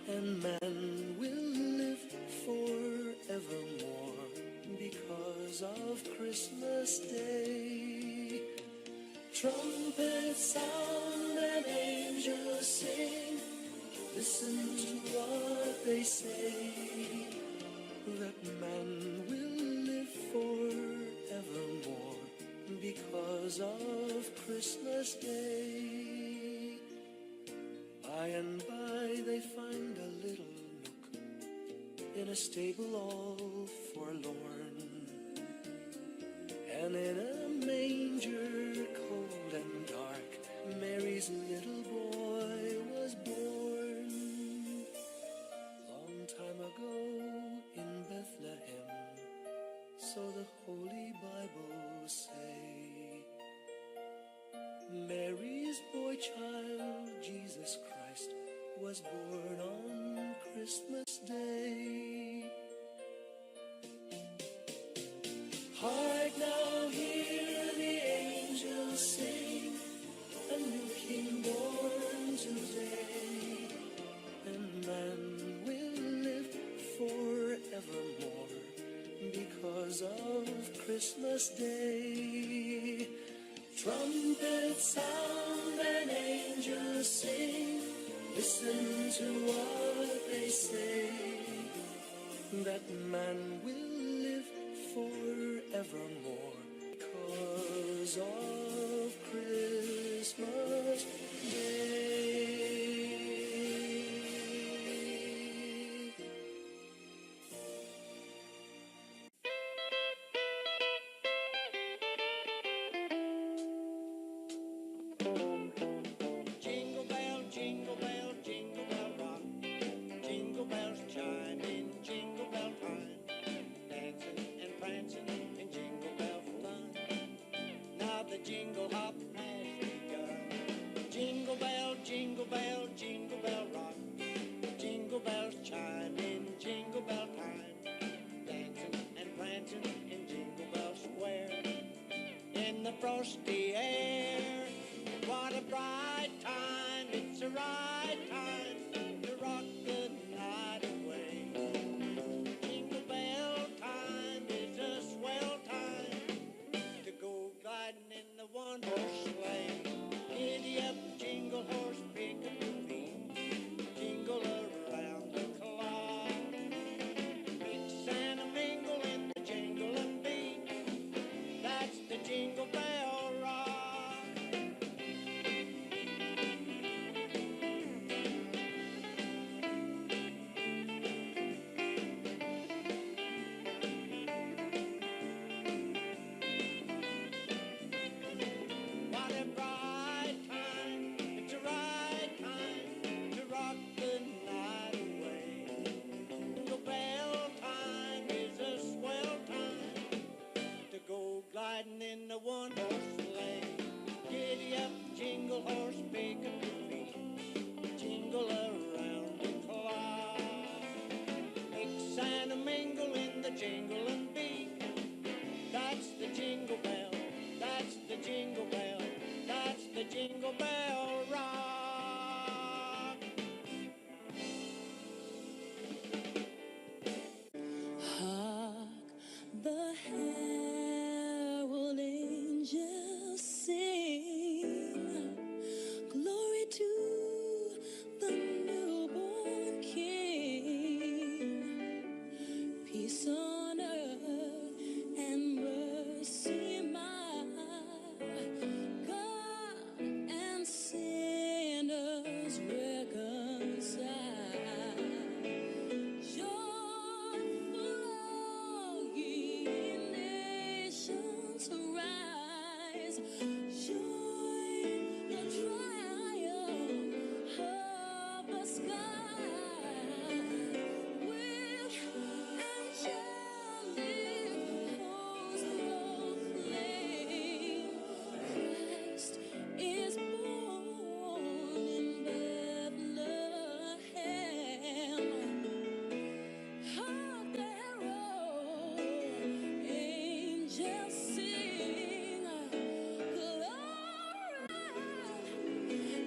and man will live forevermore because of Christmas Day. Trumpets sound and angels sing, listen to what they say, that man will live forevermore because of Christmas Day. By and by they find a little nook in a stable all forlorn, and in a manger cold and dark, Mary's little boy was born. Long time ago in Bethlehem, so the Holy Bible say, Mary's boy child, Jesus Christ, was born on Christmas Day. Hark now, hear the angels sing, a new king born today, and man will live forevermore because of Christmas Day. Trumpets sound and angels sing, listen to what they say, that man will live forevermore because of Christmas Day. Jingle bell, jingle bell, jingle bell rock. Jingle bells chime in jingle bell time. Dancing and prancing in jingle bell fun. Now the jingle hop has begun. Jingle bell, jingle bell, jingle bell rock. Jingle bells chime in jingle bell time. Dancing and prancing in Jingle Bell Square. In the frosty air, what a bright time, it's the right time to rock the night away. Jingle bell time is a swell time to go gliding in the one-horse sleigh. Giddy up, jingle horse, pick up your feet, jingle around the clock. Mix and a mingle in the jingling beat, that's the Jingle Bell Rock. and a mingle in the jingling beat. That's the jingle bell, that's the jingle bell, that's the jingle bell rock. Hark the herald angels sing, glory to the newborn King. Peace on earth and mercy mild, God and sinners reconciled. Joyful all ye nations rise, join the triumph of the sky. With angelic hosts proclaim, Christ is born in Bethlehem. Hark the herald angels sing, glory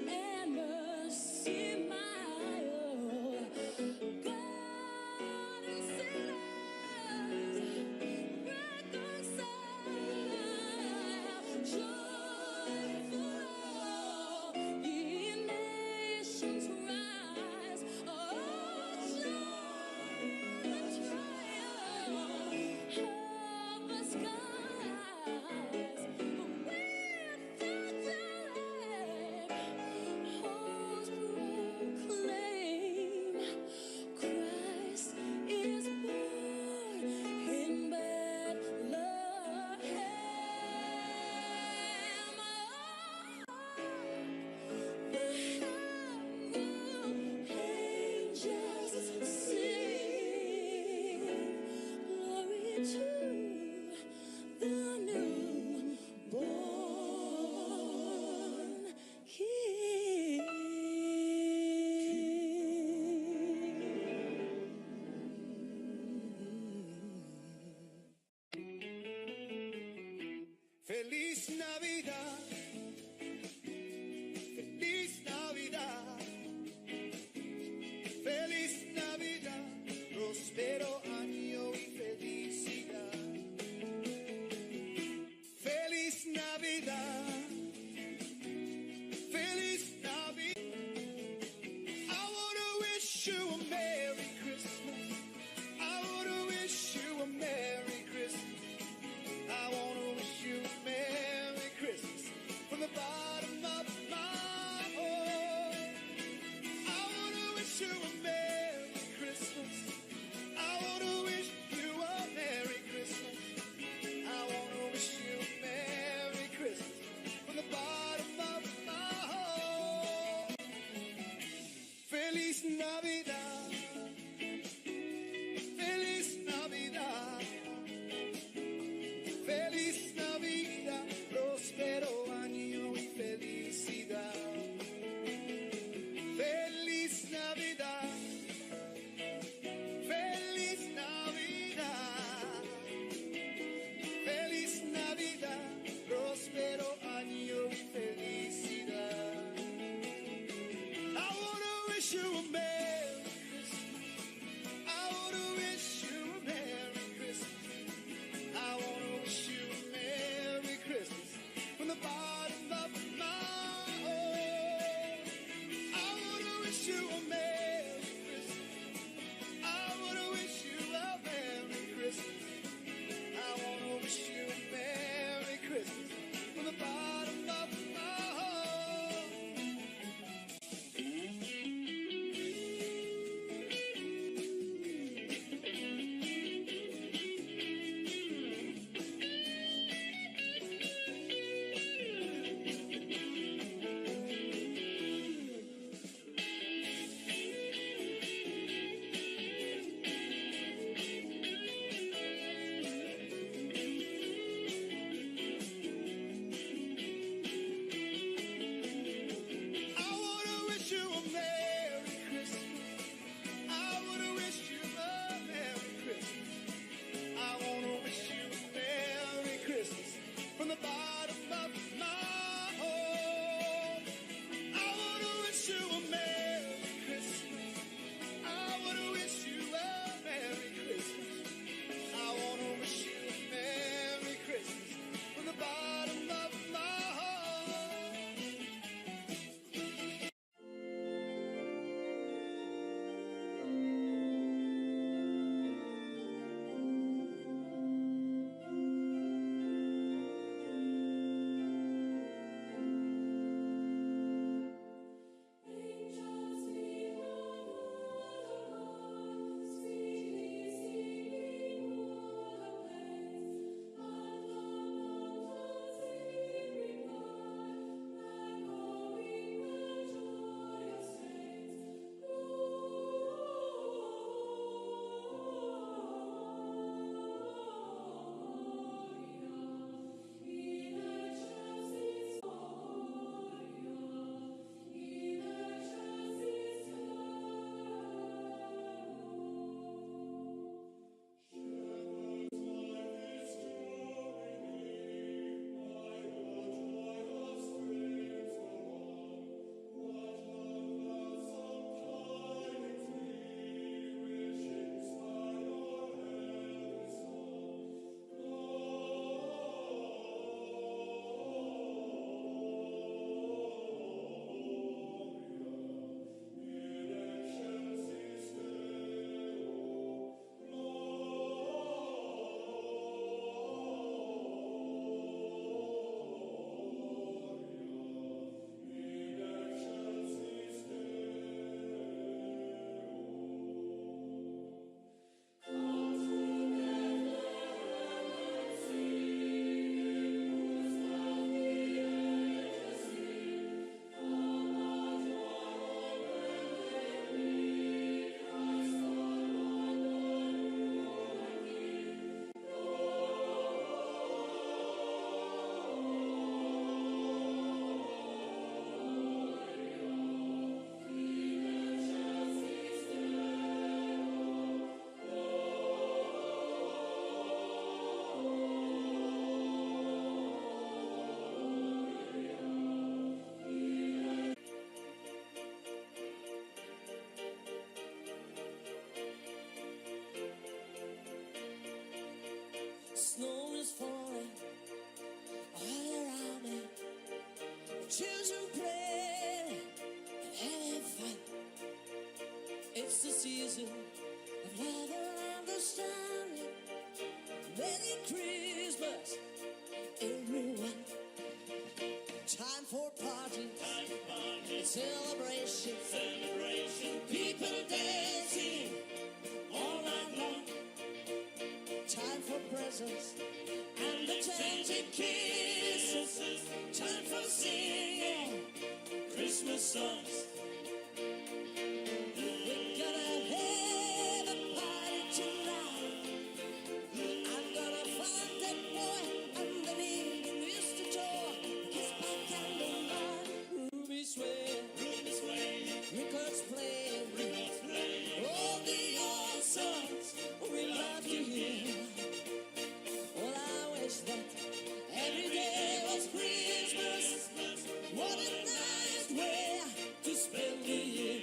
and mercy mild, God and sinners reconciled. Joyful all ye nations rise, join the triumph of the skies. With angelic hosts proclaim, Christ is born in Bethlehem. Angels sing, glory to the newborn King. Feliz Navidad, feliz Navidad, feliz Navidad, próspero año y felicidad. Feliz Navidad, feliz Navidad. I wanna wish you a Merry Christmas. I wanna wish you a Merry Christmas. I wanna wish you a Merry Christmas from the bottom of my heart. I wanna wish you a Merry Christmas. I wanna Children play and having fun. It's the season of love and understanding. Merry Christmas, everyone. Time for party, celebration, people dancing all night long. Time for presents and the changing kisses. Time for singing Christmas songs. We're gonna have a party tonight. I'm gonna find that boy underneath the mistletoe. Kiss my candlelight. Ruby sway, records play, all the old songs we love to hear. Well, I wish that every day was Christmas. What a nice way to spend the year.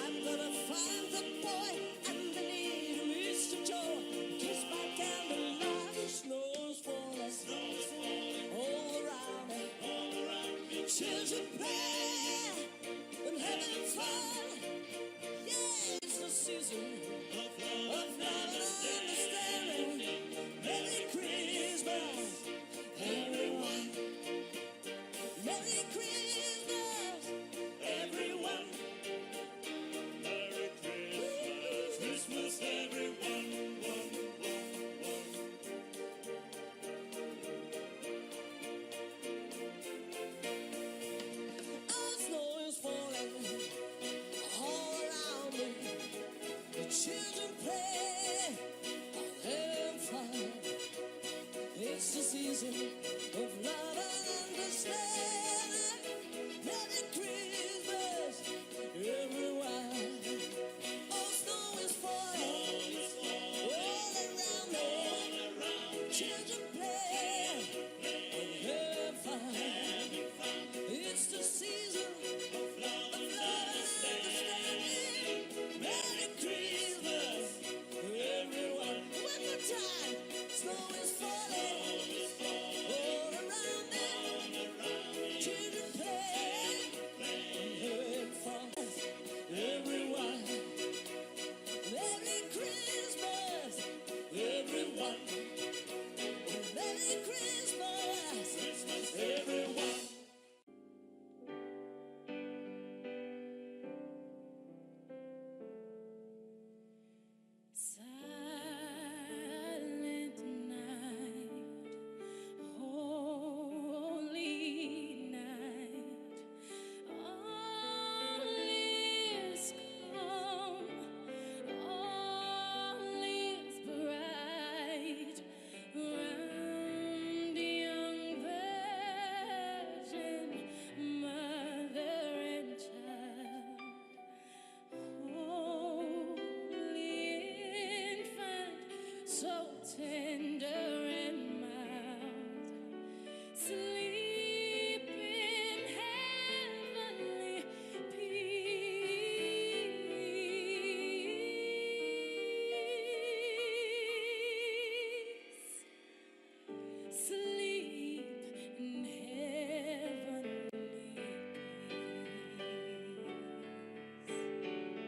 I'm gonna find the boy underneath the mistletoe. Kiss my candlelight. Snow's falling all around me. Children play and having fun. Yeah, it's the season of love and understanding. Merry Christmas, everyone. Merry Christmas, everyone. Merry Christmas, everyone. Oh, snow is falling all around me. The children play, having fun. It's the season of love and understanding. Merry Christmas, everyone. Oh, snow is falling all around me. Children play and have fun. It's the season of love and understanding. Merry Christmas, everyone. One more time. Snow is falling all around me. Children play and have fun. Everyone. Merry Christmas, everyone. Merry Christmas, everyone. Silent night, holy night, all is calm, all is bright round the young virgin, mother and child. Holy infant, so tender and mild, sleep in heavenly peace. Sleep in heavenly peace.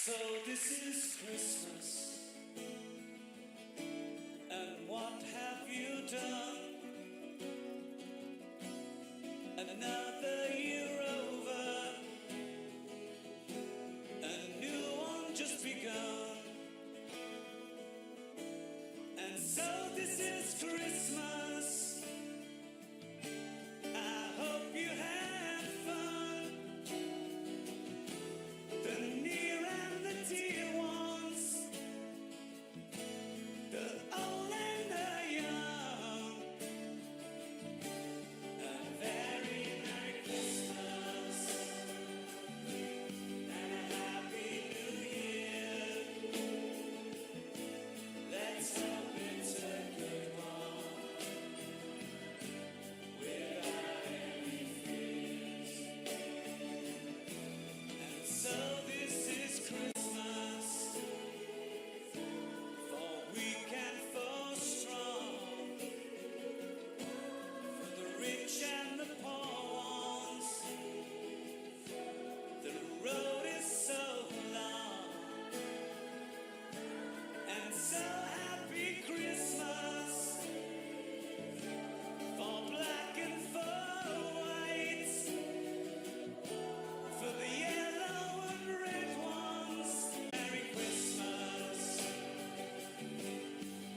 So this is Christmas, and what have you done? Another year over, a new one just begun. And so this is Christmas, I hope you had fun. The near and the dear ones, the old and the young. A very Merry Christmas and a Happy New Year. Let's hope it's a good one without any fears. And so this is Christmas for weak and for strong, for the rich and the poor ones. The road is so long, and so happy Christmas for black and for white, for the yellow and red ones. Merry Christmas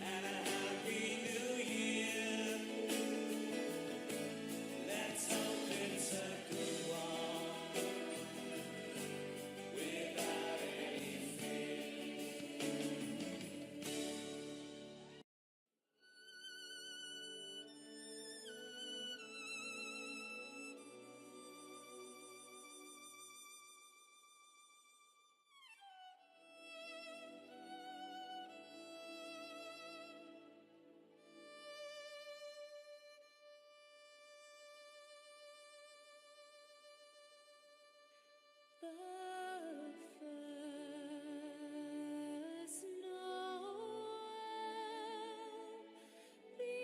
and a Happy New Year. Let's hope it's a good one without any fear. The first Noel, the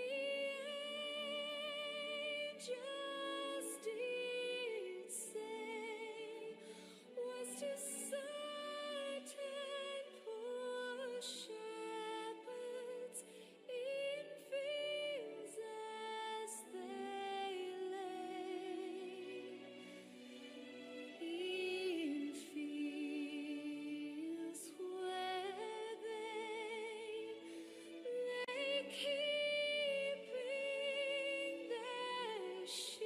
angels did say, was to certain poor shepherds in fields as they lay. In fields where they keeping their sheep.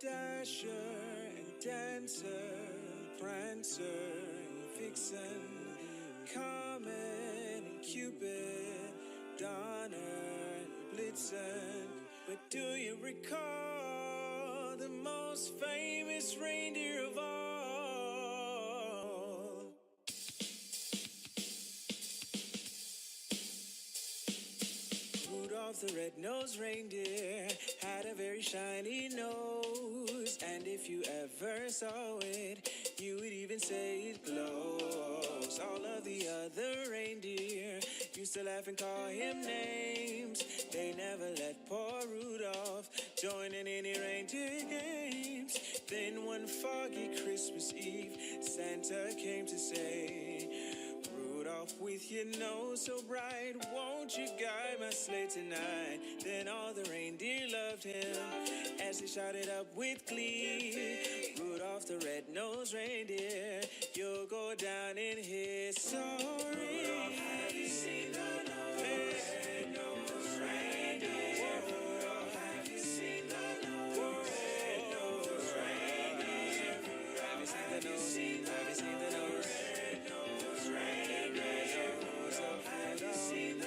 Dasher and Dancer, Prancer and Vixen, Comet and Cupid, Donner and Blitzen. But do you recall the most famous reindeer of all? Rudolph the red-nosed reindeer had a very shiny nose, and if you ever saw it, you would even say it glows. All of the other reindeer used to laugh and call him names. They never let poor Rudolph join in any reindeer games. Then one foggy Christmas Eve, Santa came to say, Rudolph, with your nose so bright, won't you guide my sleigh tonight? Then all the reindeer loved him as he shouted up with glee, Rudolph the red-nosed reindeer, you'll go down in history. Rudolph, have you seen the red-nosed reindeer? Rudolph, have you seen the red-nosed reindeer? Have you seen the nose? Have you seen the nose? Red-nosed reindeer. Rudolph, have you seen the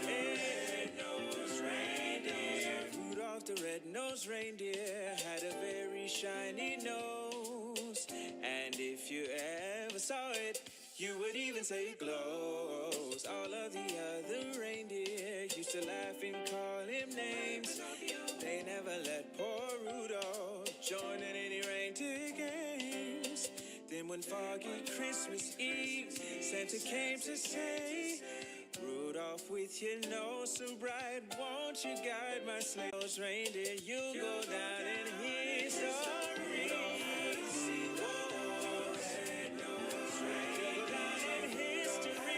red-nosed reindeer? Rudolph the red-nosed reindeer had a very shiny nose, and if you ever saw it, you would even say it glows. All of the other reindeer used to laugh and call him names. They never let poor Rudolph join in any reindeer games. Then one foggy Christmas Eve, Santa came to say, Rudolph, with your nose so bright, won't you guide my sleigh? Those reindeer, you'll go down in history. Rudolph, have you seen the red-nosed reindeer? You'll go down in history. Rudolph,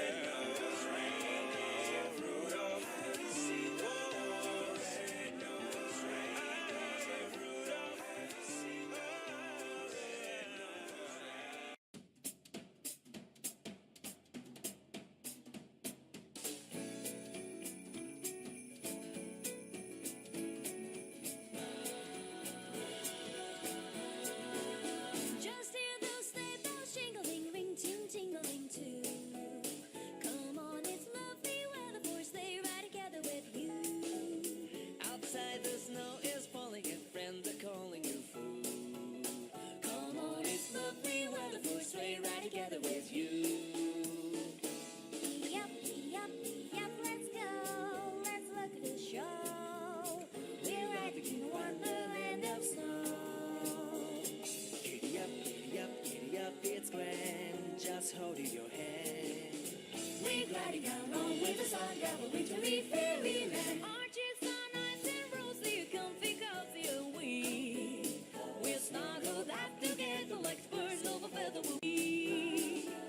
red-nosed Just hear those sleigh bells jingling, ring, ting, tingling too. Come on, it's lovely weather for a sleigh ride together with you. Outside the snow is falling and friends are calling you fool. Come on, it's lovely weather for a sleigh ride together with you. Yep, yep, yep, let's go. Let's look at the show. We're riding in Wonderland of snow. Giddy up, it's grand. Just hold your hand. We're gliding down on with the sun, double wintry fairyland. Aren't you so nice and rosy, comfy, cozy, and we? We're snuggled up together like birds of a feather.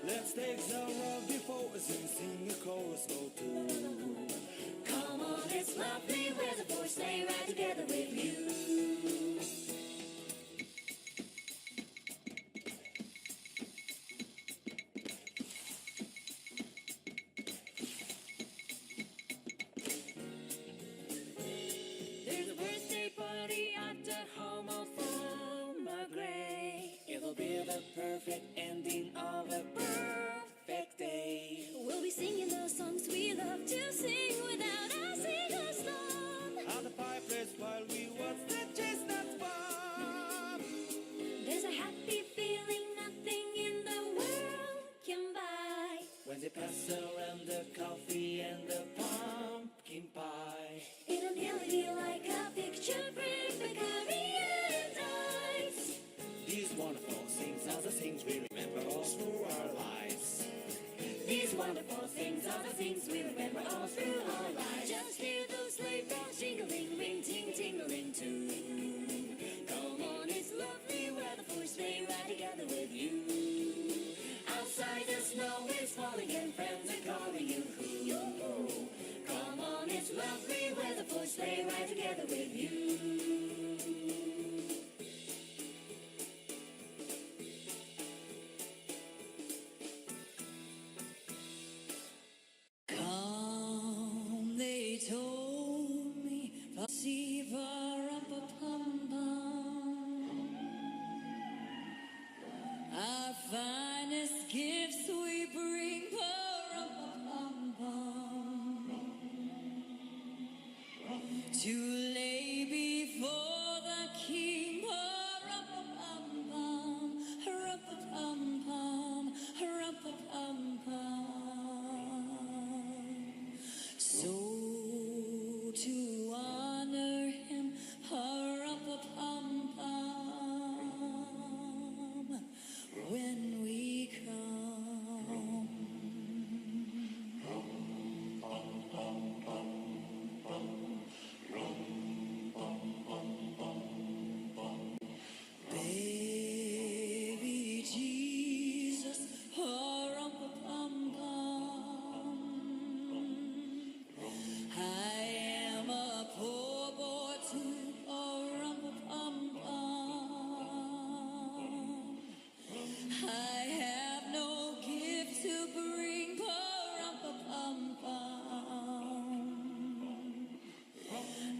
Let's take the road before us and sing a chorus or two. Come on, it's lovely weather for a sleigh ride together with you. There's a birthday party at the home of Farmer Gray. It'll be the perfect ending of a perfect day. We'll be singing the songs we love to sing without a single stop. On the fireplace while we watch the chestnuts pop. There's a happy feeling nothing in the world can buy. When they pass around the coffee and the pumpkin pie. In a melody like a picture frame, bakery and ice. These wonderful things are the things we remember all through our lives. These wonderful things are the things we remember all through our lives. Just hear those sleigh bells jingling, ring, ting, tingling too. Come on, it's lovely weather for a sleigh ride together with you. Outside the snow is falling and friends are calling you. Come on, it's lovely weather for a sleigh ride together with you.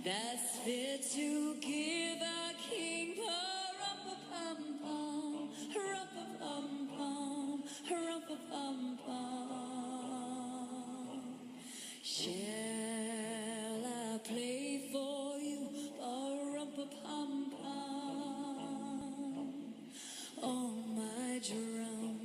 that's fit to give a king a-rum-pa-pum-pum, rum-pa-pum-pum, rum-pa-pum-pum. Shall I play for you a-rum-pa-pum-pum on my drum?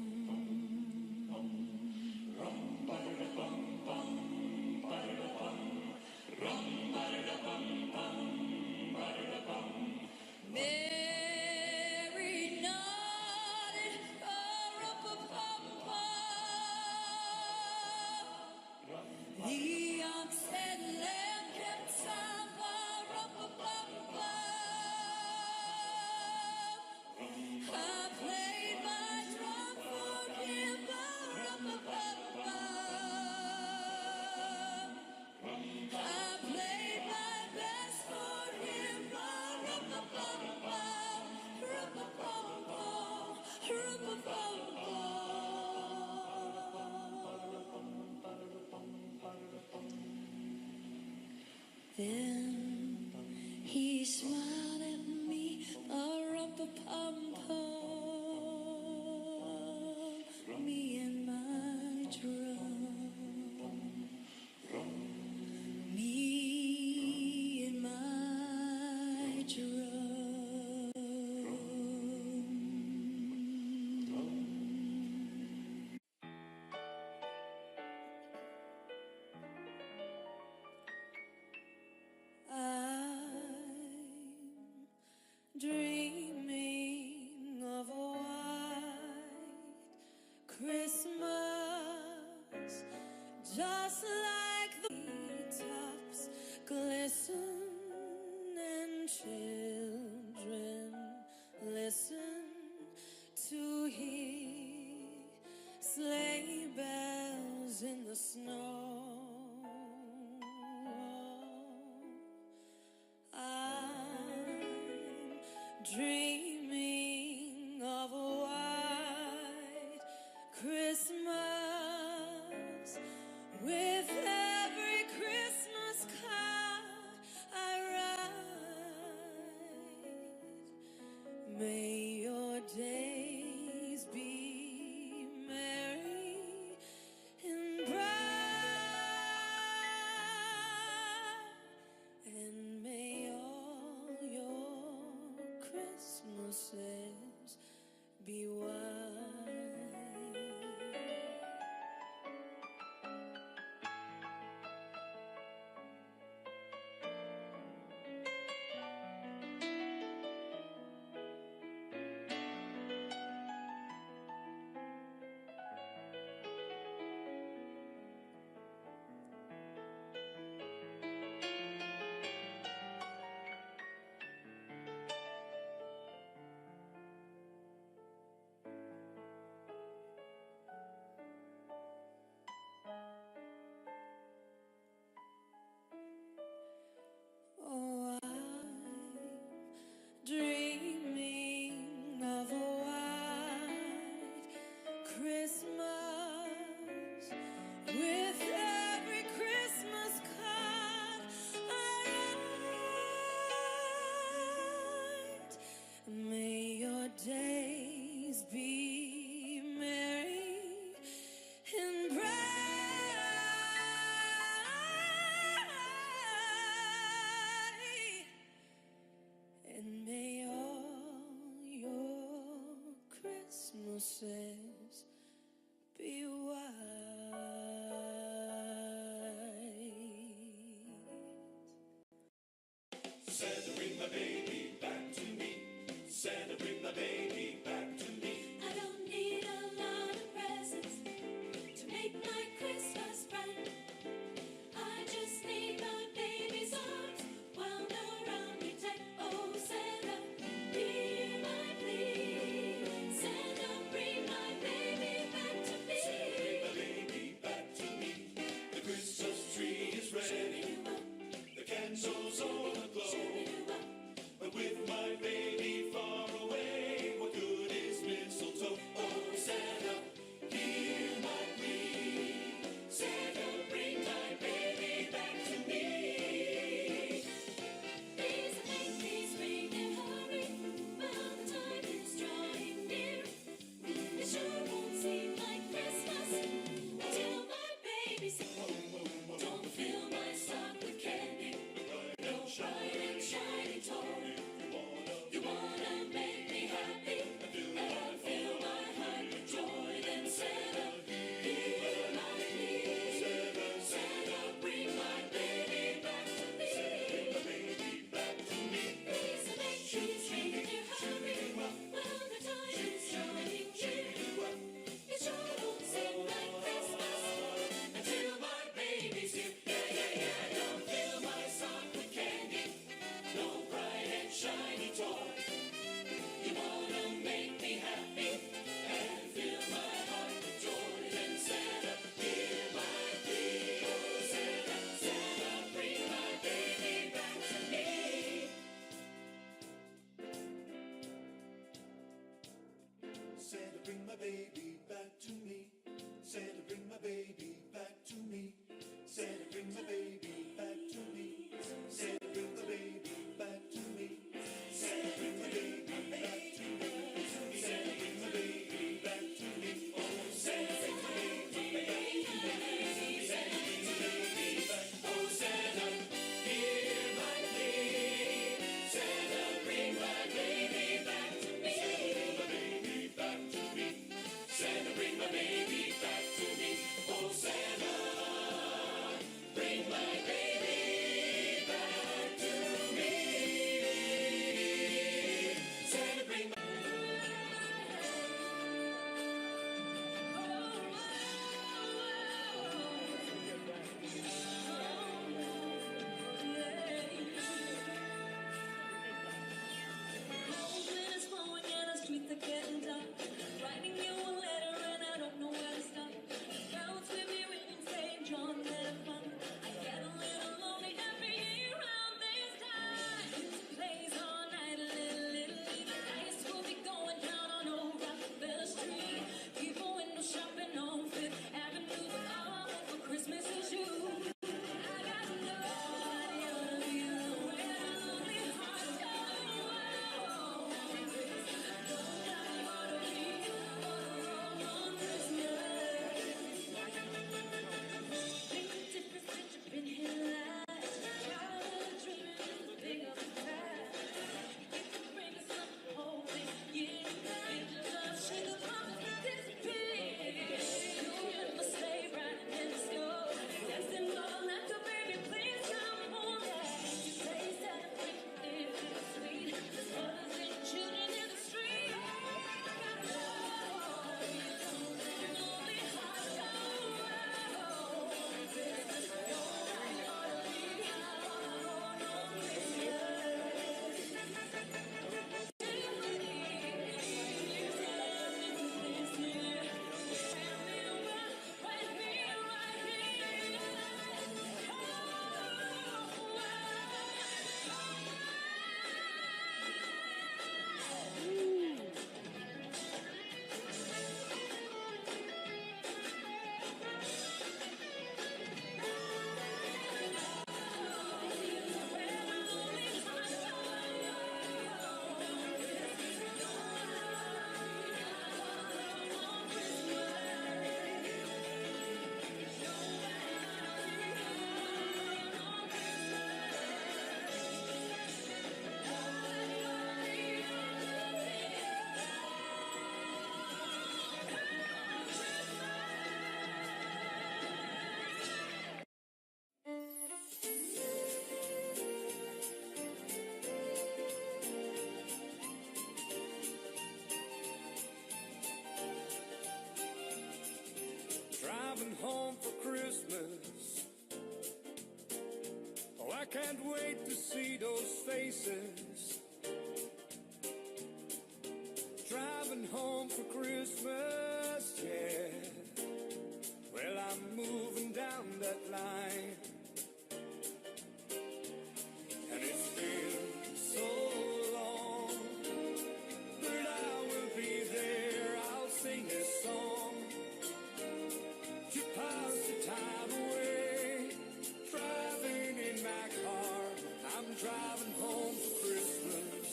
Mary nodded, a-rum-pa-pum-pum. The ox and lamb kept time, a-rum-pa-pum-pum. I played my drum for him, a-rum-pa-pum-pum. I played my best for him, rum-pa-pum-pum, rum-pa-pum-pum, rum-pa-pum-pum. Then he smiled at me, rum-pa-pum-pum, me and my drum. Me and my drum. I'm dreaming of a white Christmas, just like the tops glisten and children listen to hear sleigh bells in the snow. I'm dreaming of a white Christmas with every Christmas card I write. May your days be merry and bright, and may all your Christmases be white. Oh, I'm dreaming of a white Christmas with every Christmas card I write. May your days be merry and bright, and may all your Christmases be white. Santa, bring my baby back to me. Santa, bring my baby back to me. I don't need a lot of presents to make my Christmas bright. I just need my baby's arms wound around me tight. Oh, Santa, hear my plea. Santa, bring my baby back to me. I can't wait to see those faces. Driving home for Christmas, yeah. Well, I'm moving down that line. And it's been so long, but I will be there. I'll sing this song to pass the time away. Driving in my car, I'm driving home for Christmas.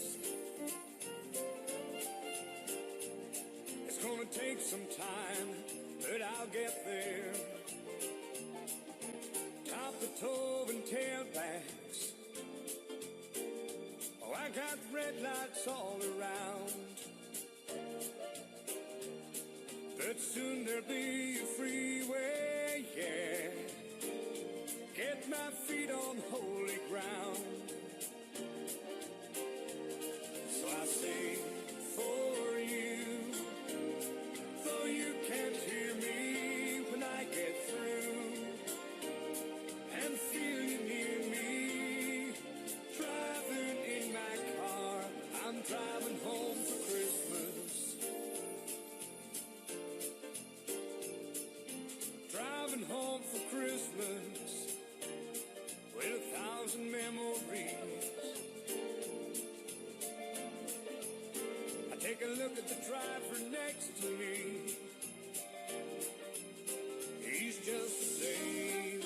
It's gonna take some time, but I'll get there. Top the toe and tailbacks. Oh, I got red lights all around. But soon there'll be a freeway, yeah. Get my feet on holy ground. So I sing for you, though you can't hear me when I get through. And feel you near me, driving in my car. I'm driving home for Christmas. Driving home for Christmas with 1,000 memories. I take a look at the driver next to me. He's just the same.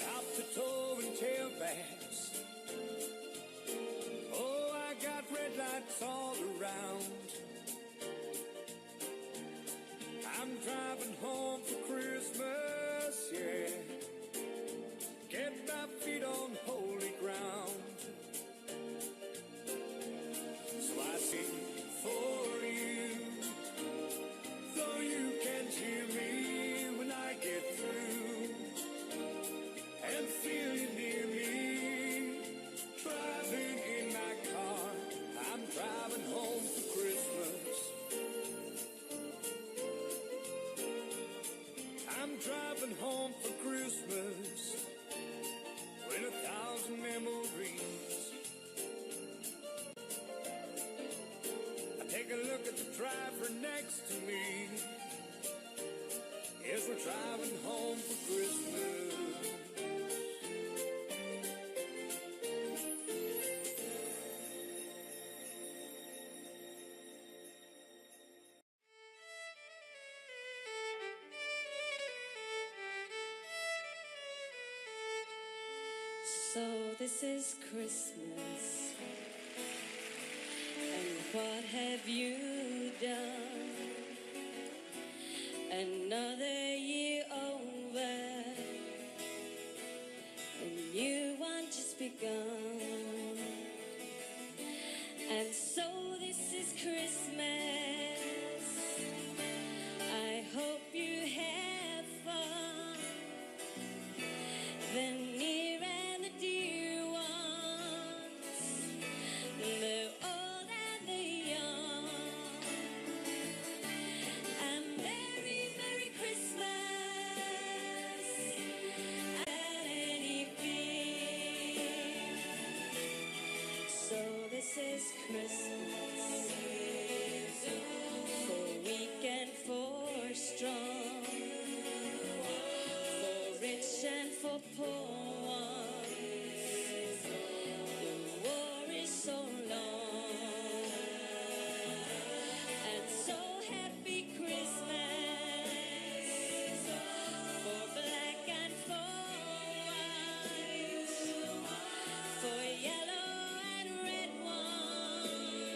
Top to toe and tailbacks. Oh, I got red lights all around. I'm driving home for Christmas, yeah. Get my feet on holy ground. So I sing for you, though you can't hear me when I get through. And feel you near me, driving in my car. I'm driving home for Christmas. I'm driving home for Christmas with 1,000 memories. I take a look at the driver next to me. Yes, we're driving home for Christmas. So this is Christmas, and what have you done? Another year over, a new one just begun. And so this is Christmas. I hope you have fun. The near and the dear ones, the old and the young. And Merry, Merry Christmas at any fee. So this is Christmas, for weak and for strong, for rich and for poor ones. The war is so long, and so happy Christmas for black and for white, for yellow and red ones.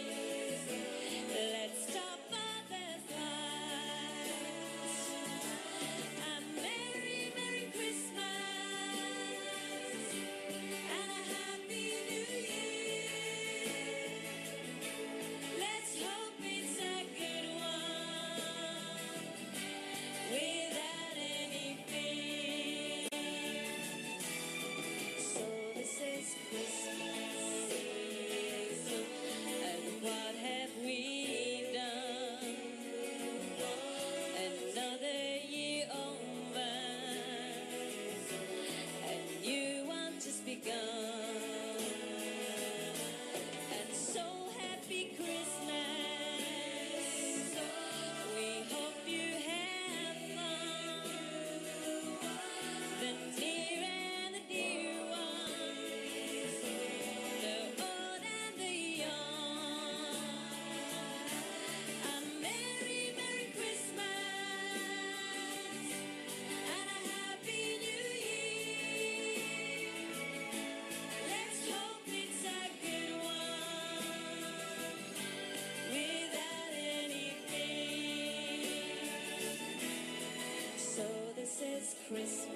this Christmas.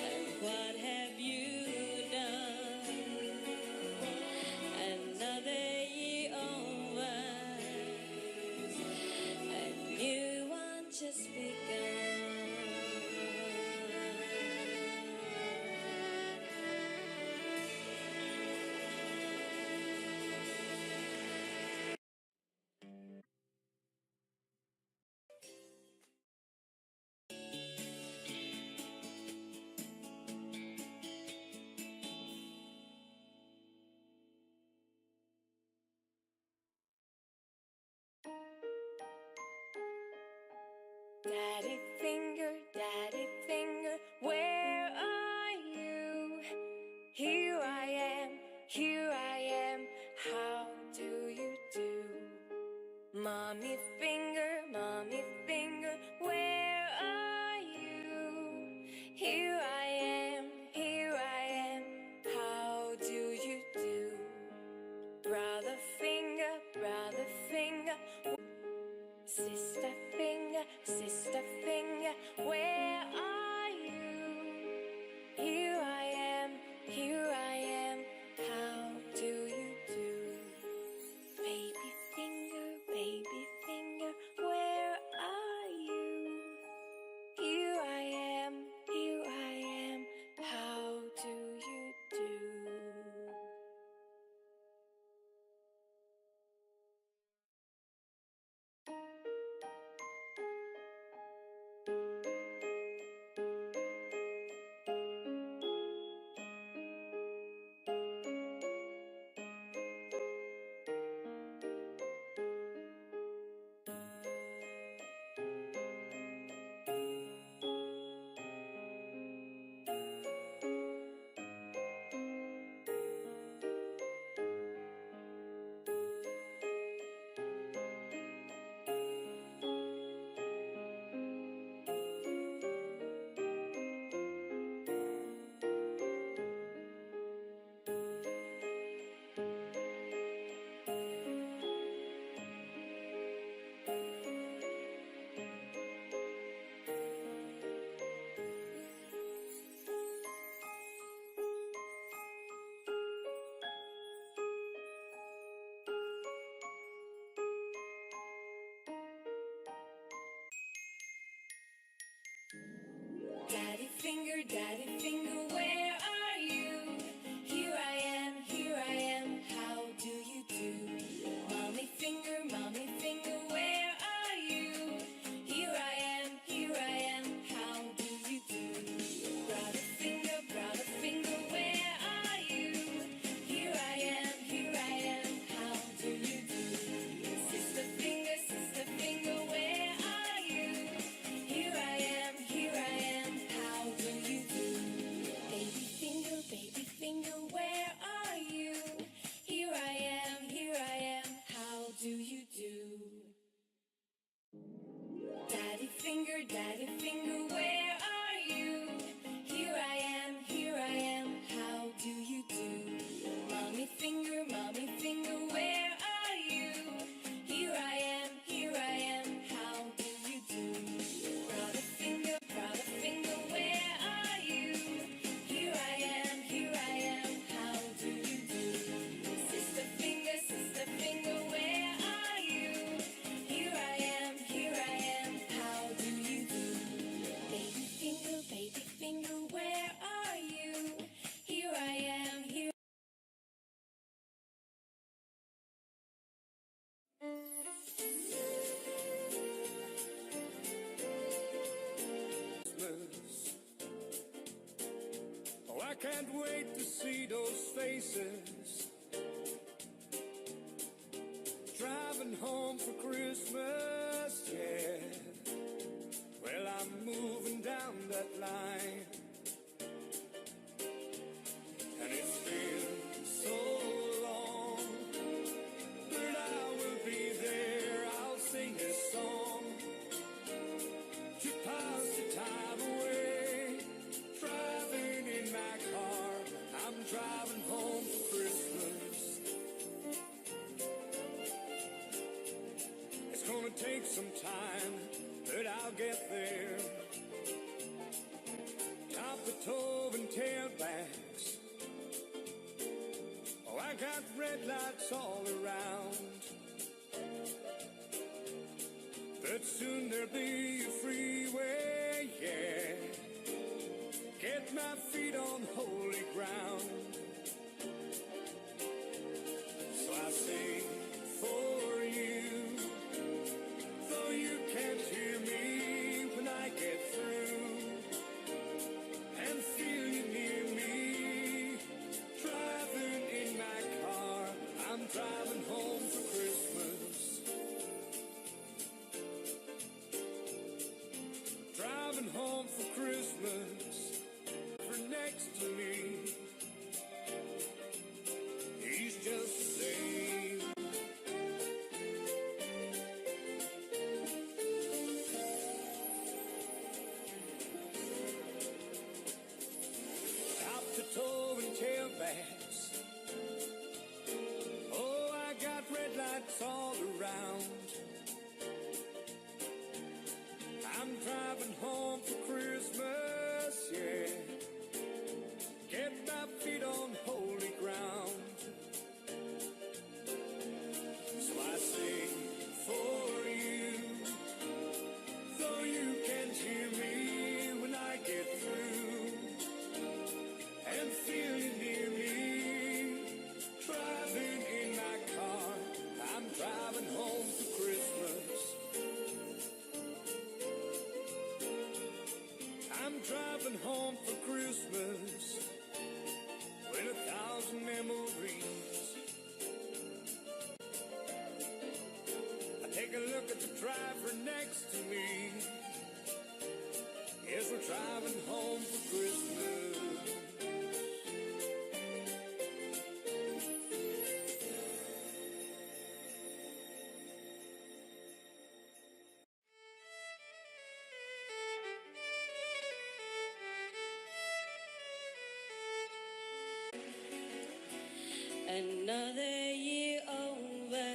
And what have you done? Another year over, and new one just begun. Daddy finger, where are you? Here I am, how do you do? Mommy finger, where are you? Here I am, how do you do? Brother finger, sister finger, where are you? Here I am, how do you do? Baby finger, where are you? Here I am, how do you do? Daddy finger, where are you? Here I am, how do you do? Mommy finger, where are you? Here I am, how do you do? Brother finger, where are you? Here I am, how do you do? Sister finger, where are you? Here I am, how do you do? Baby finger, where are you? Here I am, how do you do? Daddy finger, where are you? Here I am, how do you do? Mommy finger, where are you? Here I am, how do you do? Brother finger, where are you? Here I am, how do you do? Sister finger, where are you? Here I am, how do you do? Baby finger, where are you? Here I am, Christmas. Oh, I can't wait to see those faces driving home for Christmas, yeah. Well, I'm moving down that line, and it's been so long, but I will be there. I'll sing this song to pass the time away. Driving in my car, I'm driving home for Christmas. It's gonna take some time, but I'll I'll get there. Top of Tove and tailbacks. Oh, I got red lights all around. But soon there'll be a freeway, yeah. Get my feet on holy ground. So I sing for you, though you can't hear me when I get through, and feel you near me, driving in my car. I'm driving home for Christmas. Driving home for Christmas, for next to me, he's just the same. Top to toe and tailbacks. Oh, I got red lights all around. I'm driving home for Christmas, yeah. Get my feet on holy ground. So I sing for you, though you can't hear me when I get through, and feel you near me, driving in my car. I'm driving home for Christmas. I'm driving home for Christmas with 1,000 memories. I take a look at the driver next to me. Yes, we're driving home for Christmas. Another year over,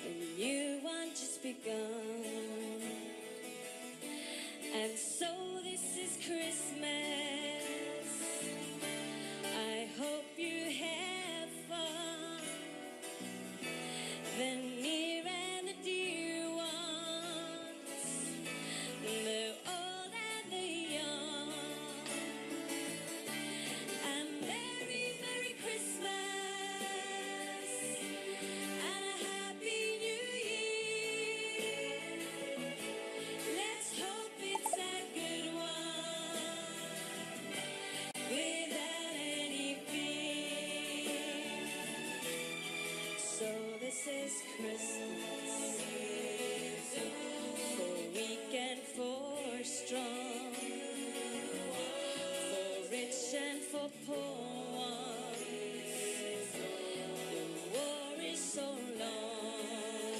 a new one just begun. And so this is Christmas. I hope you have fun. The near and the dear ones, the old and the young. And Merry, Merry Christmas and a Happy New Year. Let's hope it's a good one without any fear. So this is Christmas for weak and for strong, for rich and for poor ones. The war is so long,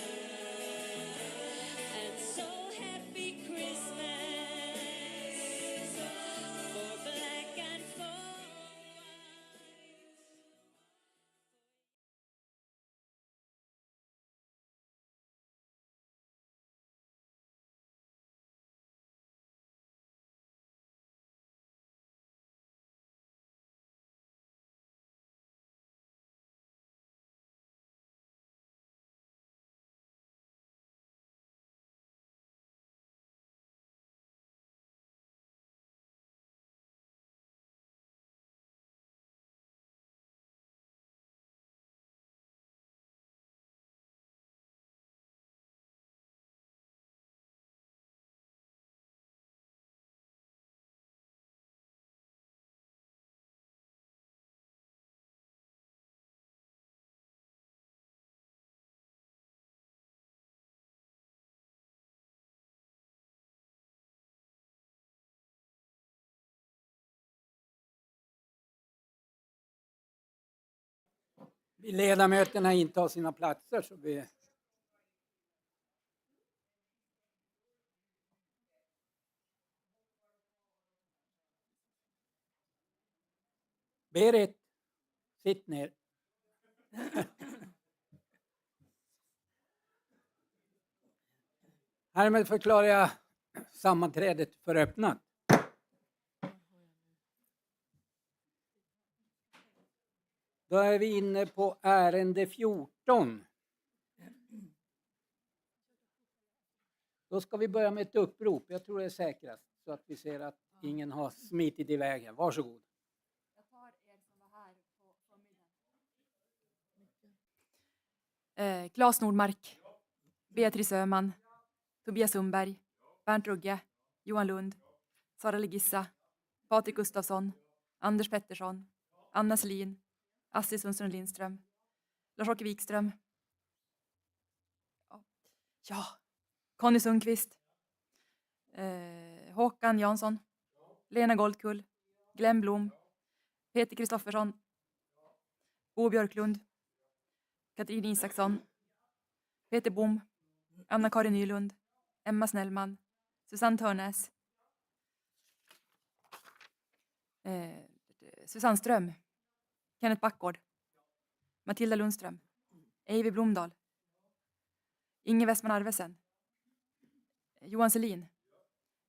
and so happy Christmas for black and for Vill ledamöterna inta sina platser så vi... Berit, sitt ner. Härmed förklarar jag sammanträdet för öppnat. Då är vi inne på ärende 14. Då ska vi börja med ett upprop. Jag tror det är säkrast så att vi ser att ingen har smitit iväg här. Varsågod. Claes Nordmark, Beatrice Öhman, Tobias Sundberg, Bernt Rugge, Johan Lund, Sara Legissa, Patrik Gustafsson, Anders Pettersson, Anna Selin, Astrid Sundström Lindström, Lars-Åke Wikström, Conny Sundqvist, Håkan Jansson, Lena Goldkull, Glenn Blom, Peter Kristoffersson, Bo Björklund, Katrin Isaksson, Peter Bom, Anna-Karin Nylund, Emma Snellman, Susanne Törnäs, Susanne Ström, Kenneth Backgård, Matilda Lundström, Eivy Blomdahl, Inge Westman Arvesen, Johan Selin,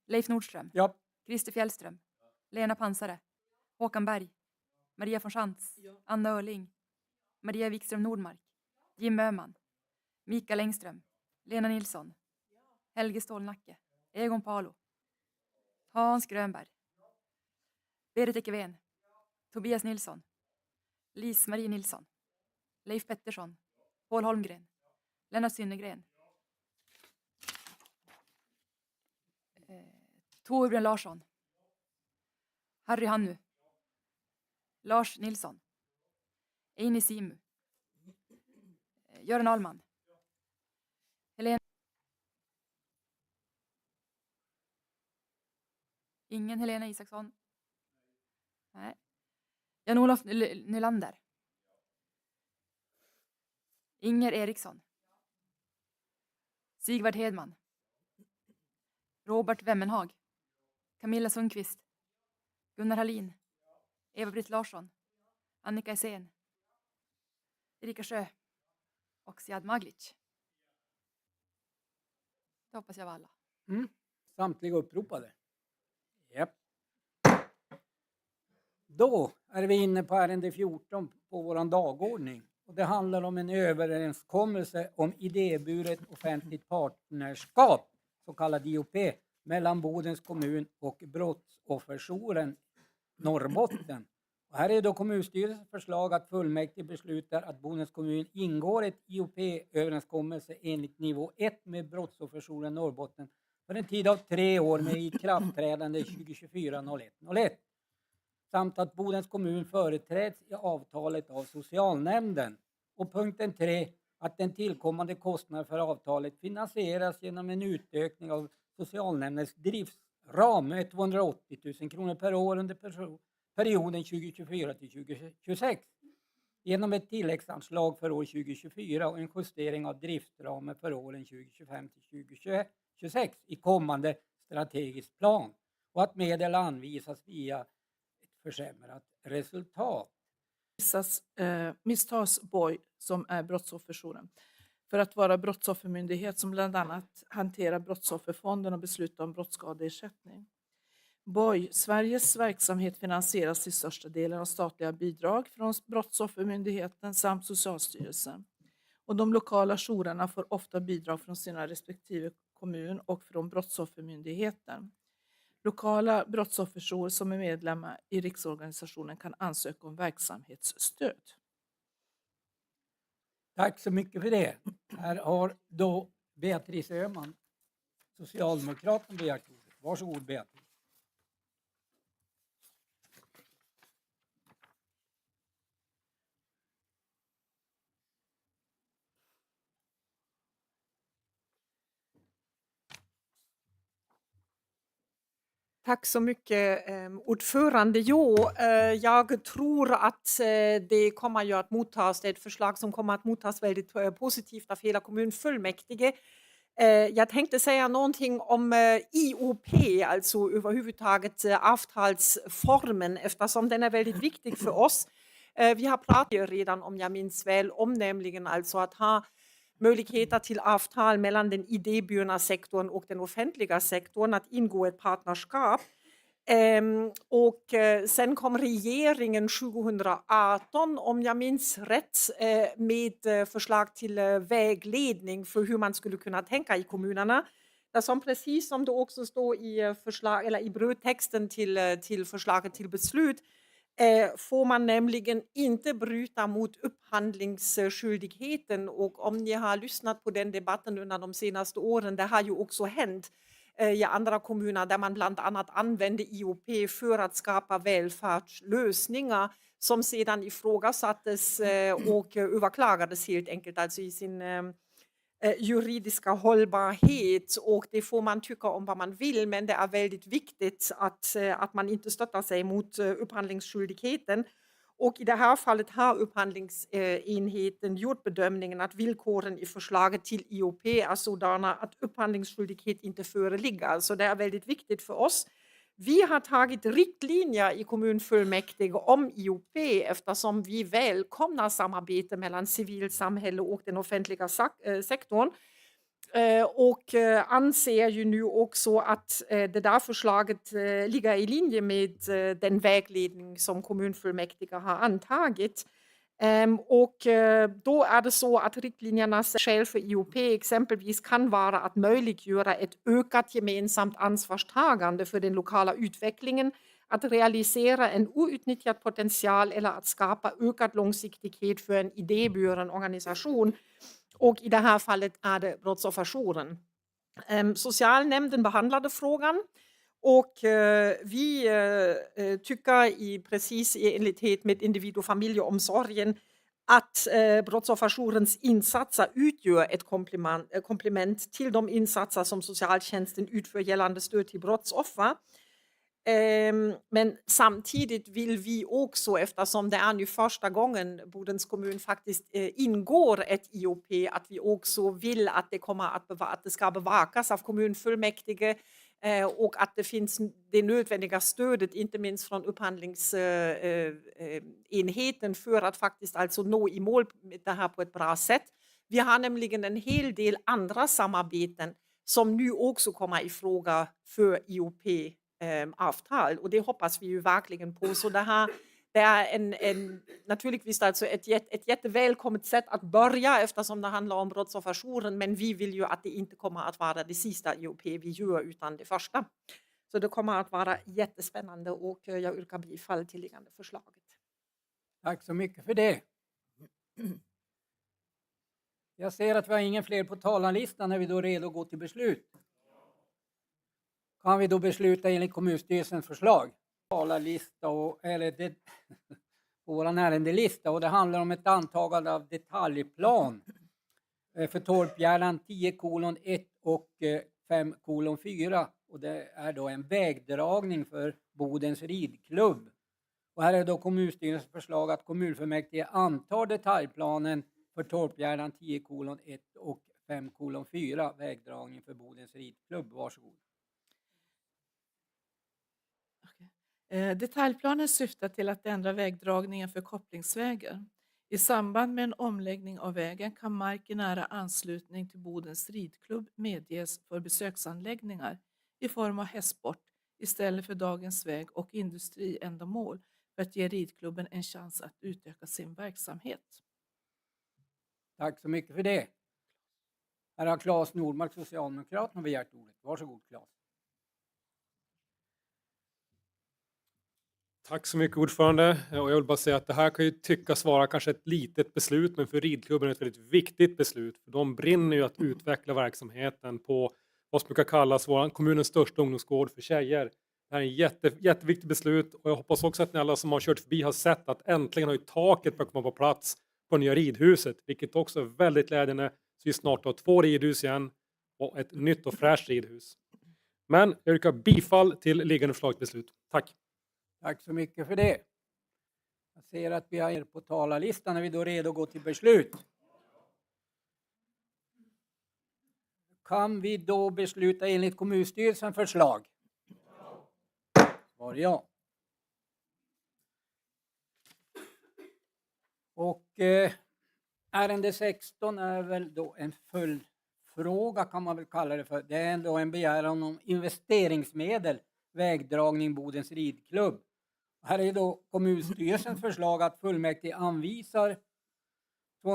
Leif Nordström, Christer Fjällström, Lena Pansare, Håkan Berg, Maria von Schantz, Anna Örling, Maria Wikström Nordmark, Jim Öhman, Mikael Engström, Lena Nilsson, Helge Stålnacke, Egon Palo, Hans Grönberg, Berit Ekevén, Tobias Nilsson, Lis-Marie Nilsson, Leif Pettersson, Paul Holmgren, Lennart Synnergren, Torbjörn Larsson, Harry Hannu, Lars Nilsson, Eini Simu, Göran Ahlman, Helena, ingen Helena Isaksson, nej, Jan-Olof Nylander, Inger Eriksson, Sigvard Hedman, Robert Wemmenhag, Camilla Sundqvist, Gunnar Hallin, Eva-Britt Larsson, Annika Essén, Erika Sjö och Siad Maglic. Det hoppas jag var alla. Samtliga uppropade. Japp. Då är vi inne på ärende 14 på vår dagordning. Och det handlar om en överenskommelse om idéburet offentligt partnerskap, så kallad IOP, mellan Bodens kommun och Brottsofferjouren Norrbotten. Och här är då kommunstyrelsens förslag att fullmäktige beslutar att Bodens kommun ingår ett IOP-överenskommelse enligt nivå 1 med Brottsofferjouren Norrbotten för en tid av 3 år med ikraftträdande 2024-01-01. Samt att Bodens kommun företräds i avtalet av socialnämnden. Och punkten 3, att den tillkommande kostnaden för avtalet finansieras genom en utökning av socialnämndens driftsram med 280 000 kronor per år under perioden 2024 till 2026. Genom ett tilläggsanslag för år 2024 och en justering av driftsramen för åren 2025 till 2026 i kommande strategisk plan. Och att medel anvisas via ett försämrat resultat. Misstas Boy, som är brottsofferjouren, för att vara brottsoffermyndighet som bland annat hanterar brottsofferfonden och beslutar om brottsskadeersättning. Boy, Sveriges verksamhet finansieras till största delen av statliga bidrag från Brottsoffermyndigheten samt Socialstyrelsen. Och de lokala jourerna får ofta bidrag från sina respektive kommun och från Brottsoffermyndigheten. Lokala brottsofferjourer som är medlemmar i riksorganisationen kan ansöka om verksamhetsstöd. Tack så mycket för det. Här har då Beatrice Öhman, Socialdemokraten, begärt ordet. Varsågod Beatrice. Tack så mycket, ordförande. Jag tror att det kommer ju att mottas, det är ett förslag som kommer att mottas väldigt positivt av hela kommunfullmäktige. Jag tänkte säga någonting om IOP, alltså överhuvudtaget avtalsformen, eftersom den är väldigt viktig för oss. Vi har pratat redan, om jag minns väl, om nämligen alltså att ha möjligheter till avtal mellan den idéburna sektorn och den offentliga sektorn att ingå ett partnerskap. Sen kom regeringen 2018, om jag minns rätt, med förslag till vägledning för hur man skulle kunna tänka i kommunerna. Det som precis som det också står i förslag eller i brödtexten till förslaget till beslut får man nämligen inte bryta mot upphandlingsskyldigheten, och om ni har lyssnat på den debatten under de senaste åren, det har ju också hänt i andra kommuner där man bland annat använde IOP för att skapa välfärdslösningar som sedan ifrågasattes och överklagades helt enkelt, alltså i sin juridiska hållbarhet, och det får man tycka om vad man vill, men det är väldigt viktigt att man inte stöttar sig mot upphandlingsskyldigheten. Och i det här fallet har upphandlingsenheten gjort bedömningen att villkoren i förslaget till IOP är sådana att upphandlingsskyldighet inte föreligger. Så det är väldigt viktigt för oss. Vi har tagit riktlinjer i kommunfullmäktige om IOP eftersom vi välkomnar samarbete mellan civilsamhälle och den offentliga sektorn. Och anser ju nu också att det där förslaget ligger i linje med den vägledning som kommunfullmäktige har antagit. Och då är det så att riktlinjernas skäl för IOP exempelvis kan vara att möjliggöra ett ökat gemensamt ansvarstagande för den lokala utvecklingen, att realisera en outnyttjad potential eller att skapa ökad långsiktighet för en idéburen organisation. Och i det här fallet är det brottsofferjouren. Socialnämnden behandlade frågan och vi tycker precis i enlighet med individ- och familjeomsorgen att brottsofferjourens insatser utgör ett komplement till de insatser som socialtjänsten utför gällande stöd till brottsoffer. Men samtidigt vill vi också, eftersom det är nu första gången Bodens kommun faktiskt ingår ett IOP, att vi också vill att det ska bevakas av kommunfullmäktige och att det finns det nödvändiga stödet, inte minst från upphandlingsenheten, för att faktiskt alltså nå i mål med det här på ett bra sätt. Vi har nämligen en hel del andra samarbeten som nu också kommer i fråga för IOP. Avtal, och det hoppas vi ju verkligen på. Så det är naturligtvis alltså ett jättevälkommet sätt att börja eftersom det handlar om brottsofferjouren, men vi vill ju att det inte kommer att vara det sista IOP vi gör utan det första. Så det kommer att vara jättespännande och jag yrkar bifall till liggande förslaget. Tack så mycket för det. Jag ser att vi har ingen fler på talarlistan. Är vi då redo att gå till beslut? Kan vi då besluta enligt kommunstyrelsens förslag? Talarlista eller vår ärendelista, och det handlar om ett antagande av detaljplan för Torpgärdan 10:1 och 5:4, och det är då en vägdragning för Bodens ridklubb. Och här är då kommunstyrelsens förslag att kommunfullmäktige antar detaljplanen för Torpgärdan 10:1 och 5:4, vägdragning för Bodens ridklubb. Varsågod. Detaljplanen syftar till att ändra vägdragningen för kopplingsvägar. I samband med en omläggning av vägen kan mark i nära anslutning till Bodens ridklubb medges för besöksanläggningar i form av hästsport istället för dagens väg och industriändamål för att ge ridklubben en chans att utöka sin verksamhet. Tack så mycket för det. Här har Claes Nordmark, Socialdemokraterna, begärt ordet. Varsågod Claes. Tack så mycket ordförande. Och jag vill bara säga att det här kan ju tyckas vara kanske ett litet beslut, men för ridklubben är det ett väldigt viktigt beslut. För de brinner ju att utveckla verksamheten på vad som brukar kallas kommunens största ungdomsgård för tjejer. Det här är ett jätteviktigt beslut, och jag hoppas också att ni alla som har kört förbi har sett att äntligen har ju taket börjat komma på plats på nya ridhuset, vilket också är väldigt glädjande. Så vi snart har 2 ridhus igen och ett nytt och fräscht ridhus. Men jag yrkar bifall till liggande förslag till beslut. Tack! Tack så mycket för det. Jag ser att vi har er på talarlistan. Är vi då redo att gå till beslut? Kan vi då besluta enligt kommunstyrelsens förslag? Svar ja. Och Ärende 16 är väl då en följdfråga kan man väl kalla det för. Det är ändå en begäran om investeringsmedel, vägdragning Bodens ridklubb. Här är då kommunstyrelsens förslag att fullmäktige anvisar 2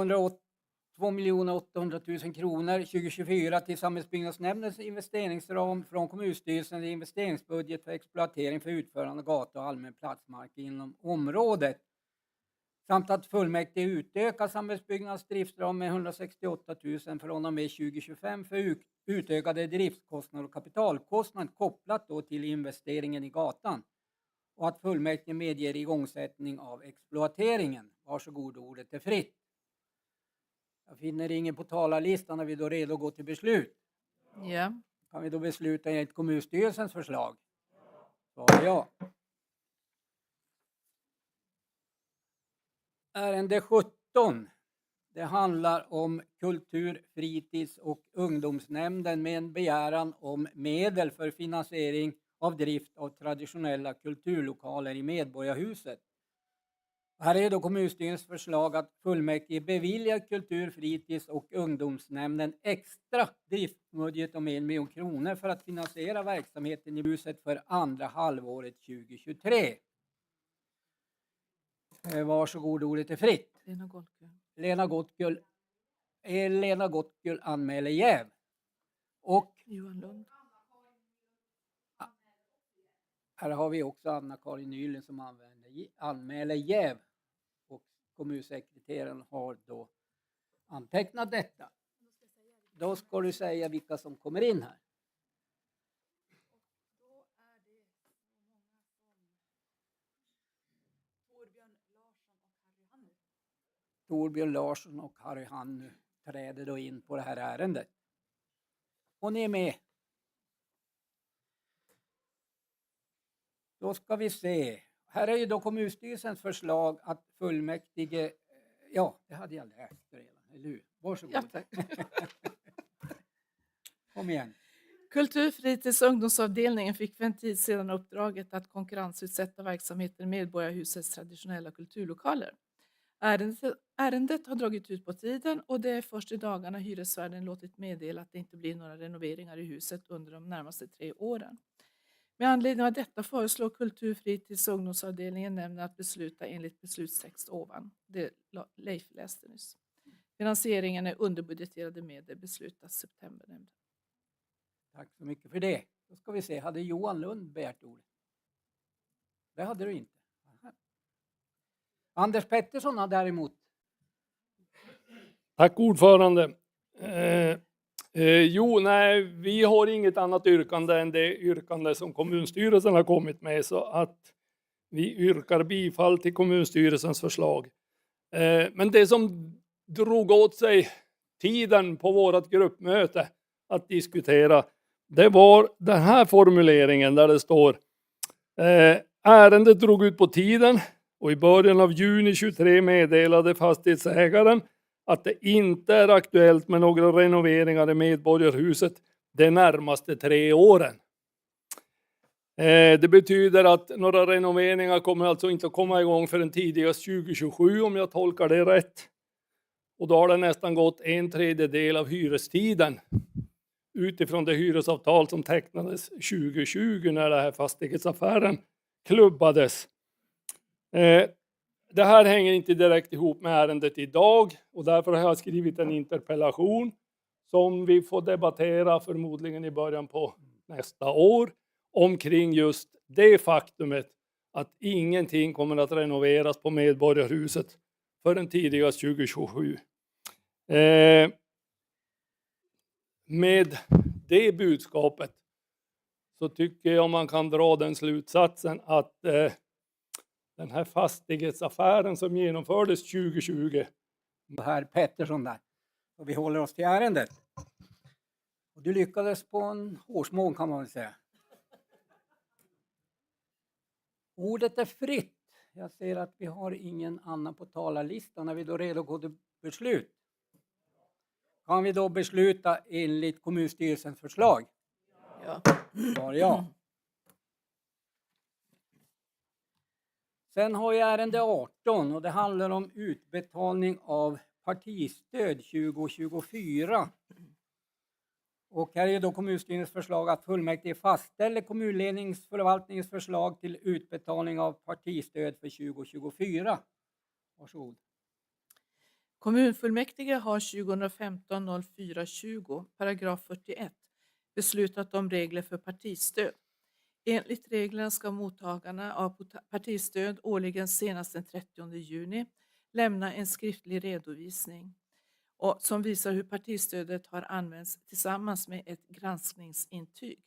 800 000 kronor 2024 till samhällsbyggnadsnämndens investeringsram från kommunstyrelsens investeringsbudget för exploatering för utförande av gata och allmän platsmark inom området. Samt att fullmäktige utökar samhällsbyggnads driftsram med 168 000 från och med 2025 för utökade driftskostnader och kapitalkostnader kopplat då till investeringen i gatan. Och att fullmäktige medger igångsättning av exploateringen. Varsågod, ordet är fritt. Jag finner ingen på talarlistan. Är vi då redo att gå till beslut? Ja. Kan vi då besluta enligt kommunstyrelsens förslag? Svar ja. Ärende 17. Det handlar om kultur-, fritids- och ungdomsnämnden med en begäran om medel för finansiering av drift av traditionella kulturlokaler i Medborgarhuset. Här är då kommunstyrelsens förslag att fullmäktige beviljar kultur-, fritids- och ungdomsnämnden extra driftbudget om 1 miljon kronor för att finansiera verksamheten i huset för andra halvåret 2023. Varsågod, ordet är fritt. Lena Gottkull anmäler jäv. Och Johan Lund. här har vi också Anna-Karin Nylund som anmäler jäv. Och kommunsekreteraren har då antecknat detta. Då ska du säga vilka som kommer in här. Torbjörn Larsson och Harry Hannu träder då in på det här ärendet. Och ni är med. Då ska vi se. Här är ju då kommunstyrelsens förslag att fullmäktige... Ja, det hade jag läst redan, eller hur? Varsågod. Ja, Kom igen. Kultur-, fritids- och ungdomsavdelningen fick för en tid sedan uppdraget att konkurrensutsätta verksamheten i Medborgarhusets traditionella kulturlokaler. Ärendet har dragit ut på tiden och det är först i dagarna hyresvärden låtit meddela att det inte blir några renoveringar i huset under de närmaste 3 åren. Med anledning av detta föreslår kultur-, fritids- och ungdomsavdelningen nämnden att besluta enligt beslutstext ovan. Det Leif läste nyss. Finansieringen är underbudgeterade medel beslutas september nämnden. Tack så mycket för det. Då ska vi se, hade Johan Lund begärt ordet? Det hade du inte. Aha. Anders Pettersson har däremot. Tack ordförande. Vi har inget annat yrkande än det yrkande som kommunstyrelsen har kommit med, så att vi yrkar bifall till kommunstyrelsens förslag. Men det som drog åt sig tiden på vårt gruppmöte att diskutera, det var den här formuleringen där det står ärendet drog ut på tiden och i början av juni 23 meddelade fastighetsägaren att det inte är aktuellt med några renoveringar i Medborgarhuset de närmaste 3 åren. Det betyder att några renoveringar kommer alltså inte att komma igång förrän tidigast 2027 om jag tolkar det rätt. Och då har det nästan gått 1/3 av hyrestiden utifrån det hyresavtal som tecknades 2020 när den här fastighetsaffären klubbades. Det här hänger inte direkt ihop med ärendet idag och därför har jag skrivit en interpellation som vi får debattera förmodligen i början på nästa år omkring just det faktumet att ingenting kommer att renoveras på Medborgarhuset förrän tidigast 2027. Med det budskapet så tycker jag man kan dra den slutsatsen att den här fastighetsaffären som genomfördes 2020. Herr Pettersson där. Och vi håller oss till ärendet. Och du lyckades på en hårsmån kan man väl säga. Ordet är fritt. Jag ser att vi har ingen annan på talarlistan. Är vi då redo att gå till beslut? Kan vi då besluta enligt kommunstyrelsens förslag? Ja. Ja. Sen har vi ärende 18 och det handlar om utbetalning av partistöd 2024. Och här är då kommunstyrelsens förslag att fullmäktige fastställer kommunledningsförvaltningens förslag till utbetalning av partistöd för 2024. Varsågod. Kommunfullmäktige har 2015-04-20, paragraf 41, beslutat om regler för partistöd. Enligt reglerna ska mottagarna av partistöd årligen senast den 30 juni lämna en skriftlig redovisning som visar hur partistödet har använts tillsammans med ett granskningsintyg.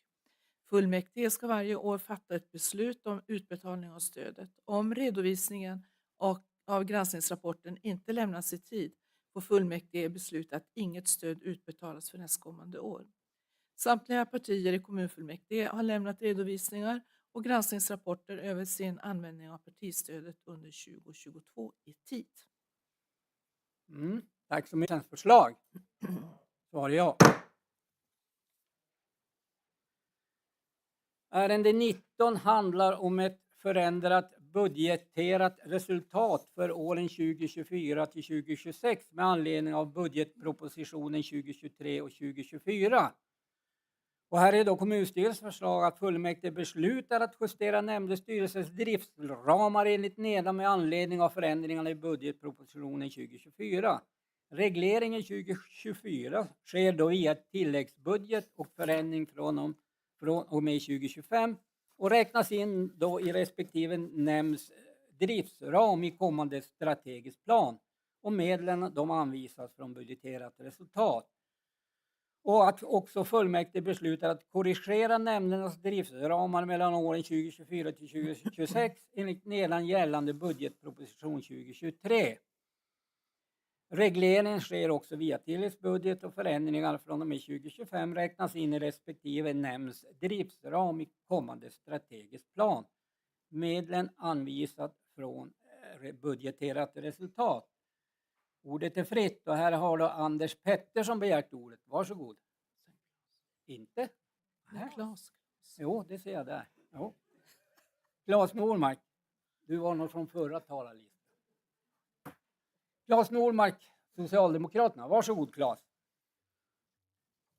Fullmäktige ska varje år fatta ett beslut om utbetalning av stödet. Om redovisningen av granskningsrapporten inte lämnas i tid får fullmäktige besluta att inget stöd utbetalas för nästkommande år. Samtliga partier i kommunfullmäktige har lämnat redovisningar och granskningsrapporter över sin användning av partistödet under 2022 i tid. Tack så mycket. Förslag. Svar ja. Ärende 19 handlar om ett förändrat budgeterat resultat för åren 2024 till 2026 med anledning av budgetpropositionen 2023 och 2024. Och här är då kommunstyrelsens förslag att fullmäktige beslutar att justera nämnde styrelsens driftsramar enligt nedan med anledning av förändringarna i budgetpropositionen 2024. Regleringen 2024 sker då via tilläggsbudget och förändring från och med 2025 och räknas in då i respektive nämnds driftsram i kommande strategisk plan. Och medlen de anvisas från budgeterat resultat. Och att också fullmäktige beslutar att korrigera nämndernas driftsramar mellan åren 2024 till 2026 enligt nedan gällande budgetproposition 2023. Regleringen sker också via tilläggsbudget och förändringar från och med 2025 räknas in i respektive nämnds driftsram i kommande strategisk plan. Medlen anvisat från budgeterat resultat. Ordet är fritt och här har då Anders Pettersson begärt ordet. Varsågod. Inte? Nej, Claes. Jo, det ser jag där. Jo. Claes Normark, du var nog från förra talarlistan. Claes Normark, Socialdemokraterna. Varsågod Claes.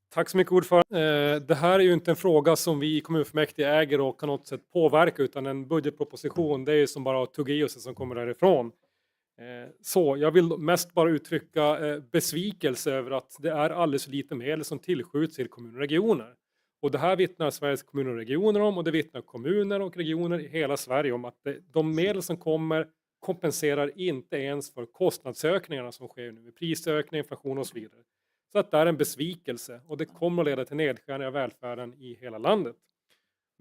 Tack så mycket ordförande. Det här är ju inte en fråga som vi i kommunfullmäktige äger och kan något sätt påverka, utan en budgetproposition, det är som bara att tugga i oss som kommer därifrån. Så jag vill mest bara uttrycka besvikelse över att det är alldeles för lite medel som tillskjuts till kommuner och regioner. Och det här vittnar Sveriges kommuner och regioner om, och det vittnar kommuner och regioner i hela Sverige om, att de medel som kommer kompenserar inte ens för kostnadsökningarna som sker nu med prisökning, inflation och så vidare. Så att det är en besvikelse och det kommer att leda till nedskärningar av välfärden i hela landet.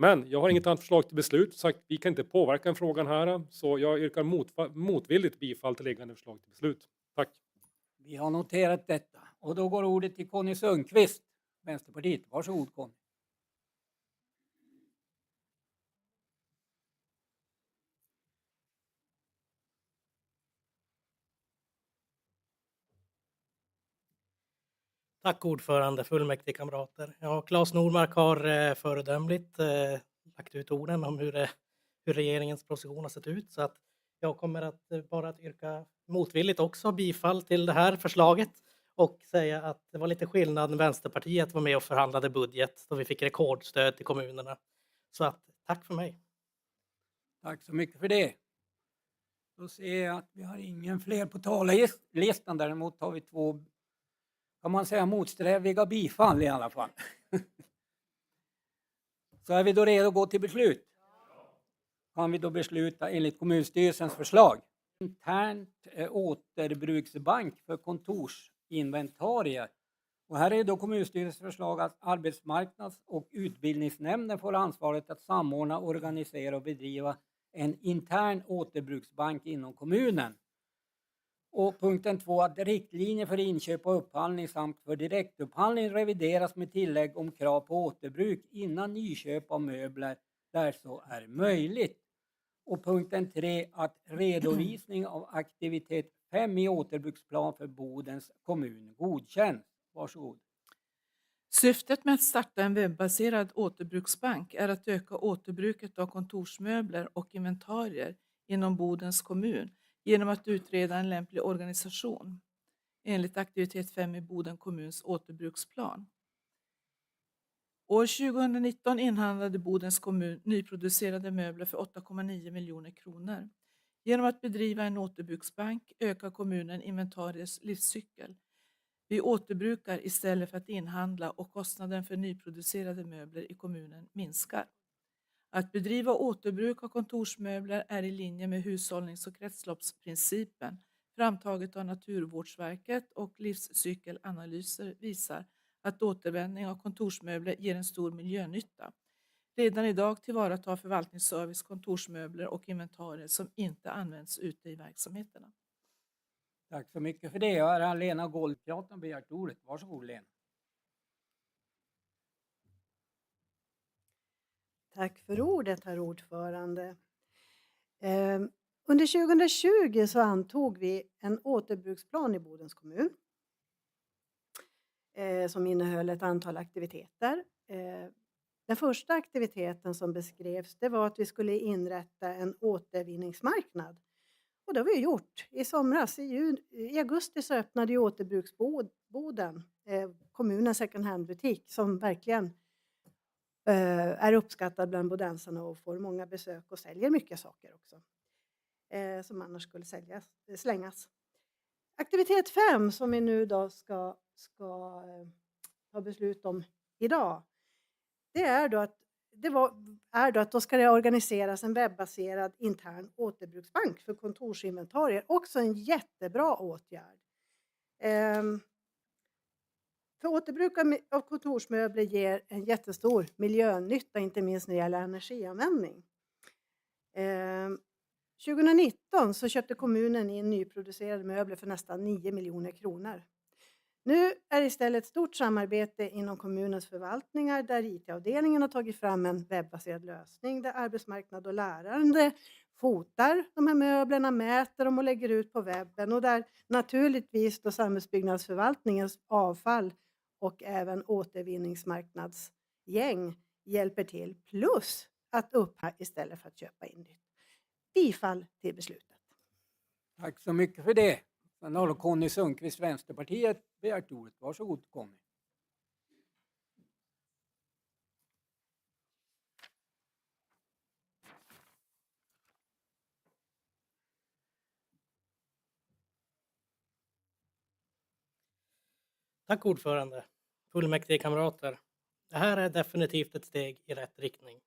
Men jag har inget annat förslag till beslut, så vi kan inte påverka den frågan här, så jag yrkar motvilligt bifall till liggande förslag till beslut. Tack. Vi har noterat detta och då går ordet till Conny Sundqvist, Vänsterpartiet. Varsågod Conny. Tack ordförande, fullmäktige kamrater. Ja, Claes Normark har föredömligt lagt ut orden om hur regeringens proposition har sett ut. Så att jag kommer att bara att yrka motvilligt också bifall till det här förslaget och säga att det var lite skillnad när Vänsterpartiet var med och förhandlade budget då vi fick rekordstöd till kommunerna. Så att tack för mig. Tack så mycket för det. Då ser jag att vi har ingen fler på talarlistan. Däremot har vi två, kan man säga, motsträviga bifall i alla fall. Så är vi då redo att gå till beslut? Kan vi då besluta enligt kommunstyrelsens förslag? Internt återbruksbank för kontorsinventarier. Och här är då kommunstyrelsens förslag att arbetsmarknads- och utbildningsnämnden får ansvaret att samordna, organisera och bedriva en intern återbruksbank inom kommunen. Och punkten 2, att riktlinjer för inköp och upphandling samt för direktupphandling revideras med tillägg om krav på återbruk innan nyköp av möbler där så är möjligt. Och punkten 3, att redovisning av aktivitet 5 i återbruksplan för Bodens kommun godkänns. Varsågod. Syftet med att starta en webbaserad återbruksbank är att öka återbruket av kontorsmöbler och inventarier inom Bodens kommun genom att utreda en lämplig organisation. enligt aktivitet 5 i Boden kommuns återbruksplan. År 2019 inhandlade Bodens kommun nyproducerade möbler för 8,9 miljoner kronor. Genom att bedriva en återbruksbank ökar kommunen inventariets livscykel. Vi återbrukar istället för att inhandla och kostnaden för nyproducerade möbler i kommunen minskar. Att bedriva återbruk av kontorsmöbler är i linje med hushållnings- och kretsloppsprincipen framtaget av Naturvårdsverket, och livscykelanalyser visar att återvändning av kontorsmöbler ger en stor miljönytta. Redan idag tillvaratar förvaltningsservice kontorsmöbler och inventarier som inte används ute i verksamheterna. Tack så mycket för det. Jag har Lena Goldteatern begärt ordet. Varsågod Lena. Tack för ordet, herr ordförande. Under 2020 så antog vi en återbruksplan i Bodens kommun som innehöll ett antal aktiviteter. Den första aktiviteten som beskrevs, det var att vi skulle inrätta en återvinningsmarknad. Och det har vi gjort. I somras, i augusti, så öppnade ju återbruksboden, kommunens second hand-butik, som verkligen är uppskattad bland bodensarna och får många besök och säljer mycket saker också. Som annars skulle slängas. Aktivitet 5 som vi nu då ska ta beslut om idag. Det är då att då ska det organiseras en webbaserad intern återbruksbank för kontorsinventarier. Också en jättebra åtgärd. För återbruk av kontorsmöbler ger en jättestor miljönytta, inte minst när det gäller energianvändning. 2019 så köpte kommunen in nyproducerade möbler för nästan 9 miljoner kronor. Nu är det istället ett stort samarbete inom kommunens förvaltningar där IT-avdelningen har tagit fram en webbaserad lösning där arbetsmarknad och lärande fotar de här möblerna, mäter dem och lägger ut på webben, och där naturligtvis då samhällsbyggnadsförvaltningens avfall och även återvinningsmarknadsgäng hjälper till, plus att upphandla istället för att köpa in nytt. Bifall till beslutet. Tack så mycket för det. Sen har Conny Sundqvist, Vänsterpartiet, begärt ordet. Varsågod Conny. Tack ordförande, fullmäktige kamrater. Det här är definitivt ett steg i rätt riktning.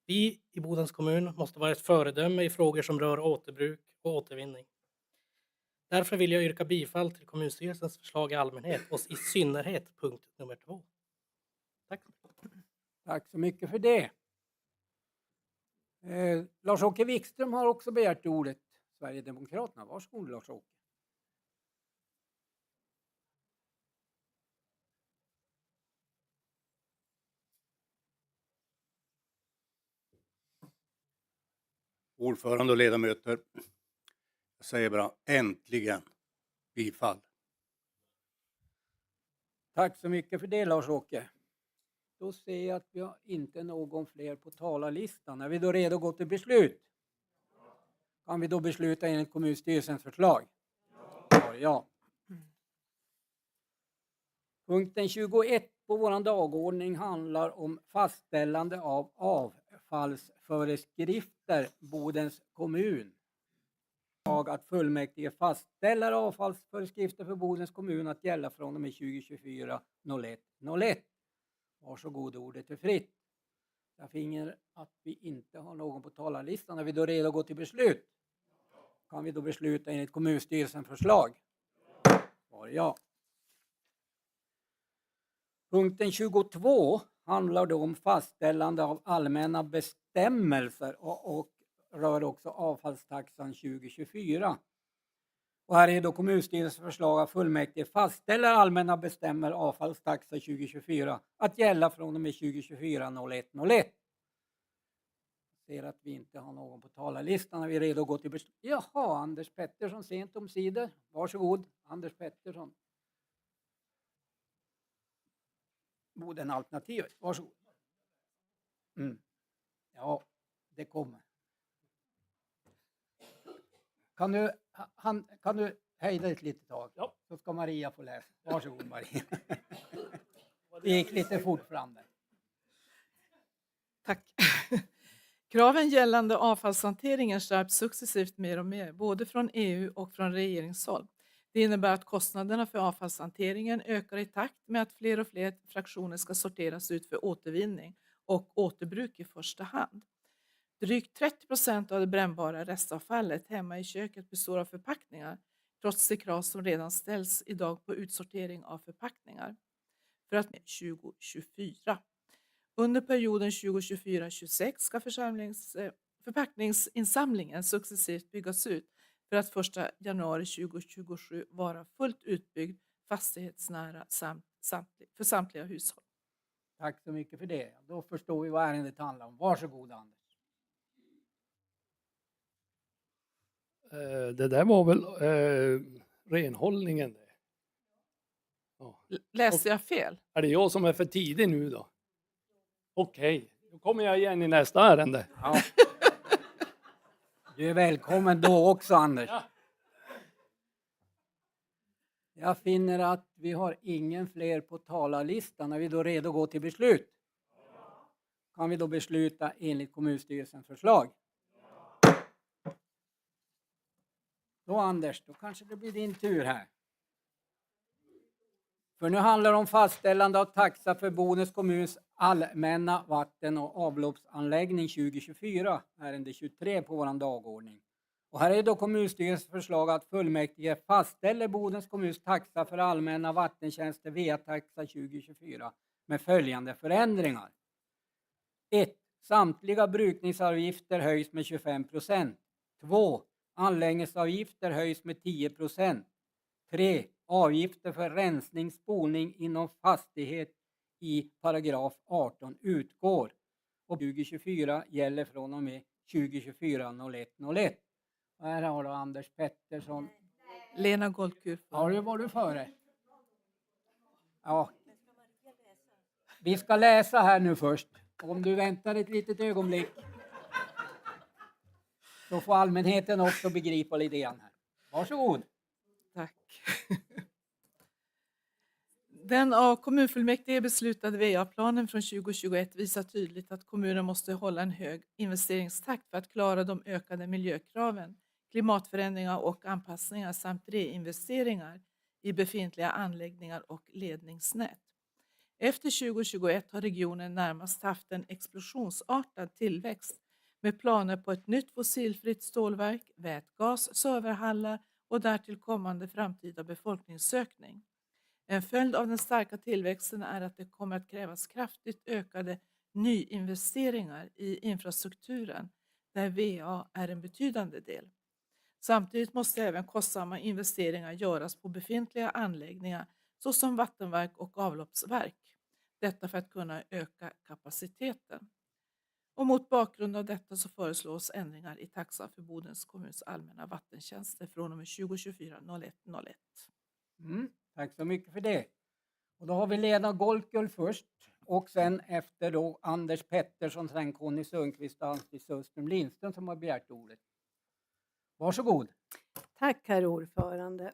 Vi i Bodens kommun måste vara ett föredöme i frågor som rör återbruk och återvinning. Därför vill jag yrka bifall till kommunstyrelsens förslag i allmänhet och i synnerhet punkt nummer 2. Tack. Tack så mycket för det. Lars-Åke Wikström har också begärt ordet. Sverigedemokraterna. Varsågod Lars-Åke. Ordförande och ledamöter, jag säger bara äntligen bifall. Tack så mycket för det Lars-Åke. Då ser jag att vi har inte någon fler på talarlistan. Är vi då redo att gå till beslut? Kan vi då besluta enligt kommunstyrelsens förslag? Ja. Punkten 21 på vår dagordning handlar om fastställande av avfallsföreskrifter Bodens kommun. Att fullmäktige fastställer avfallsföreskrifter för Bodens kommun att gälla från och med 2024/01/01. Varsågod, ordet är fritt. Jag finner att vi inte har någon på talarlistan. Är vi då redo att gå till beslut? Kan vi då besluta enligt kommunstyrelsens förslag? Ja. Punkten 22 handlar då om fastställande av allmänna bestämmelser och rör också avfallstaxan 2024. Och här är då kommunstyrelsens förslag att fullmäktige fastställer allmänna bestämmelser avfallstaxa 2024 att gälla från och med 2024/01/01. Ser att vi inte har någon på talarlistan. Är vi redo att gå till beslut? Jaha, Anders Pettersson sent om sidor. Varsågod, Anders Pettersson. Boden-alternativet. Varsågod. Ja, det kommer. Kan du hejda ett litet tag. Ja. Så ska Maria få läsa. Varsågod Maria. Det gick lite fort fram där. Tack. Kraven gällande avfallshanteringen skärps successivt mer och mer, både från EU och från regeringshåll. Det innebär att kostnaderna för avfallshanteringen ökar i takt med att fler och fler fraktioner ska sorteras ut för återvinning och återbruk i första hand. Drygt 30% av det brännbara restavfallet hemma i köket består av förpackningar, trots de krav som redan ställs idag på utsortering av förpackningar. För att 2024. Under perioden 2024-26 ska förpackningsinsamlingen successivt byggas ut för att 1 januari 2027 vara fullt utbyggd, fastighetsnära för samtliga hushåll. Tack så mycket för det. Då förstår vi vad ärendet handlar om. Varsågod Anders. Det där var väl renhållningen. Ja. Läste jag fel? Är det jag som är för tidig nu då? Okej, då kommer jag igen i nästa ärende. Ja. Du är välkommen då också Anders. Ja. Jag finner att vi har ingen fler på talarlistan. Är vi då redo att gå till beslut? Kan vi då besluta enligt kommunstyrelsens förslag? Då Anders, då kanske det blir din tur här. För nu handlar det om fastställande av taxa för Bodens kommuns allmänna vatten- och avloppsanläggning 2024, ärende 23 på vår dagordning. Och här är då kommunstyrelsens förslag att fullmäktige fastställer Bodens kommuns taxa för allmänna vattentjänster VA-taxa 2024 med följande förändringar. 1. Samtliga brukningsavgifter höjs med 25%. 2. Anläggningsavgifter höjs med 10%. 3. Avgifter för rensning, spolning inom fastighet i paragraf 18 utgår. Och 2024 gäller från och med 2024-01-01. Och här har du Anders Pettersson. Lena Goldkur. Har du varit före? Ja. Vi ska läsa här nu först. Om du väntar ett litet ögonblick. Så får allmänheten också begripa lite grann här. Varsågod. Tack. Den av kommunfullmäktige beslutade VA-planen från 2021 visar tydligt att kommunen måste hålla en hög investeringstakt för att klara de ökade miljökraven, klimatförändringar och anpassningar samt reinvesteringar i befintliga anläggningar och ledningsnät. Efter 2021 har regionen närmast haft en explosionsartad tillväxt med planer på ett nytt fossilfritt stålverk, vätgas, serverhallar och därtill kommande framtida befolkningsökning. En följd av den starka tillväxten är att det kommer att krävas kraftigt ökade nyinvesteringar i infrastrukturen, där VA är en betydande del. Samtidigt måste även kostsamma investeringar göras på befintliga anläggningar såsom vattenverk och avloppsverk. Detta för att kunna öka kapaciteten. Och mot bakgrund av detta så föreslås ändringar i taxan för Bodens kommuns allmänna vattentjänster från och med 2024-01-01. Tack så mycket för det. Och då har vi Lena Goldkull först och sen efter då Anders Pettersson, sen Conny Sundqvist och Ann-Sofie Sundström Lindström som har begärt ordet. Varsågod. Tack herr ordförande.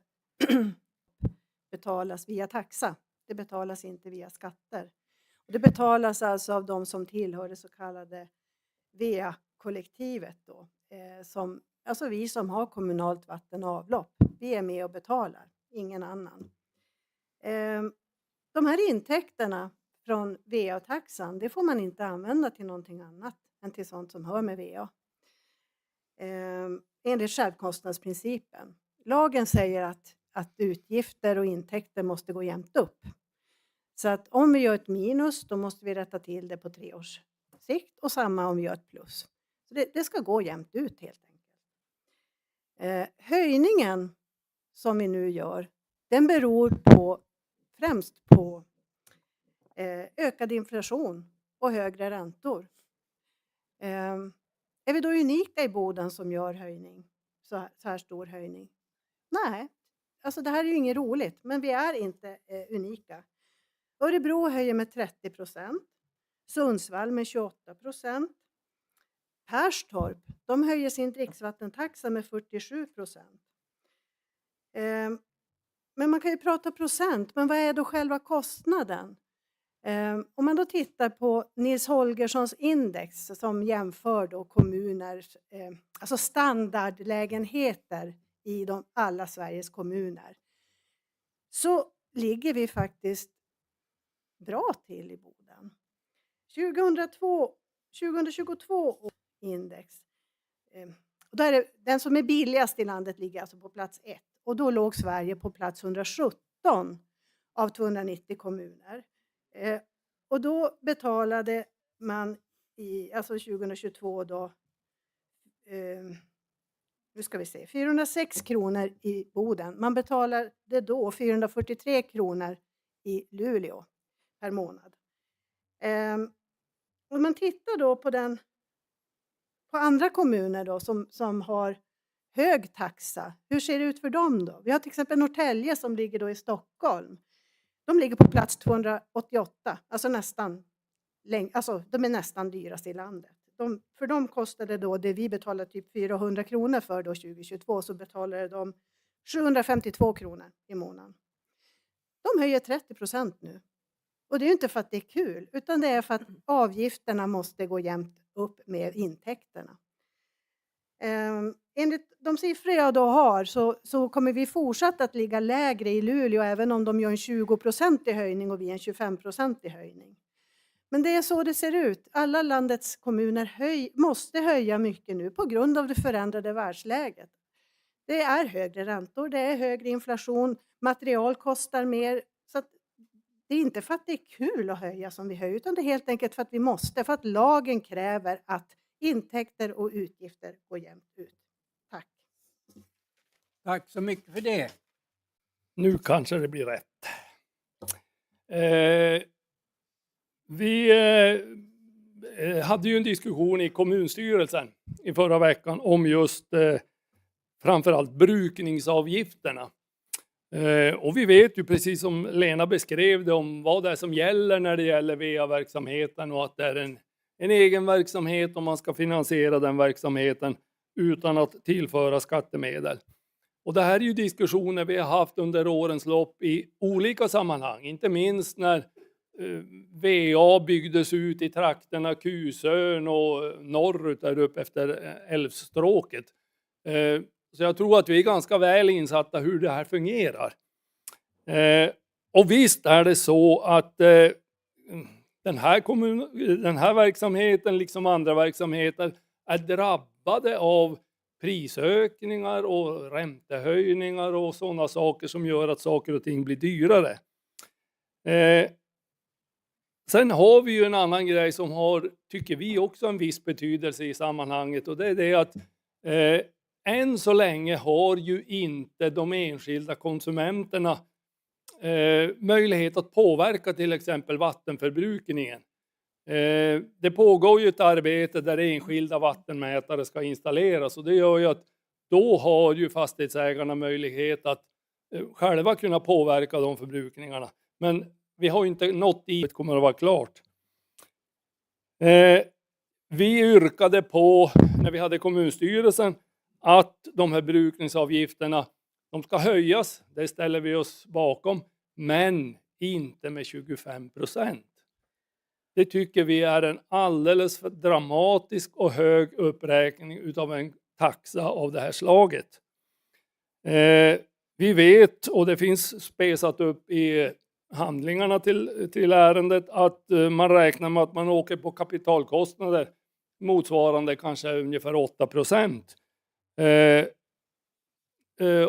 Betalas via taxa. Det betalas inte via skatter. Och det betalas alltså av de som tillhör det så kallade VA-kollektivet då. Alltså vi som har kommunalt vatten och avlopp. Vi är med och betalar, ingen annan. De här intäkterna från VA-taxan, det får man inte använda till någonting annat än till sånt som hör med VA. Enligt självkostnadsprincipen. Lagen säger att utgifter och intäkter måste gå jämnt upp. Så att om vi gör ett minus, då måste vi rätta till det på 3 års sikt. Och samma om vi gör ett plus. Så det ska gå jämnt ut helt enkelt. Höjningen som vi nu gör, den beror främst på ökad inflation och högre räntor. Är vi då unika i Boden som gör höjning? Så här stor höjning? Nej, alltså det här är ju inget roligt, men vi är inte unika. Örebro höjer med 30%, Sundsvall med 28%. Perstorp, de höjer sin dricksvattentaxa med 47%. Men man kan ju prata procent, men vad är då själva kostnaden? Om man då tittar på Nils Holgerssons index som jämför då kommuners, alltså standardlägenheter i alla Sveriges kommuner, så ligger vi faktiskt bra till i Boden. 2022 års index, och där är den som är billigast i landet ligger alltså på plats 1. Och då låg Sverige på plats 117 av 290 kommuner. Och då betalade man alltså 2022 då, nu ska vi se, 406 kronor i Boden. Man betalade då 443 kronor i Luleå per månad. Om man tittar då på andra kommuner då som har hög taxa, hur ser det ut för dem då? Vi har till exempel Norrtälje som ligger då i Stockholm. De ligger på plats 288, alltså de är nästan dyrast i landet. För dem kostade då det vi betalade typ 400 kronor för då 2022, så betalade de 752 kronor i månaden. De höjer 30% nu. Och det är ju inte för att det är kul, utan det är för att avgifterna måste gå jämnt upp med intäkterna. Enligt de siffror jag då har så kommer vi fortsatt att ligga lägre i Luleå, även om de gör en 20% höjning och vi en 25% höjning. Men det är så det ser ut. Alla landets kommuner måste höja mycket nu på grund av det förändrade världsläget. Det är högre räntor, det är högre inflation, material kostar mer. Så att det är inte för att det är kul att höja som vi höjer, utan det är helt enkelt för att vi måste. För att lagen kräver att intäkter och utgifter går jämnt ut. Tack. Tack så mycket för det. Nu kanske det blir rätt. Vi hade ju en diskussion i kommunstyrelsen i förra veckan om just framförallt brukningsavgifterna. Och vi vet ju, precis som Lena beskrev det, om vad det är som gäller när det gäller VA-verksamheten, och att det är en egen verksamhet och man ska finansiera den verksamheten utan att tillföra skattemedel. Och det här är ju diskussioner vi har haft under årens lopp i olika sammanhang, inte minst när VA byggdes ut i trakterna Kusön och norrut där uppe efter älvstråket. Så jag tror att vi är ganska väl insatta hur det här fungerar. Och visst är det så att den här verksamheten, liksom andra verksamheter, är drabbade av prisökningar och räntehöjningar och sådana saker som gör att saker och ting blir dyrare. Sen har vi ju en annan grej som har, tycker vi, också en viss betydelse i sammanhanget, och det är det att än så länge har ju inte de enskilda konsumenterna möjlighet att påverka till exempel vattenförbrukningen. Det pågår ju ett arbete där enskilda vattenmätare ska installeras, och det gör ju att då har ju fastighetsägarna möjlighet att själva kunna påverka de förbrukningarna. Men vi har inte nått dit, det kommer att vara klart. Vi yrkade på, när vi hade kommunstyrelsen, att de här brukningsavgifterna, de ska höjas. Det ställer vi oss bakom, men inte med 25%. Det tycker vi är en alldeles för dramatisk och hög uppräkning utav en taxa av det här slaget. Vi vet, och det finns spesat upp i handlingarna till ärendet, att man räknar med att man åker på kapitalkostnader motsvarande kanske ungefär 8%.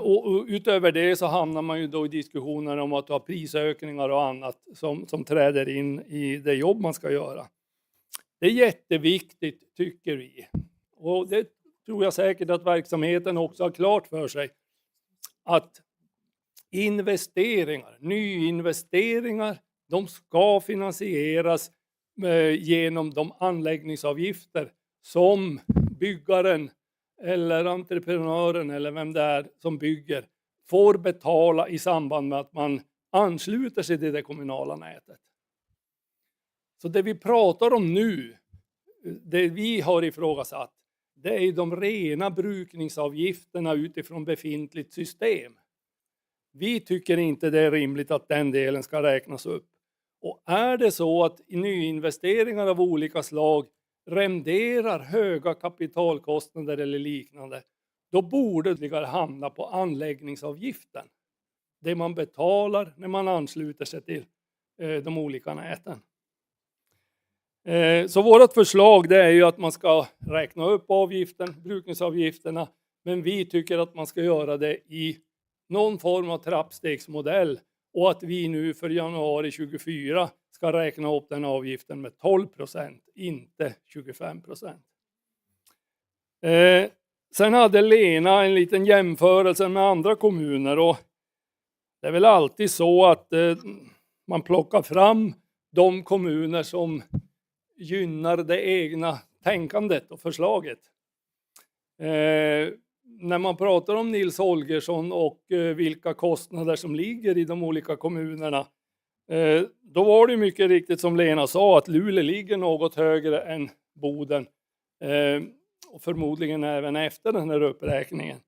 Och utöver det så hamnar man ju då i diskussioner om att ha prisökningar och annat som träder in i det jobb man ska göra. Det är jätteviktigt, tycker vi. Och det tror jag säkert att verksamheten också har klart för sig, att nyinvesteringar, de ska finansieras genom de anläggningsavgifter som byggaren eller entreprenören eller vem det är som bygger får betala i samband med att man ansluter sig till det kommunala nätet. Så det vi pratar om nu, det vi har ifrågasatt, det är de rena brukningsavgifterna utifrån befintligt system. Vi tycker inte det är rimligt att den delen ska räknas upp. Och är det så att nyinvesteringar av olika slag renderar höga kapitalkostnader eller liknande, då borde det hamna på anläggningsavgiften. Det man betalar när man ansluter sig till de olika näten. Så vårt förslag det är ju att man ska räkna upp avgiften, brukningsavgifterna, men vi tycker att man ska göra det i någon form av trappstegsmodell och att vi nu för januari 2024 ska räkna upp den avgiften med 12%, inte 25%. Sen hade Lena en liten jämförelse med andra kommuner och det är väl alltid så att man plockar fram de kommuner som gynnar det egna tänkandet och förslaget. När man pratar om Nils Holgersson och vilka kostnader som ligger i de olika kommunerna, då var det mycket riktigt som Lena sa att Luleå ligger något högre än Boden och förmodligen även efter den här uppräkningen.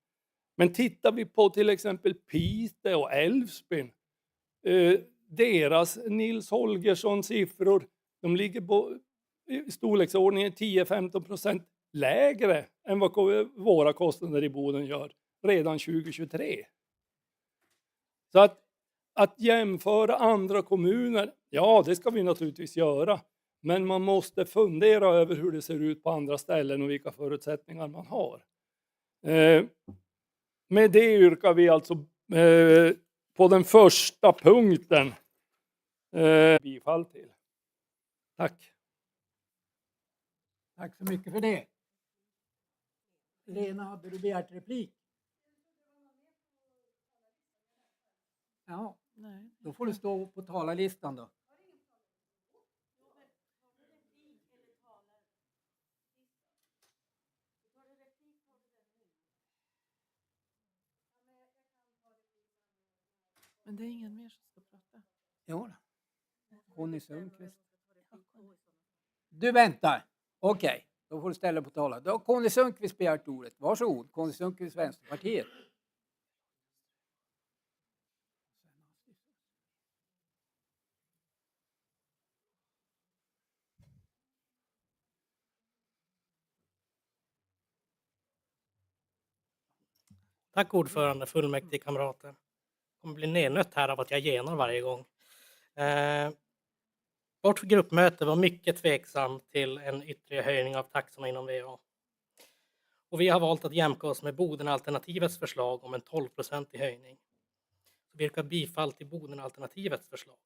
Men tittar vi på till exempel Piteå och Älvsbyn, deras Nils Holgersson siffror, de ligger på i storleksordningen 10-15% lägre än vad våra kostnader i Boden gör redan 2023. Så att jämföra andra kommuner, ja det ska vi naturligtvis göra. Men man måste fundera över hur det ser ut på andra ställen och vilka förutsättningar man har. Med det yrkar vi alltså på den första punkten bifall till. Tack. Tack så mycket för det. Lena, hade du begärt replik? Ja, då får du stå på talarlistan då. Men det är ingen mer som ska prata. Jo, Conny Sundqvist. Du väntar. Okej, då får du ställa på talarlistan. Då har Conny Sundqvist begärt ordet. Varsågod, Conny Sundqvist, Vänsterpartiet. Tack ordförande, fullmäktige kamrater. Jag kommer bli nednött här av att jag genar varje gång. Vårt gruppmöte var mycket tveksam till en ytterligare höjning av taxorna inom VA. Och vi har valt att jämka oss med Bodenalternativets förslag om en 12% höjning. Vi yrkar bifall till Bodenalternativets förslag.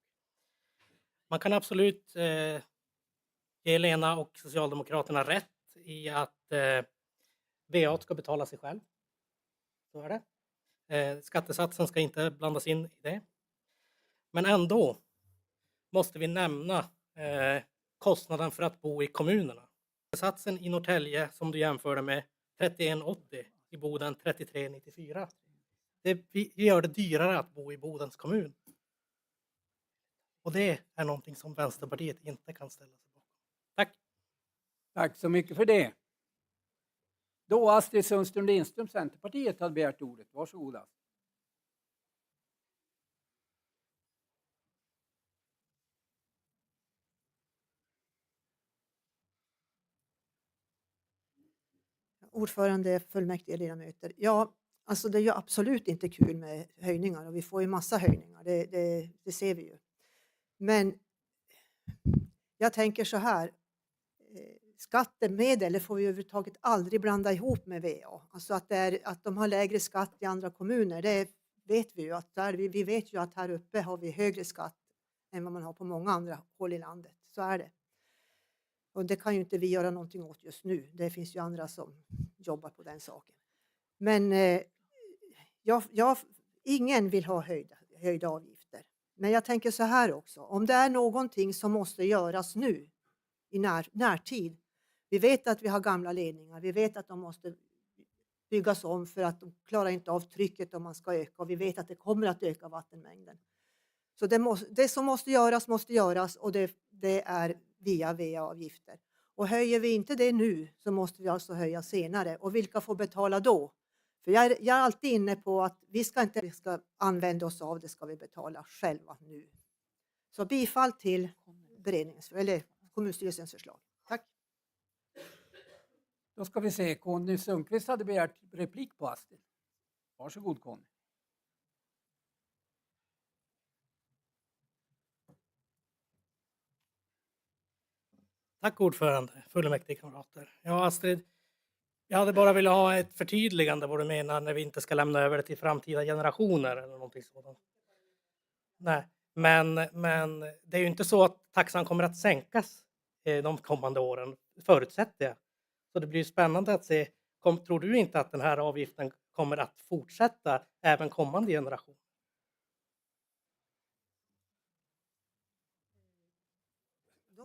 Man kan absolut ge Lena och Socialdemokraterna rätt i att VA ska betala sig själv. Så är det. Skattesatsen ska inte blandas in i det. Men ändå måste vi nämna kostnaden för att bo i kommunerna. Skattesatsen i Norrtälje som du jämförde med 31,80, i Boden 33,94. Det gör det dyrare att bo i Bodens kommun. Och det är någonting som Vänsterpartiet inte kan ställa sig bakom. Tack. Tack så mycket för det. Då Astrid Sundström Lindström, Centerpartiet, har begärt ordet. Varsågoda. Ordförande, fullmäktige ledamöter. Ja, alltså det är ju absolut inte kul med höjningar och vi får ju massa höjningar. Det ser vi ju. Men jag tänker så här. Skattemedel får vi överhuvudtaget aldrig blanda ihop med VA. Alltså att de har lägre skatt i andra kommuner, det vet vi ju. Vi vet ju att här uppe har vi högre skatt än vad man har på många andra håll i landet. Så är det. Och det kan ju inte vi göra någonting åt just nu. Det finns ju andra som jobbar på den saken. Men ingen vill ha höjda avgifter. Men jag tänker så här också. Om det är någonting som måste göras nu i närtid. Vi vet att vi har gamla ledningar. Vi vet att de måste byggas om för att de klarar inte av trycket om man ska öka. Och vi vet att det kommer att öka vattenmängden. Så det som måste göras och det är via VA-avgifter. Och höjer vi inte det nu så måste vi alltså höja senare. Och vilka får betala då? För jag är alltid inne på att vi ska använda oss av det, ska vi betala själva nu. Så bifall till kommunstyrelsens förslag. Tack. Då ska vi se, Conny Sundqvist hade begärt replik på Astrid. Varsågod Conny. Tack ordförande, fullmäktigekamrater. Ja, Astrid, jag hade bara velat ha ett förtydligande vad du menar när vi inte ska lämna över det till framtida generationer eller någonting sådant. Nej, men det är ju inte så att taxan kommer att sänkas de kommande åren, förutsätter jag. Så det blir ju spännande att se, tror du inte att den här avgiften kommer att fortsätta även kommande generation?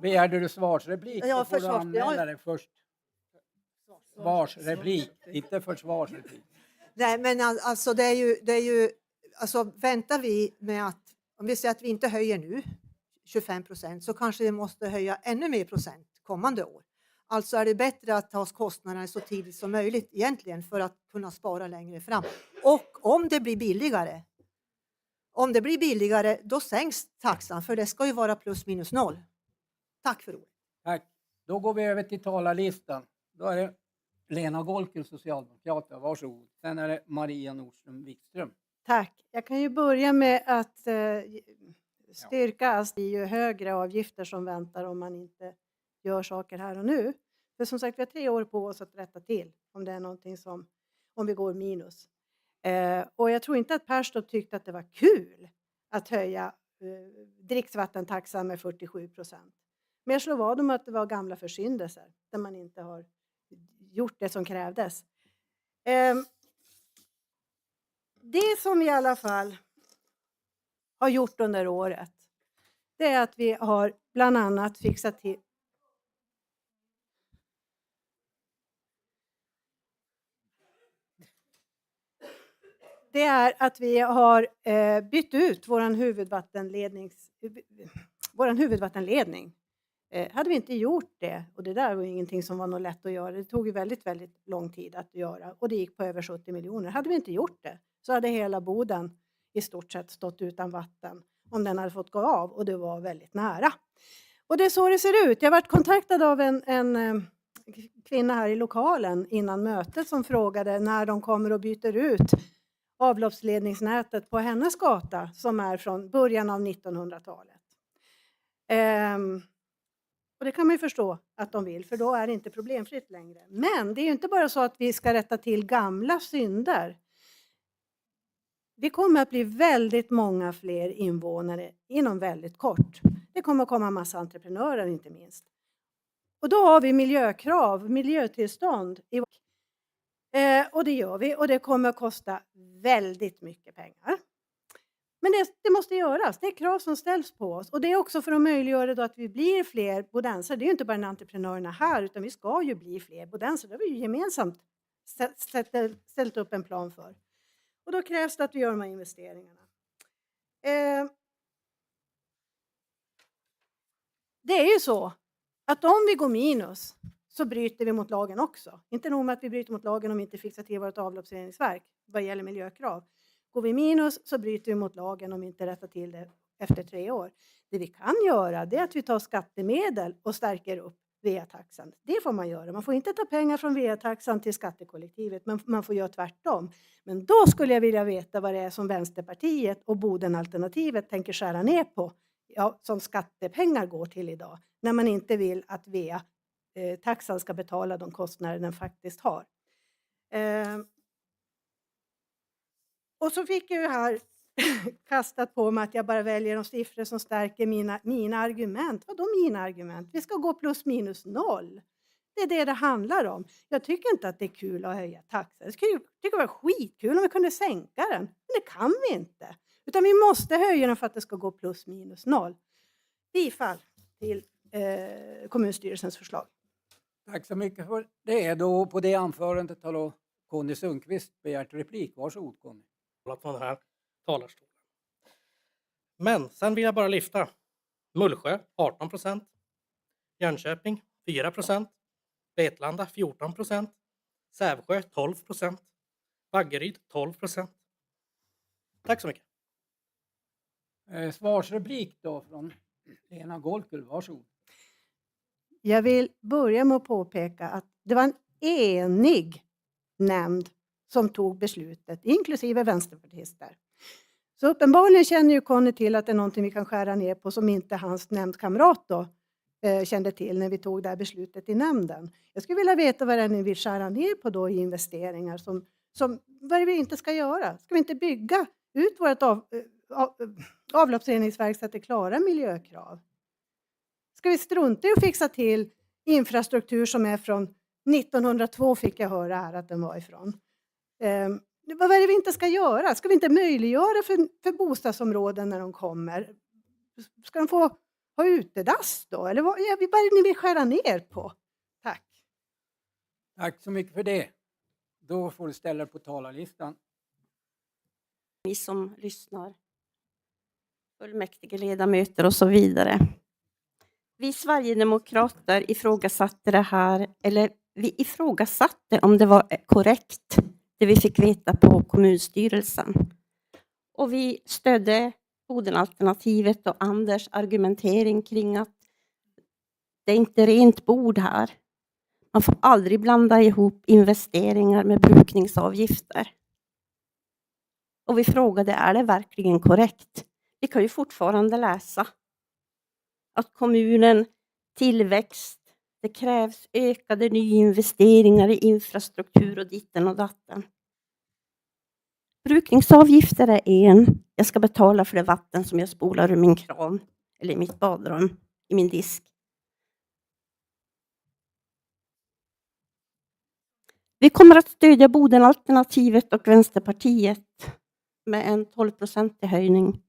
Begärde du svarsreplik? Ja, så får du anmäla dig först. Svarsreplik, inte försvarsreplik. Nej, men alltså det är ju alltså väntar vi med att, om vi säger att vi inte höjer nu 25%, så kanske vi måste höja ännu mer procent kommande år. Alltså är det bättre att ta oss kostnaderna så tidigt som möjligt egentligen för att kunna spara längre fram. Och om det blir billigare, då sänks taxan, för det ska ju vara plus minus noll. Tack för ordet. Tack. Då går vi över till talarlistan. Då är det Lena Golken, Socialdemokraterna. Varsågod. Sen är det Maria Nordström Wikström. Tack. Jag kan ju börja med att styrka att det är ju högre avgifter som väntar om man inte gör saker här och nu. För som sagt, vi har 3 år på oss att rätta till om det är någonting som, om vi går minus. Och jag tror inte att Perstorp tyckte att det var kul att höja dricksvattentaxan med 47%. Men jag slår vad om att det var gamla försyndelser där man inte har gjort det som krävdes. Det som vi i alla fall har gjort under året, det är att vi har bland annat fixat till det är att vi har bytt ut vår huvudvattenledning. Hade vi inte gjort det, och det där var ingenting som var något lätt att göra, det tog ju väldigt, väldigt lång tid att göra och det gick på över 70 miljoner. Hade vi inte gjort det så hade hela Boden i stort sett stått utan vatten om den hade fått gå av, och det var väldigt nära. Och det är så det ser ut. Jag har varit kontaktad av en kvinna här i lokalen innan mötet som frågade när de kommer och byter ut avloppsledningsnätet på hennes gata som är från början av 1900-talet. Och det kan man ju förstå att de vill, för då är det inte problemfritt längre. Men det är ju inte bara så att vi ska rätta till gamla synder. Det kommer att bli väldigt många fler invånare inom väldigt kort. Det kommer att komma en massa entreprenörer inte minst. Och då har vi miljökrav, miljötillstånd. Och det gör vi, och det kommer att kosta väldigt mycket pengar. Men det måste göras, det är krav som ställs på oss. Och det är också för att möjliggöra då att vi blir fler bodensare. Det är ju inte bara entreprenörerna här, utan vi ska ju bli fler bodensare. Det har vi ju gemensamt ställt upp en plan för. Och då krävs det att vi gör de här investeringarna. Det är ju så att om vi går minus så bryter vi mot lagen också. Inte nog med att vi bryter mot lagen om vi inte fixar till vårt avloppsreningsverk vad gäller miljökrav. Går vi minus så bryter vi mot lagen om vi inte rättar till det efter 3 år. Det vi kan göra, det är att vi tar skattemedel och stärker upp VA-taxan. Det får man göra. Man får inte ta pengar från VA-taxan till skattekollektivet, men man får göra tvärtom. Men då skulle jag vilja veta vad det är som Vänsterpartiet och Bodenalternativet tänker skära ner på. Ja, som skattepengar går till idag. När man inte vill att VA-taxan ska betala de kostnader den faktiskt har. Och så fick jag ju här kastat på mig att jag bara väljer de siffror som stärker mina argument. Vadå mina argument? Vi ska gå plus minus noll. Det är det handlar om. Jag tycker inte att det är kul att höja taxor. Jag tycker det var skitkul om vi kunde sänka den. Men det kan vi inte. Utan vi måste höja den för att det ska gå plus minus noll. Bifall till kommunstyrelsens förslag. Tack så mycket för det. Då på det anförandet har då Conny Sundqvist begärt replik. Varsågod Conny. Från den här talarstolen. Men sen vill jag bara lyfta Mullsjö 18%, Jönköping 4%, Vetlanda 14%, Sävsjö 12%, Vaggeryd 12%. Tack så mycket. Svarsreplik då från Lena Golkull, varsågod. Jag vill börja med att påpeka att det var en enig nämnd som tog beslutet, inklusive vänsterpartister. Så uppenbarligen känner ju Conny till att det är någonting vi kan skära ner på som inte hans nämndkamrat då kände till när vi tog det här beslutet i nämnden. Jag skulle vilja veta vad det är ni vill skära ner på då i investeringar som vad är det vi inte ska göra? Ska vi inte bygga ut vårt avloppsreningsverk så att det klarar miljökrav? Ska vi strunta i att fixa till infrastruktur som är från 1902 fick jag höra här att den var ifrån. Vad är det vi inte ska göra? Ska vi inte möjliggöra för bostadsområden när de kommer? Ska de få ha utedass då? Eller vad är det ni vill skära ner på? Tack. Tack så mycket för det. Då får du ställa dig på talarlistan. Ni som lyssnar, fullmäktige ledamöter och så vidare. Vi Sverigedemokrater ifrågasatte det här, eller vi ifrågasatte om det var korrekt det vi fick veta på kommunstyrelsen. Och vi stödde Bodenalternativet och Anders argumentering kring att det är inte rent bord här. Man får aldrig blanda ihop investeringar med brukningsavgifter. Och vi frågade, är det verkligen korrekt? Vi kan ju fortfarande läsa att kommunen tillväxt, det krävs ökade nyinvesteringar i infrastruktur och ditten och datten. Brukningsavgifter är en. Jag ska betala för det vatten som jag spolar ur min kran eller i mitt badrum, i min disk. Vi kommer att stödja Bodenalternativet och Vänsterpartiet med en 12% höjning.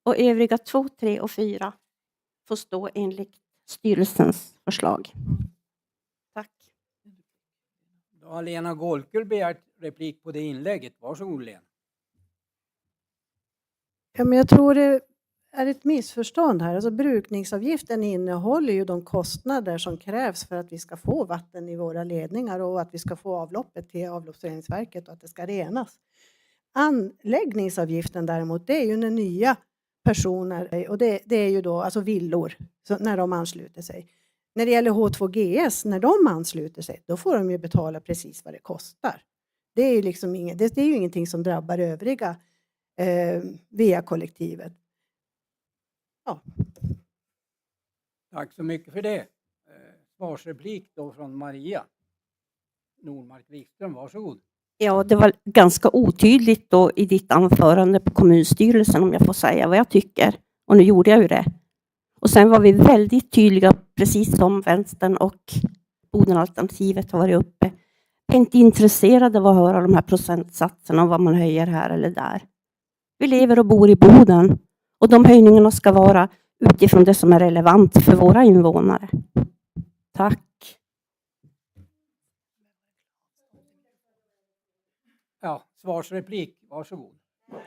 Och övriga 2, 3 och 4 får stå enligt styrelsens förslag. Tack. Då har Lena Golkull begärt replik på det inlägget. Varsågod Lena. Ja, men jag tror det är ett missförstånd här. Alltså, brukningsavgiften innehåller ju de kostnader som krävs för att vi ska få vatten i våra ledningar och att vi ska få avloppet till avloppsreningsverket och att det ska renas. Anläggningsavgiften däremot, det är ju när nya personer, och det är ju då alltså villor, så när de ansluter sig. När det gäller H2GS, när de ansluter sig, då får de ju betala precis vad det kostar. Det är ju liksom det är ju ingenting som drabbar övriga via kollektivet. Ja. Tack så mycket för det. Svarsreplik då från Maria Nordmark Wikström. Varsågod. Ja, det var ganska otydligt då i ditt anförande på kommunstyrelsen om jag får säga vad jag tycker. Och nu gjorde jag ju det. Och sen var vi väldigt tydliga, precis som Vänstern och Bodenalternativet har varit uppe. Jag är inte intresserade av att höra de här procentsatserna och vad man höjer här eller där. Vi lever och bor i Boden och de höjningarna ska vara utifrån det som är relevant för våra invånare. Tack. Ja, svarsreplik. Varsågod.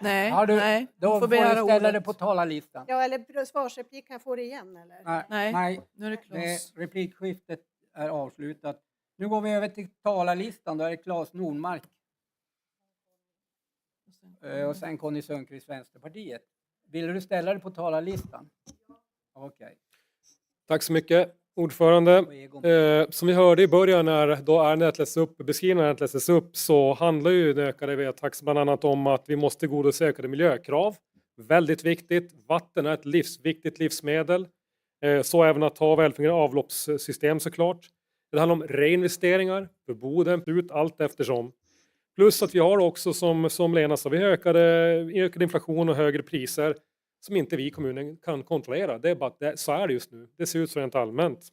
Nej, Ja, nej. Då Du får begära du ställa dig ordet. på talarlistan. Ja, eller svarsreplik, kan jag få det igen eller? Nej, nu är det Claes. replikskiftet är avslutat. Nu går vi över till talarlistan. Då är det Claes Nordmark. Och sen Conny Sundqvist, Vänsterpartiet. Vill du ställa dig på talarlistan? Okej. Tack så mycket, ordförande. Som vi hörde i början när då ärendet läses upp, beskrivningen läses upp, så handlar ju den ökade VA-tax bland annat om att vi måste tillgodose ökade miljökrav. Väldigt viktigt. Vatten är ett livsviktigt livsmedel. Så även att ha välfungerande avloppssystem såklart. Det handlar om reinvesteringar för Boden, ut allt eftersom. Plus att vi har också, som Lena sa, vi har ökad inflation och högre priser som inte vi i kommunen kan kontrollera. Det är bara, så är det just nu. Det ser ut så rent allmänt.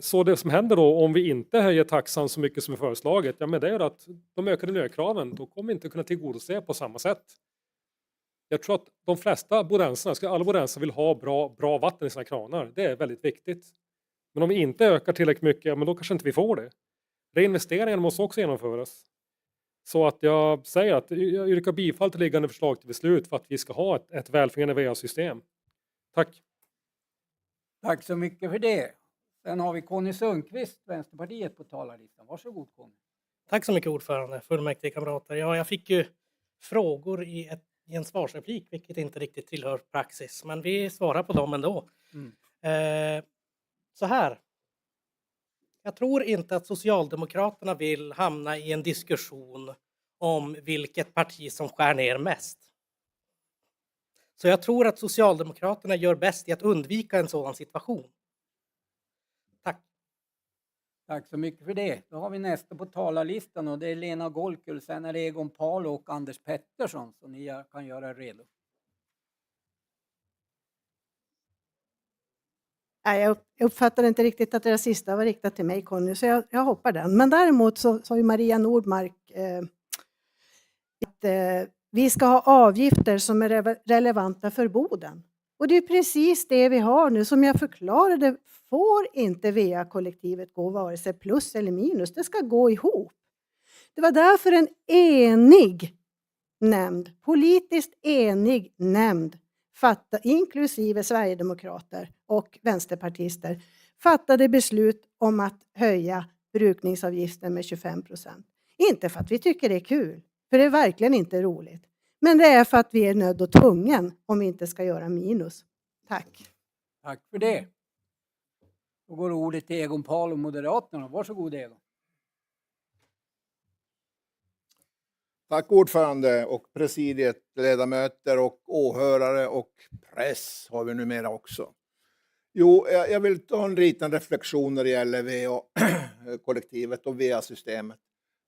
Så det som händer då om vi inte höjer taxan så mycket som är föreslaget, ja, men det är att de ökade miljökraven, då kommer vi inte kunna tillgodose på samma sätt. Jag tror att de flesta bodensarna, alla bodensare vill ha bra vatten i sina kranar. Det är väldigt viktigt. Men om vi inte ökar tillräckligt mycket, ja, men då kanske inte vi får det. Reinvesteringarna måste också genomföras. Så att jag säger att jag yrkar bifall till liggande förslag till beslut för att vi ska ha ett välfungerande VA-system. Tack. Tack så mycket för det. Sen har vi Conny Sundqvist, Vänsterpartiet, på talarlistan. Varsågod Conny. Tack så mycket ordförande, fullmäktigekamrater. Ja, jag fick ju frågor i en svarsreplik, vilket inte riktigt tillhör praxis, men vi svarar på dem ändå. Så här. Jag tror inte att Socialdemokraterna vill hamna i en diskussion om vilket parti som skär ner mest. Så jag tror att Socialdemokraterna gör bäst i att undvika en sådan situation. Tack så mycket för det. Då har vi nästa på talarlistan och det är Lena Golkul, sen är det Egon Palo och Anders Pettersson, så ni kan göra er redo. Nej, jag uppfattade inte riktigt att det sista var riktat till mig, Conny, så jag hoppar den. Men däremot så sa ju Maria Nordmark att vi ska ha avgifter som är relevanta för Boden. Och det är precis det vi har nu. Som jag förklarade får inte VA-kollektivet gå vare sig plus eller minus. Det ska gå ihop. Det var därför en enig nämnd, politiskt enig nämnd, inklusive Sverigedemokrater och vänsterpartister, fattade beslut om att höja brukningsavgiften med 25%. Inte för att vi tycker det är kul, för det är verkligen inte roligt. Men det är för att vi är nödd och tvungen om vi inte ska göra minus. Tack. Tack för det. Då går ordet till Egon Palo och Moderaterna. Varsågod Egon. Tack ordförande och presidiet, ledamöter och åhörare och press har vi numera också. Jo, jag vill ta en liten reflektion när det gäller VA-kollektivet och VA-systemet.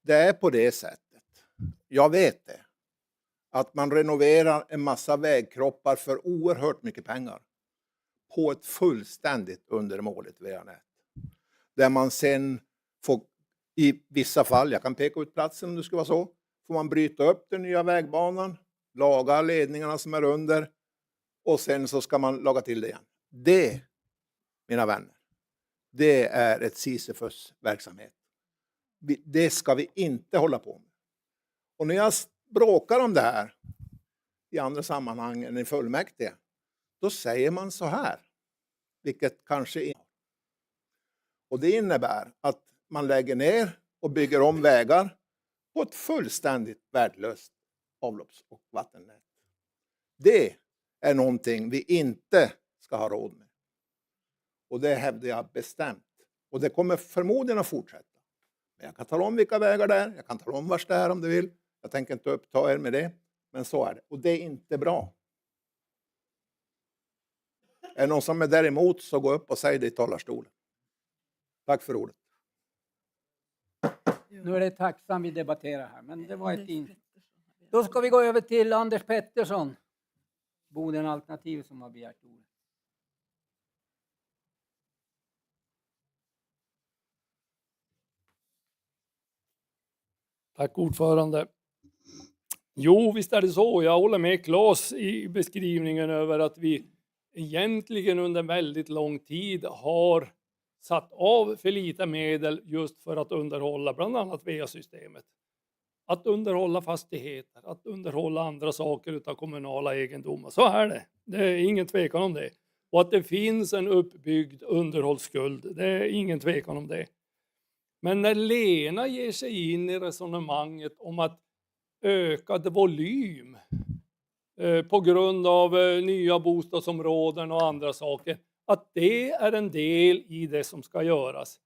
Det är på det sättet, jag vet det, att man renoverar en massa vägkroppar för oerhört mycket pengar på ett fullständigt undermåligt VA-nät. Där man sen får, i vissa fall, jag kan peka ut platsen om det skulle vara så, får man bryta upp den nya vägbanan, laga ledningarna som är under och sen så ska man laga till det igen. Det, mina vänner, det är ett Sisyfos verksamhet. Det ska vi inte hålla på med. Och när jag bråkar om det här i andra sammanhang än i fullmäktige, då säger man så här, vilket kanske är. Och det innebär att man lägger ner och bygger om vägar på ett fullständigt värdelöst avlopps- och vattennät. Det är någonting vi inte ska ha råd med. Och det hävdar jag bestämt. Och det kommer förmodligen att fortsätta. Men jag kan tala om vilka vägar det är. Jag kan tala om vars det är om du vill. Jag tänker inte uppta er med det. Men så är det. Och det är inte bra. Är någon som är däremot så gå upp och säg det i talarstolen. Tack för ordet. Nu är det tacksam vi debatterar här, men det var ett Då ska vi gå över till Anders Pettersson, Boden Alternativ, som har begärt ordet. Tack ordförande. Jo, visst är det så. Jag håller med Claes i beskrivningen över att vi egentligen under väldigt lång tid har satt av för lite medel just för att underhålla bland annat VA-systemet. Att underhålla fastigheter, att underhålla andra saker utav kommunala egendomar. Så är det. Det är ingen tvekan om det. Och att det finns en uppbyggd underhållsskuld, det är ingen tvekan om det. Men när Lena ger sig in i resonemanget om att ökad volym på grund av nya bostadsområden och andra saker, att det är en del i det som ska göras.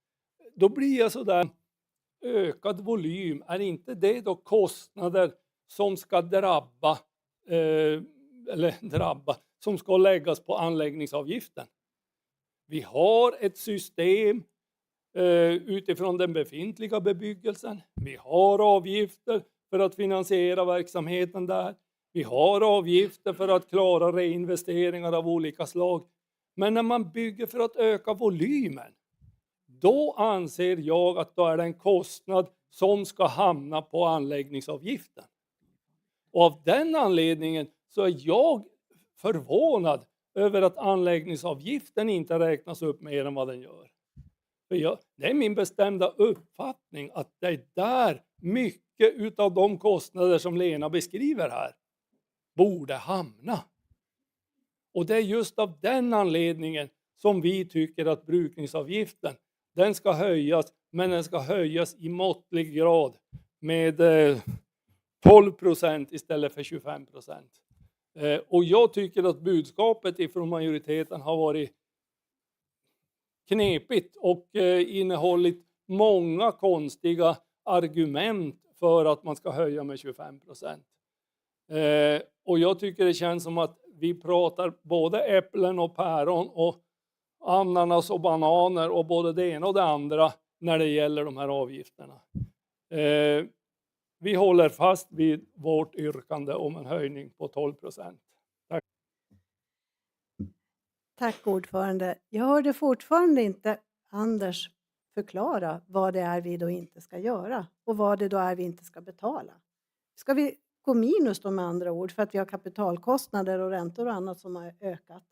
Då blir jag sådär, ökad volym, är inte det då kostnader som ska som ska läggas på anläggningsavgiften? Vi har ett system utifrån den befintliga bebyggelsen. Vi har avgifter för att finansiera verksamheten där. Vi har avgifter för att klara reinvesteringar av olika slag. Men när man bygger för att öka volymen, då anser jag att då är det en kostnad som ska hamna på anläggningsavgiften. Och av den anledningen så är jag förvånad över att anläggningsavgiften inte räknas upp mer än vad den gör. För det är min bestämda uppfattning att det är där mycket utav de kostnader som Lena beskriver här borde hamna. Och det är just av den anledningen som vi tycker att brukningsavgiften, den ska höjas men den ska höjas i måttlig grad med 12% istället för 25%. Och jag tycker att budskapet ifrån majoriteten har varit knepigt och innehållit många konstiga argument för att man ska höja med 25%. Och jag tycker det känns som att vi pratar både äpplen och päron och ananas och bananer och både det ena och det andra när det gäller de här avgifterna. Vi håller fast vid vårt yrkande om en höjning på 12%. Tack. Tack ordförande. Jag hörde fortfarande inte Anders förklara vad det är vi då inte ska göra och vad det då är vi inte ska betala. Ska vi gå minus då med andra ord för att vi har kapitalkostnader och räntor och annat som har ökat?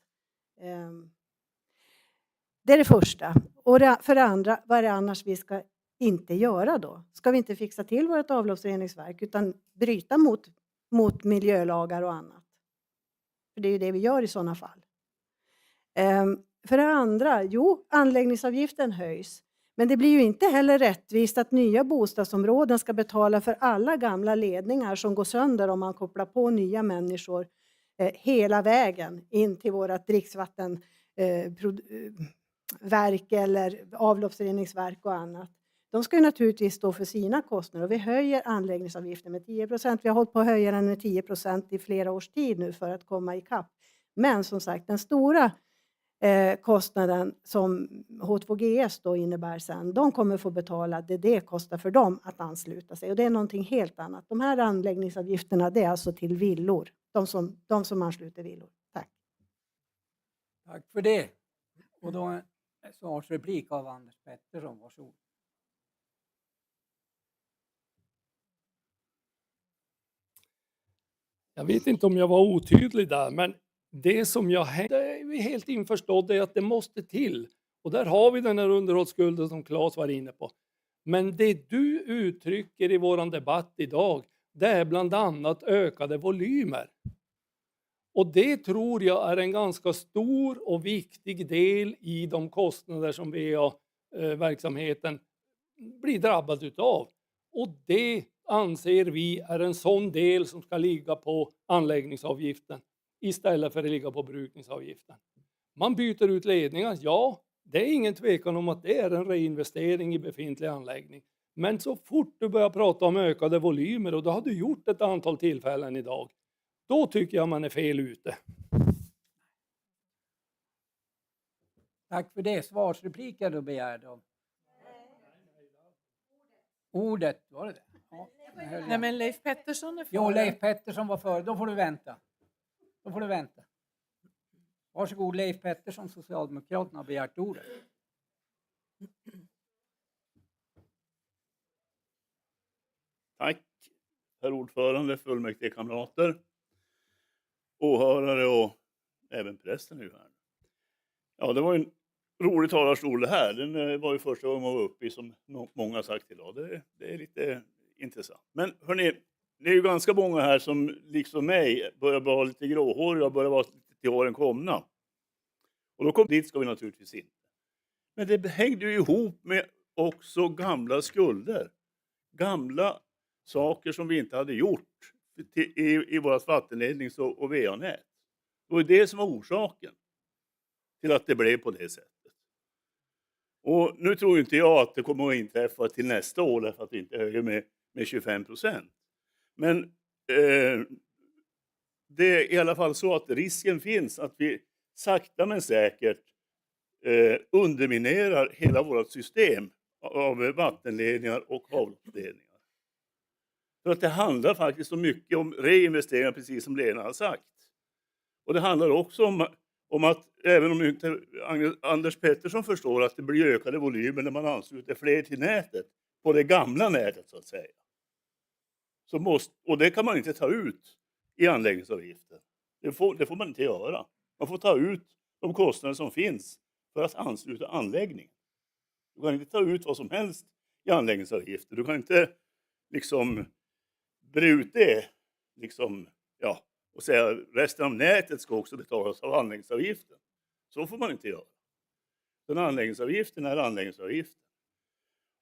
Det är det första. Och för det andra, vad är det annars vi ska inte göra då? Ska vi inte fixa till vårt avloppsreningsverk utan bryta mot miljölagar och annat? För det är ju det vi gör i sådana fall. För det andra, anläggningsavgiften höjs. Men det blir ju inte heller rättvist att nya bostadsområden ska betala för alla gamla ledningar som går sönder om man kopplar på nya människor hela vägen in till vårat dricksvattenverk eller avloppsreningsverk och annat. De ska ju naturligtvis stå för sina kostnader och vi höjer anläggningsavgiften med 10%. Vi har hållit på att höja den med 10% i flera års tid nu för att komma ikapp. Men som sagt, den stora kostnaden som H2GS då innebär sen, de kommer få betala det kostar för dem att ansluta sig. Och det är någonting helt annat. De här anläggningsavgifterna, det är alltså till villor. De som ansluter villor. Tack. Tack för det. Och då en svarsreplik av Anders Pettersson, varsågod. Jag vet inte om jag var otydlig där, men det som det är vi helt införstådda är att det måste till. Och där har vi den här underhållsskulden som Claes var inne på. Men det du uttrycker i våran debatt idag, det är bland annat ökade volymer. Och det tror jag är en ganska stor och viktig del i de kostnader som VA-verksamheten blir drabbad utav. Och det anser vi är en sån del som ska ligga på anläggningsavgiften istället för att ligga på brukningsavgiften. Man byter ut ledningar, ja, det är ingen tvekan om att det är en reinvestering i befintlig anläggning. Men så fort du börjar prata om ökade volymer, och det har du gjort ett antal tillfällen idag, då tycker jag man är fel ute. Tack för det. Svarsrepliker du begärde om. Ordet, var det det? Ja, Nej, men Leif Pettersson är före. Jo, Leif Pettersson var före. Då får du vänta. Varsågod, Leif Pettersson, Socialdemokraterna har begärt ordet. Tack, herr ordförande, fullmäktigekamrater, åhörare och även prästen nu här. Ja, det var en rolig talarstol det här. Den var ju första gången jag var uppe i, som många har sagt idag. Det är lite intressant. Men hörni, det är ju ganska många här som liksom mig börjar vara lite gråhåriga och börjar vara lite till åren komna. Och då dit ska vi naturligtvis inte. Men det hängde ju ihop med också gamla skulder. Gamla saker som vi inte hade gjort i vårt vattenlednings- och VA-nät. Det var det som var orsaken till att det blev på det sättet. Och nu tror inte jag att det kommer att inträffa till nästa år därför att vi inte höjer med 25%. Men det är i alla fall så att risken finns att vi sakta men säkert underminerar hela vårt system av vattenledningar och avloppsledningar. För att det handlar faktiskt så mycket om reinvesteringar, precis som Lena har sagt. Och det handlar också om att, även om inte Anders Pettersson förstår, att det blir ökade volymer när man ansluter fler till nätet, på det gamla nätet så att säga. Och det kan man inte ta ut i anläggningsavgifter. Det får man inte göra. Man får ta ut de kostnader som finns för att ansluta anläggningen. Du kan inte ta ut vad som helst i anläggningsavgifter. Du kan inte liksom bre ut det liksom, ja, och säga resten av nätet ska också betalas av anläggningsavgiften. Så får man inte göra. Den anläggningsavgiften är anläggningsavgiften.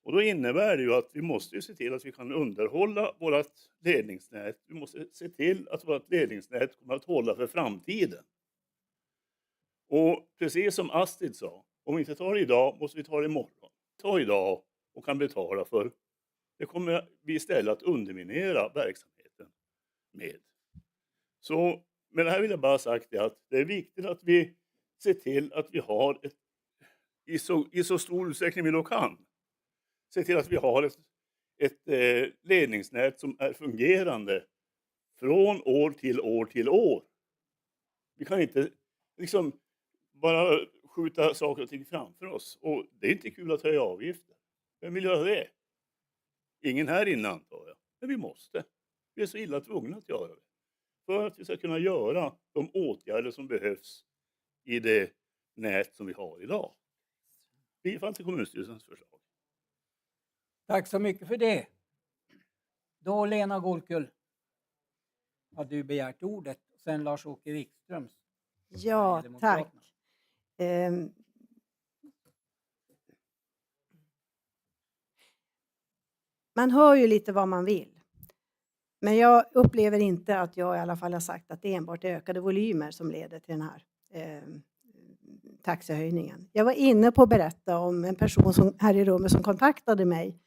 Och då innebär det ju att vi måste ju se till att vi kan underhålla vårt ledningsnät. Vi måste se till att vårt ledningsnät kommer att hålla för framtiden. Och precis som Astrid sa, om vi inte tar det idag måste vi ta det imorgon. Ta idag och kan betala för. Det kommer vi istället att underminera verksamheten med. Så med det här vill jag bara ha sagt det att det är viktigt att vi ser till att vi har ett, i så stor utsträckning vi då kan, se till att vi har ett ledningsnät som är fungerande från år till år till år. Vi kan inte liksom bara skjuta saker och ting framför oss. Och det är inte kul att höja avgifter. Vem vill göra det? Ingen här inne antar jag. Men vi måste. Vi är så illa tvungna att göra det. För att vi ska kunna göra de åtgärder som behövs i det nät som vi har idag. Bifall till kommunstyrelsens förslag. Tack så mycket för det. Då Lena Golkull har du begärt ordet. Sen Lars-Åke Wikström. Ja, tack. Man hör ju lite vad man vill. Men jag upplever inte att jag i alla fall har sagt att det enbart är ökade volymer som leder till den här taxehöjningen. Jag var inne på att berätta om en person som, här i rummet som kontaktade mig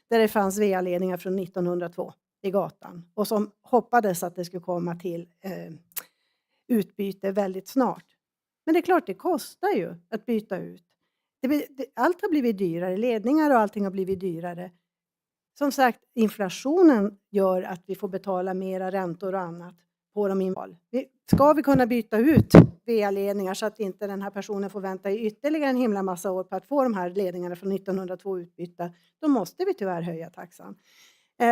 där det fanns VA-ledningar från 1902 i gatan och som hoppades att det skulle komma till utbyte väldigt snart. Men det är klart, det kostar ju att byta ut. Allt har blivit dyrare, ledningar och allting har blivit dyrare. Som sagt, inflationen gör att vi får betala mera räntor och annat på de inval. Ska vi kunna byta ut VA-ledningar så att inte den här personen får vänta i ytterligare en himla massa år på att få de här ledningarna från 1902 utbytta, då måste vi tyvärr höja taxan.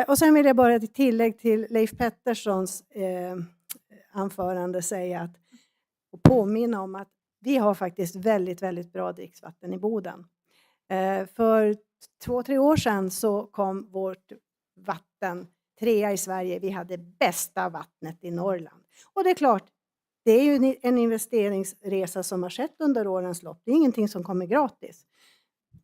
Och sen vill jag bara ett tillägg till Leif Petterssons anförande säga att och påminna om att vi har faktiskt väldigt, väldigt bra dricksvatten i Boden. För 2-3 år sedan så kom vårt vatten 3 i Sverige. Vi hade bästa vattnet i Norrland. Och det är klart, det är ju en investeringsresa som har skett under årens lopp. Det är ingenting som kommer gratis.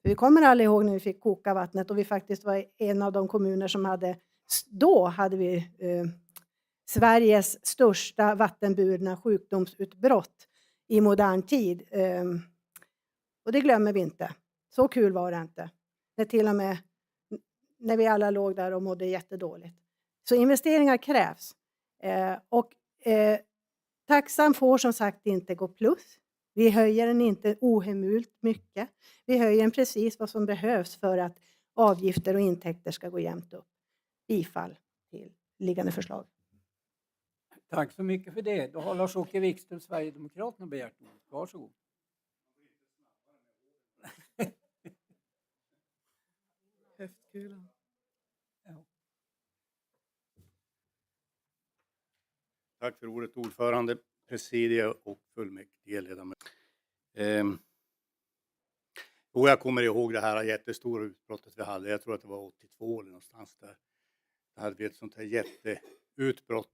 Vi kommer alla ihåg när vi fick koka vattnet och vi faktiskt var en av de kommuner som hade vi Sveriges största vattenburna sjukdomsutbrott i modern tid. Och det glömmer vi inte. Så kul var det inte. Det till och med när vi alla låg där och mådde jättedåligt. Så investeringar krävs. Taxan får som sagt inte gå plus. Vi höjer den inte ohemult mycket. Vi höjer den precis vad som behövs för att avgifter och intäkter ska gå jämnt upp. Bifall till liggande förslag. Tack så mycket för det. Då har Lars-Åke Wikström, Sverigedemokraterna, begärt ordet. Varsågod. Häftkulan. Tack för ordet, ordförande, presidie och fullmäktige ledamöter. Och jag kommer ihåg det här jättestora utbrottet vi hade. Jag tror att det var 82 eller någonstans där. Då hade vi ett sånt här jätteutbrott.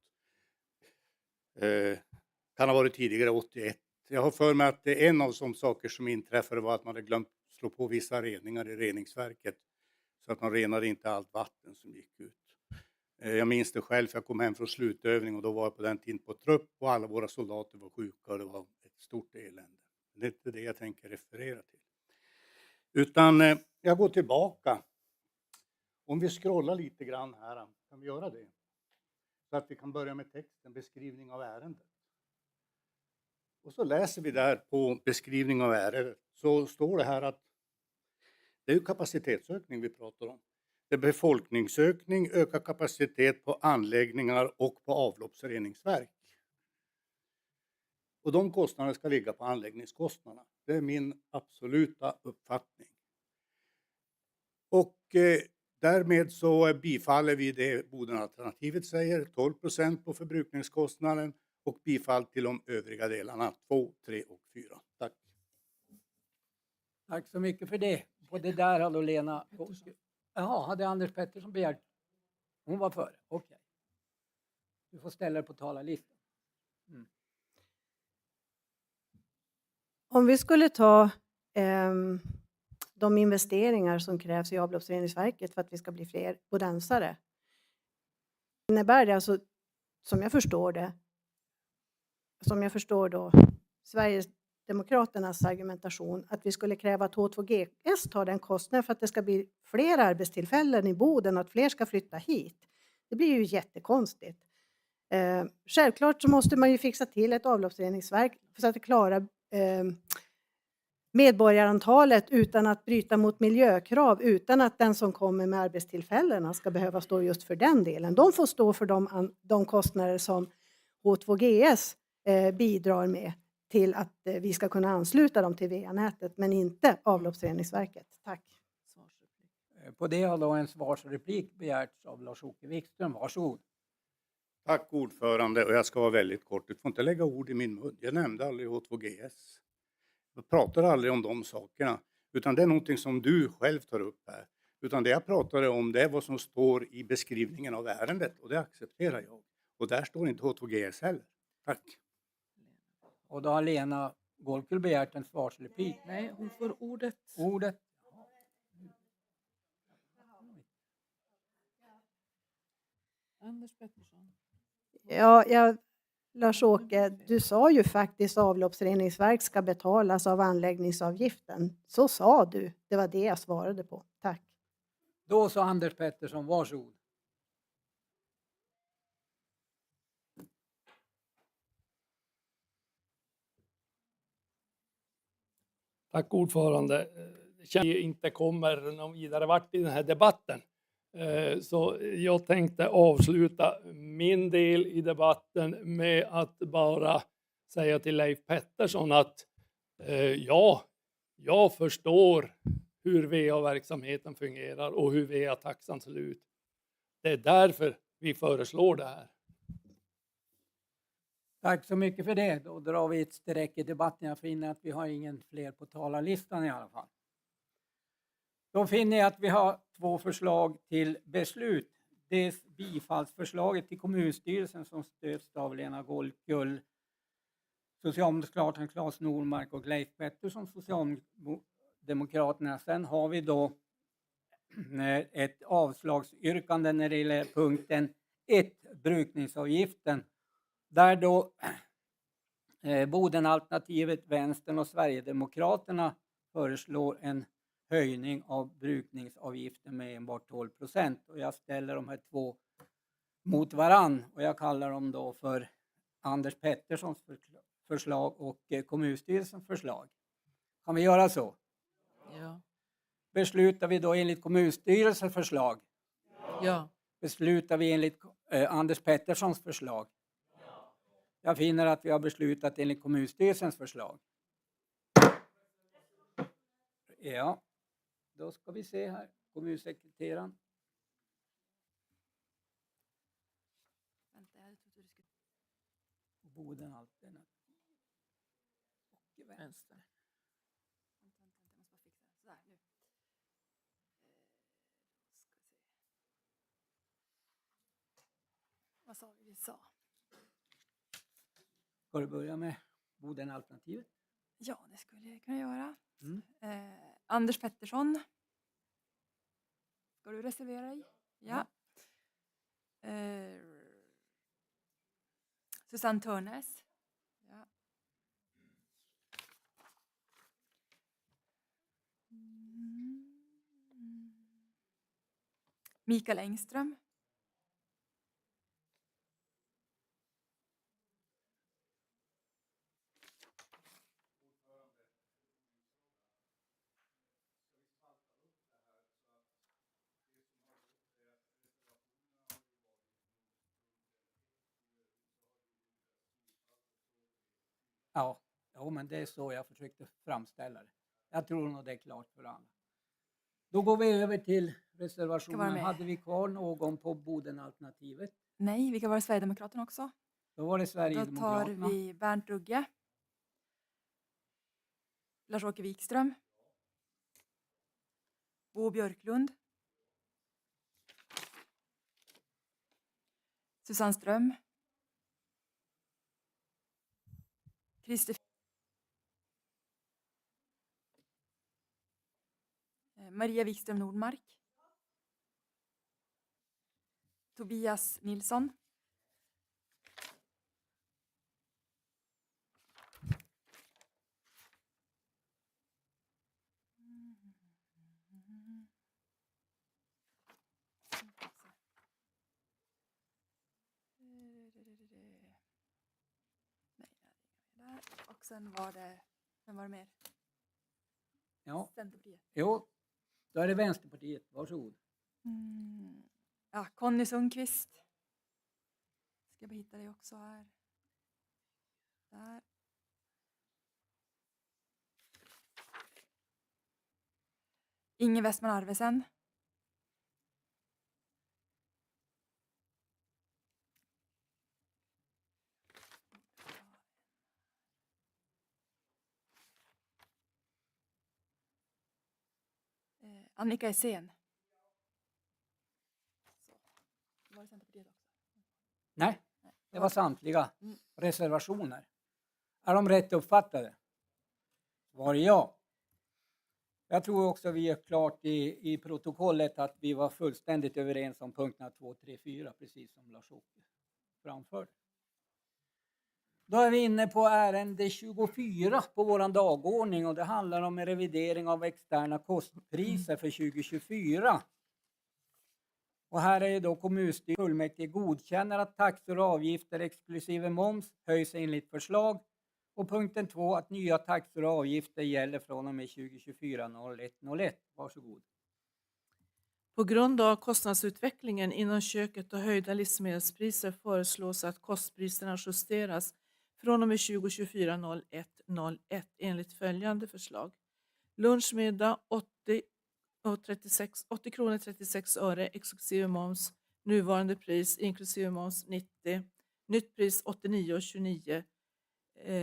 Kan ha varit tidigare 81. Jag har för mig att det är en av de saker som inträffade var att man hade glömt slå på vissa reningar i reningsverket. Så att man renade inte allt vatten som gick ut. Jag minns det själv, för jag kom hem från slutövning och då var jag på den tiden på trupp och alla våra soldater var sjuka och det var ett stort elände. Det är inte det jag tänker referera till. Utan jag går tillbaka. Om vi scrollar lite grann här, kan vi göra det? Så att vi kan börja med texten, beskrivning av ärendet. Och så läser vi där på beskrivning av ärendet, så står det här att det är ju kapacitetsökning vi pratar om. Det är befolkningsökning, ökad kapacitet på anläggningar och på avloppsreningsverk. Och de kostnaderna ska ligga på anläggningskostnaderna. Det är min absoluta uppfattning. Och därmed så bifaller vi det Bodenalternativet säger, 12% på förbrukningskostnaden och bifall till de övriga delarna, 2, 3 och 4. Tack. Tack så mycket för det. Och det där hade Lena... Jaha, hade Anders Pettersson begärt? Hon var före, okej. Du får ställa dig på talarlistan. Om vi skulle ta de investeringar som krävs i avloppsreningsverket för att vi ska bli fler bodensare. Innebär det alltså, som jag förstår då Sverigedemokraternas argumentation, att vi skulle kräva att H2GS tar den kostnaden för att det ska bli fler arbetstillfällen i Boden och att fler ska flytta hit. Det blir ju jättekonstigt. Självklart så måste man ju fixa till ett avloppsreningsverk så att det klarar medborgarantalet utan att bryta mot miljökrav, utan att den som kommer med arbetstillfällena ska behöva stå just för den delen. De får stå för de kostnader som H2GS bidrar med till att vi ska kunna ansluta dem till VA-nätet, men inte avloppsreningsverket. Tack. På det har då en svarsreplik begärts av Lars-Åke Wikström. Varsågod. Tack ordförande, och jag ska vara väldigt kort. Du får inte lägga ord i min mun. Jag nämnde aldrig H2GS. Jag pratar aldrig om de sakerna, utan det är någonting som du själv tar upp här. Utan det jag pratade om, det är vad som står i beskrivningen av ärendet, och det accepterar jag. Och där står inte H2GS heller. Tack. Och då har Lena Golkull begärt en svarsreplik. Nej, hon får ordet. Anders Pettersson. Ja, Lars-Åke, du sa ju faktiskt avloppsreningsverk ska betalas av anläggningsavgiften. Så sa du. Det var det jag svarade på. Tack. Då så Anders Pettersson, varsågod. Tack ordförande. Det känns att vi inte kommer någon vidare vart i den här debatten. Så jag tänkte avsluta min del i debatten med att bara säga till Leif Pettersson att ja, jag förstår hur VA-verksamheten fungerar och hur VA-taxan ser ut. Det är därför vi föreslår det här. Tack så mycket för det. Då drar vi ett streck i debatten. Jag finner att vi har ingen fler på talarlistan i alla fall. Då finner jag att vi har 2 förslag till beslut. Dels bifallsförslaget till kommunstyrelsen som stöds av Lena Golkull, Socialdemokraterna Claes Normark och Leif Pettersson, Socialdemokraterna. Sen har vi då ett avslagsyrkande när det gäller punkten 1, brukningsavgiften. Där då Bodenalternativet, Vänstern och Sverigedemokraterna föreslår en höjning av brukningsavgiften med enbart 12%. Och jag ställer de här 2 mot varann och jag kallar dem då för Anders Petterssons förslag och kommunstyrelsens förslag. Kan vi göra så? Ja. Beslutar vi då enligt kommunstyrelsens förslag? Ja. Beslutar vi enligt Anders Petterssons förslag? Jag finner att vi har beslutat enligt kommunstyrelsens förslag. Ja, då ska vi se här. Kommunsekreteraren. Boden alternativ. Och vänster. Vad sa vi sa? Ska du börja med Bodenalternativet? Ja, det skulle jag kunna göra. Mm. Anders Pettersson. Ska du reservera dig? Ja. Susanne Törnes. Ja. Mikael Engström. Ja, men det är så jag försökte framställa det. Jag tror nog det är klart för alla. Då går vi över till reservationen. Hade vi kvar någon på Bodenalternativet? Nej, vilka var det Sverigedemokraterna också? Då var det Sverigedemokraterna. Då tar vi Bernt Rugge. Lars-Åke Wikström. Bo Björklund. Susanne Ström. Christer Maria Wikström Nordmark. Tobias Nilsson. Där. Och sen var det, vem var det mer? Ja. Centerpartiet. Jo, då är det Vänsterpartiet. Varsågod. Ja, Conny Sundqvist. Ska bara hitta dig också här. Där. Inge Westman Arvesen. Annika Essén. Var det Centerpartiet också? Nej, det var samtliga reservationer. Är de rätt uppfattade? Var det ja. Jag tror också vi är klart i protokollet att vi var fullständigt överens om punkterna 2, 3, 4, precis som Lars-Åke framförde. Då är vi inne på ärende 24 på vår dagordning och det handlar om en revidering av externa kostpriser för 2024. Och här är då kommunstyrelsen fullmäktige godkänner att taxor och avgifter exklusive moms höjs enligt förslag. Och punkten 2 att nya taxor och avgifter gäller från och med 2024 01/01. Varsågod. På grund av kostnadsutvecklingen inom köket och höjda livsmedelspriser föreslås att kostpriserna justeras från och med 2024 01/01 enligt följande förslag. Lunchmiddag 80 kronor 36 öre exklusive moms. Nuvarande pris inklusive moms 90. Nytt pris 89,29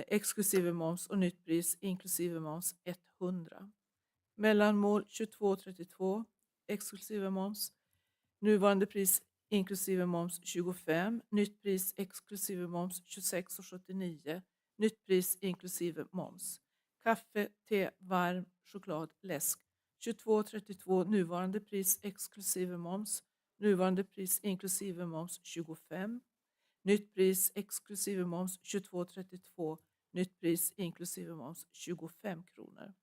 exklusive moms och nytt pris inklusive moms 100. Mellanmål 22,32 exklusive moms. Nuvarande pris inklusive moms 25. Nytt pris exklusive moms 26,79. Nytt pris inklusive moms. Kaffe, te, varm, choklad, läsk 22,32. Nuvarande pris exklusive moms. Nuvarande pris inklusive moms 25. Nytt pris exklusive moms 22,32. Nytt pris inklusive moms 25 kronor.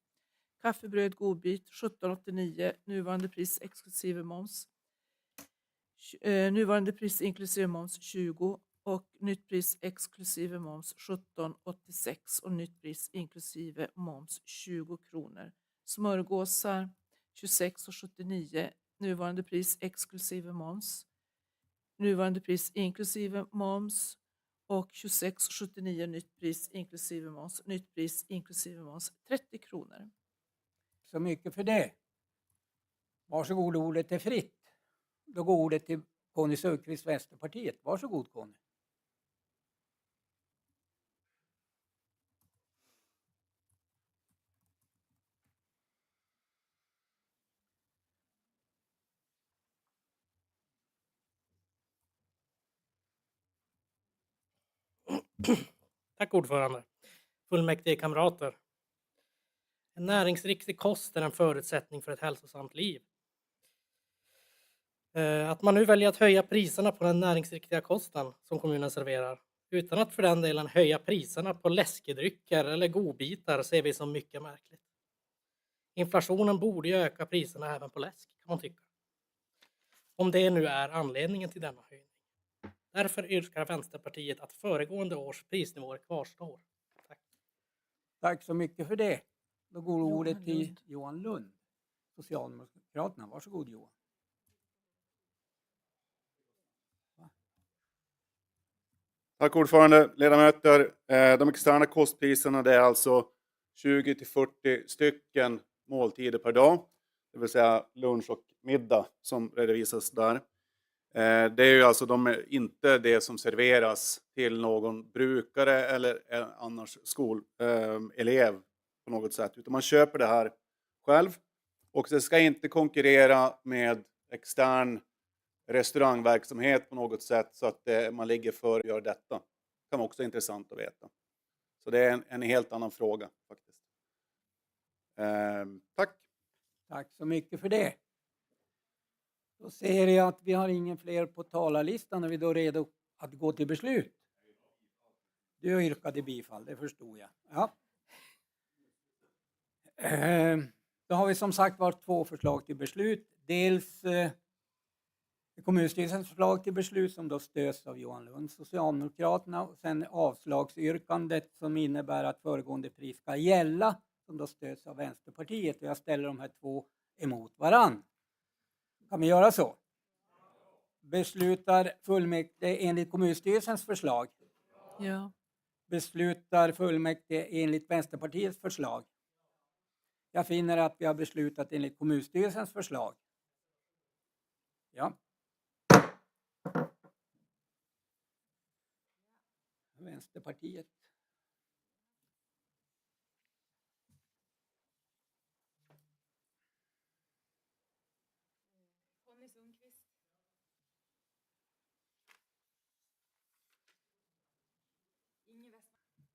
Kaffebröd godbit 17,89. Nuvarande pris exklusive moms. Nuvarande pris inklusive moms 20 och nytt pris exklusive moms 17,86 och nytt pris inklusive moms 20 kronor. Smörgåsar 26,79. Nuvarande pris exklusive moms. Nuvarande pris inklusive moms och 26,79 nytt pris inklusive moms. Nytt pris inklusive moms 30 kronor. Så mycket för det. Varsågod, ordet är fritt. Då går ordet till Conny Sundqvist, Vänsterpartiet. Varsågod Conny. Tack ordförande. Fullmäktige kamrater. En näringsriktig kost är en förutsättning för ett hälsosamt liv. Att man nu väljer att höja priserna på den näringsriktiga kosten som kommunen serverar utan att för den delen höja priserna på läskedrycker eller godbitar ser vi som mycket märkligt. Inflationen borde ju öka priserna även på läsk kan man tycka. Om det nu är anledningen till denna höjning. Därför yrkar Vänsterpartiet att föregående års prisnivåer kvarstår. Tack. Tack så mycket för det. Då går ordet till Johan Lund, Socialdemokraterna. Varsågod Johan. Tack ordförande, ledamöter. De externa kostpriserna det är alltså 20-40 stycken måltider per dag. Det vill säga lunch och middag som redovisas där. Det är ju alltså inte det som serveras till någon brukare eller annars skolelev på något sätt. Utan man köper det här själv. Och det ska inte konkurrera med extern restaurangverksamhet på något sätt så att man ligger för att göra detta. Det kan vara också intressant att veta. Så det är en helt annan fråga faktiskt. Tack. Tack så mycket för det. Då ser jag att vi har ingen fler på talarlistan. Är vi då redo att gå till beslut? Du yrkade bifall, det förstod jag. Ja. Då har vi som sagt var 2 förslag till beslut. Dels kommunstyrelsens förslag till beslut som då stöds av Johan Lund, Socialdemokraterna. Och sen avslagsyrkandet som innebär att föregående pris ska gälla, som då stöds av Vänsterpartiet. Och jag ställer de här 2 emot varann. Kan vi göra så? Beslutar fullmäktige enligt kommunstyrelsens förslag? Ja. Beslutar fullmäktige enligt Vänsterpartiets förslag? Jag finner att vi har beslutat enligt kommunstyrelsens förslag. Ja. Vänsterpartiet. Conny Sundqvist. Inge Westman.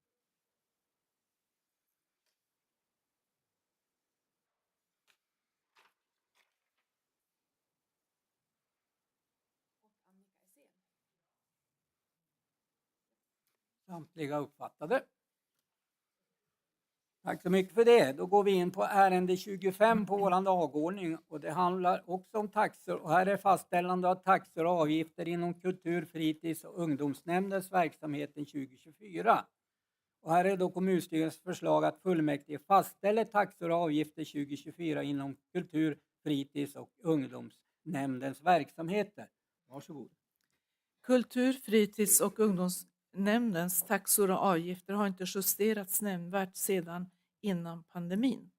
Och Annika Essén. Samtliga uppfattade. Tack så mycket för det. Då går vi in på ärende 25 på vår dagordning. Och det handlar också om taxor. Och här är fastställande av taxor och avgifter inom kultur-, fritids- och ungdomsnämndens verksamheten 2024. Och här är då kommunstyrelsens förslag att fullmäktige fastställer taxor och avgifter 2024 inom kultur-, fritids- och ungdomsnämndens verksamheter. Varsågod. Kultur-, fritids- och ungdomsnämndens taxor och avgifter har inte justerats nämnvärt sedan innan pandemin.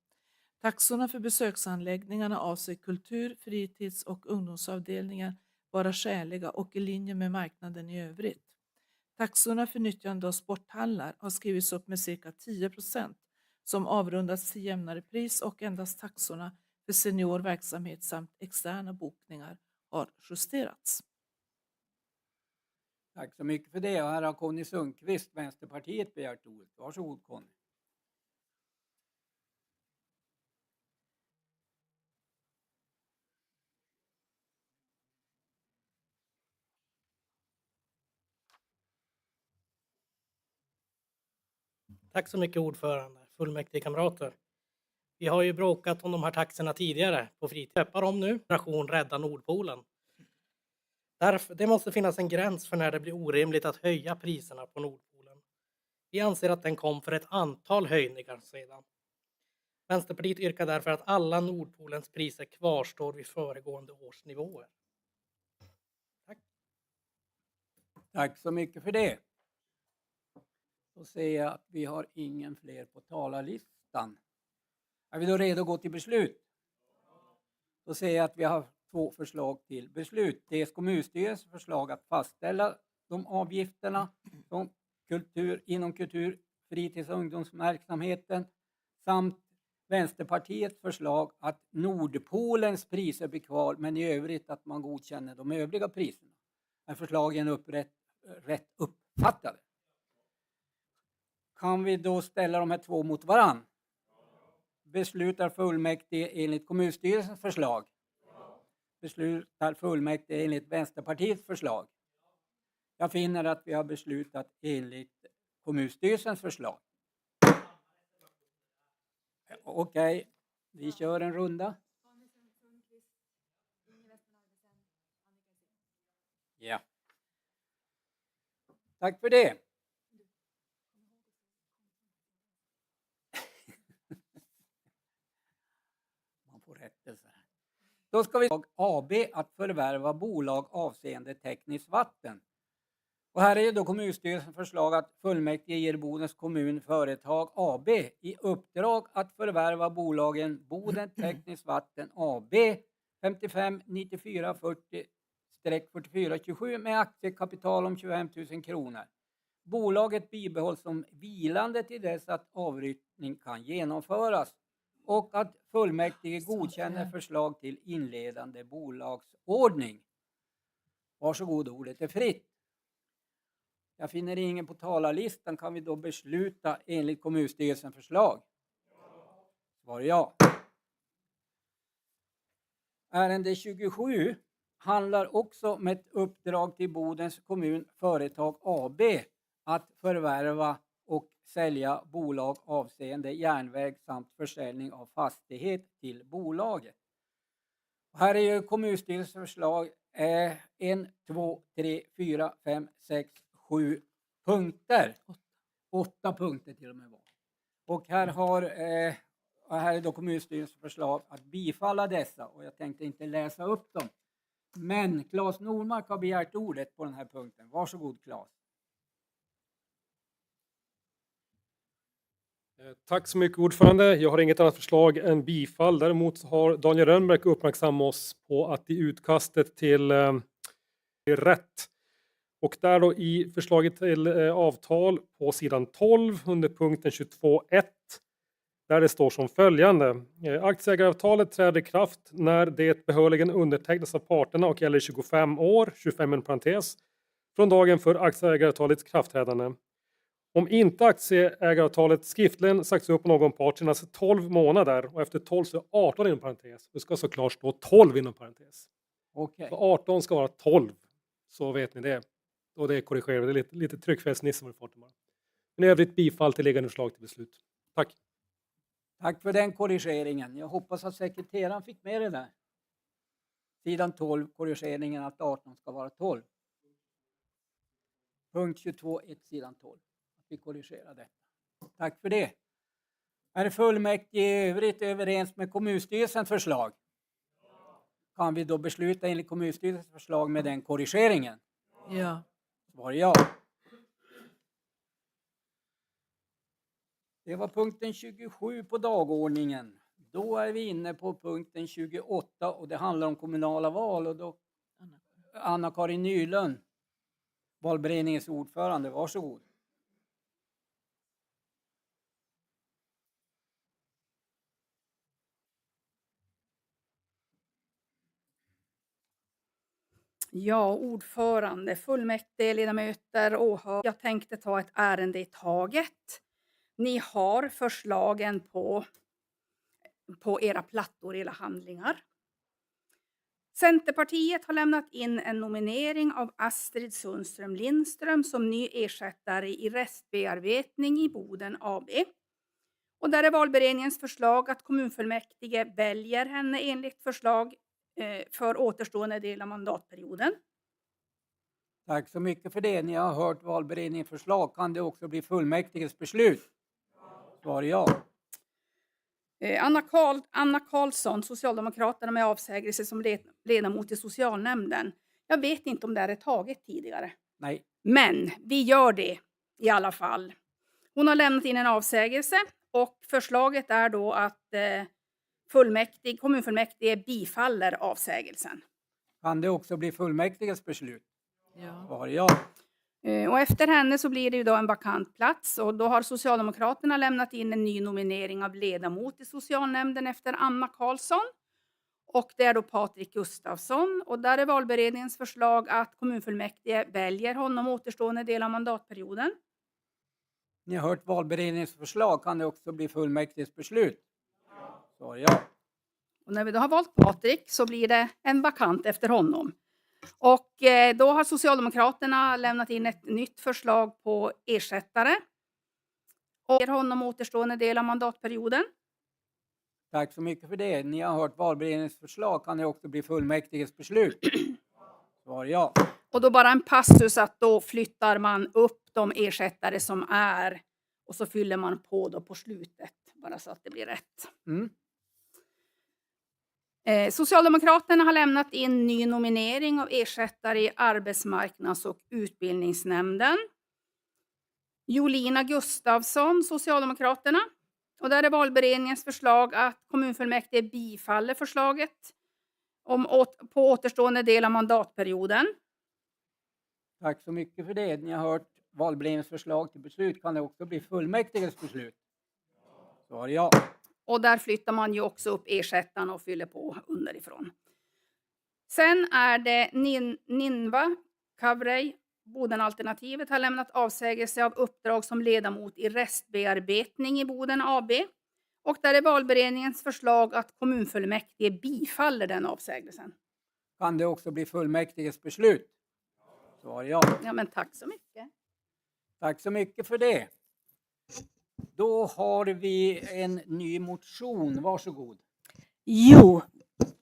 Taxorna för besöksanläggningarna avser kultur-, fritids- och ungdomsavdelningen vara skäliga och i linje med marknaden i övrigt. Taxorna för nyttjande av sporthallar har skrivits upp med cirka 10% som avrundats till jämnare pris och endast taxorna för seniorverksamhet samt externa bokningar har justerats. Tack så mycket för det. Och här har Conny Sundqvist, Vänsterpartiet, begärt ordet. Varsågod Conny. Tack så mycket ordförande, fullmäktige kamrater. Vi har ju bråkat om de här taxorna tidigare på fritid. Köpa dem nu. Operation Rädda Nordpolen. Därför, det måste finnas en gräns för när det blir orimligt att höja priserna på Nordpolen. Vi anser att den kom för ett antal höjningar sedan. Vänsterpartiet yrkar därför att alla Nordpolens priser kvarstår vid föregående års nivåer. Tack så mycket för det. Då ser jag att vi har ingen fler på talarlistan. Är vi då redo att gå till beslut? Då ser jag att vi har 2 förslag till beslut. Dels kommunstyrelsens förslag att fastställa de avgifterna som inom kultur-, fritids- och ungdomsverksamheten samt Vänsterpartiets förslag att Nordpolens priser blir kvar men i övrigt att man godkänner de övriga priserna. Är förslagen rätt uppfattade? Kan vi då ställa de här 2 mot varann? Beslutar fullmäktige enligt kommunstyrelsens förslag? Beslutar fullmäktige enligt Vänsterpartiets förslag? Jag finner att vi har beslutat enligt kommunstyrelsens förslag. Okej, vi kör en runda. Ja. Tack för det. Man får rättelse. Då ska vi AB att förvärva bolag avseende tekniskt vatten. Och här är då kommunstyrelsens förslag att fullmäktige ger Bodens kommun företag AB i uppdrag att förvärva bolagen Boden Tekniskt Vatten AB 55 94 40-4427 med aktiekapital om 25 000 kronor. Bolaget bibehålls som vilande till dess att avyttring kan genomföras och att fullmäktige godkänner förslag till inledande bolagsordning. Varsågod, ordet är fritt. Jag finner ingen på talarlistan. Kan vi då besluta enligt kommunstyrelsens förslag? Svar ja. Ärende 27 handlar också om ett uppdrag till Bodens kommun Företag AB att förvärva och sälja bolag avseende järnväg samt försäljning av fastighet till bolaget. Här är ju kommunstyrelsens förslag 1, 2, 3, 4, 5, 6, 7 punkter. 8 punkter till och med var. Och här är då kommunstyrelsens förslag att bifalla dessa, och jag tänkte inte läsa upp dem. Men Claes Normark har begärt ordet på den här punkten. Varsågod Claes. Tack så mycket ordförande. Jag har inget annat förslag än bifall. Däremot har Daniel Rönnberg uppmärksammat oss på att i utkastet till rätt och där då i förslaget till avtal på sidan 12 under punkten 22.1 där det står som följande. Aktieägaravtalet träder i kraft när det behörigen undertecknas av parterna och gäller 25 år, 25 en parentes, från dagen för aktieägaravtalets kraftträdande. Om inte aktieägaravtalet skriftligen sagts upp någon part senast 12 månader och efter 12 så är 18 inom parentes. Det ska såklart stå 12 inom parentes. Okej. Så 18 ska vara 12. Så vet ni det. Och det är korrigerat. Det är lite tryckfelsnisse. Men i övrigt bifall till liggande förslag till beslut. Tack. Tack för den korrigeringen. Jag hoppas att sekreteraren fick med det där. Sidan 12, korrigeringen att 18 ska vara 12. Punkt 22.1 sidan 12. Att vi korrigerar det. Tack för det. Är fullmäktige i övrigt överens med kommunstyrelsens förslag? Kan vi då besluta enligt kommunstyrelsens förslag med den korrigeringen? Ja. Svar ja. Det var punkten 27 på dagordningen. Då är vi inne på punkten 28 och det handlar om kommunala val. Och då Anna-Karin Nylund, valberedningens ordförande, varsågod. Ja, ordförande, fullmäktige, ledamöter, åhörare. Jag tänkte ta ett ärende i taget. Ni har förslagen på era plattor, era handlingar. Centerpartiet har lämnat in en nominering av Astrid Sundström Lindström som ny ersättare i restbearbetning i Boden AB. Och där är valberedningens förslag att kommunfullmäktige väljer henne enligt förslag för återstående del av mandatperioden. Tack så mycket för det. Ni har hört valberedningens förslag. Kan det också bli fullmäktiges beslut? Svar ja. Anna Karlsson, Socialdemokraterna med avsägelse som ledamot i socialnämnden. Jag vet inte om det här är taget tidigare. Nej. Men vi gör det i alla fall. Hon har lämnat in en avsägelse och förslaget är då att kommunfullmäktige bifaller avsägelsen. Kan det också bli fullmäktiges beslut? Ja. Svar ja. Och efter henne så blir det ju då en vakant plats och då har Socialdemokraterna lämnat in en ny nominering av ledamot i socialnämnden efter Anna Karlsson. Och det är då Patrik Gustafsson och där är valberedningens förslag att kommunfullmäktige väljer honom återstående del av mandatperioden. Ni har hört valberedningens förslag. Kan det också bli fullmäktiges beslut? Svar ja. Och när vi då har valt Patrik så blir det en vakant efter honom. Och då har Socialdemokraterna lämnat in ett nytt förslag på ersättare. Och ger honom återstående del av mandatperioden. Tack så mycket för det. Ni har hört valberedningens förslag. Kan det också bli fullmäktiges beslut? Svar ja. Och då bara en passus att då flyttar man upp de ersättare som är. Och så fyller man på då på slutet. Bara så att det blir rätt. Mm. Socialdemokraterna har lämnat in ny nominering av ersättare i arbetsmarknads- och utbildningsnämnden. Jolina Gustafsson, Socialdemokraterna. Och där är valberedningens förslag att kommunfullmäktige bifaller förslaget på återstående del av mandatperioden. Tack så mycket för det. Ni har hört valberedningens förslag till beslut. Kan det också bli fullmäktiges beslut? Svar ja. Och där flyttar man ju också upp ersättarna och fyller på underifrån. Sen är det Ninva Kavrej, Bodenalternativet, har lämnat avsägelse av uppdrag som ledamot i restbearbetning i Boden AB. Och där är valberedningens förslag att kommunfullmäktige bifaller den avsägelsen. Kan det också bli fullmäktiges beslut? Svar ja. Ja, men tack så mycket. Tack så mycket för det. Då har vi en ny motion. Varsågod. Jo,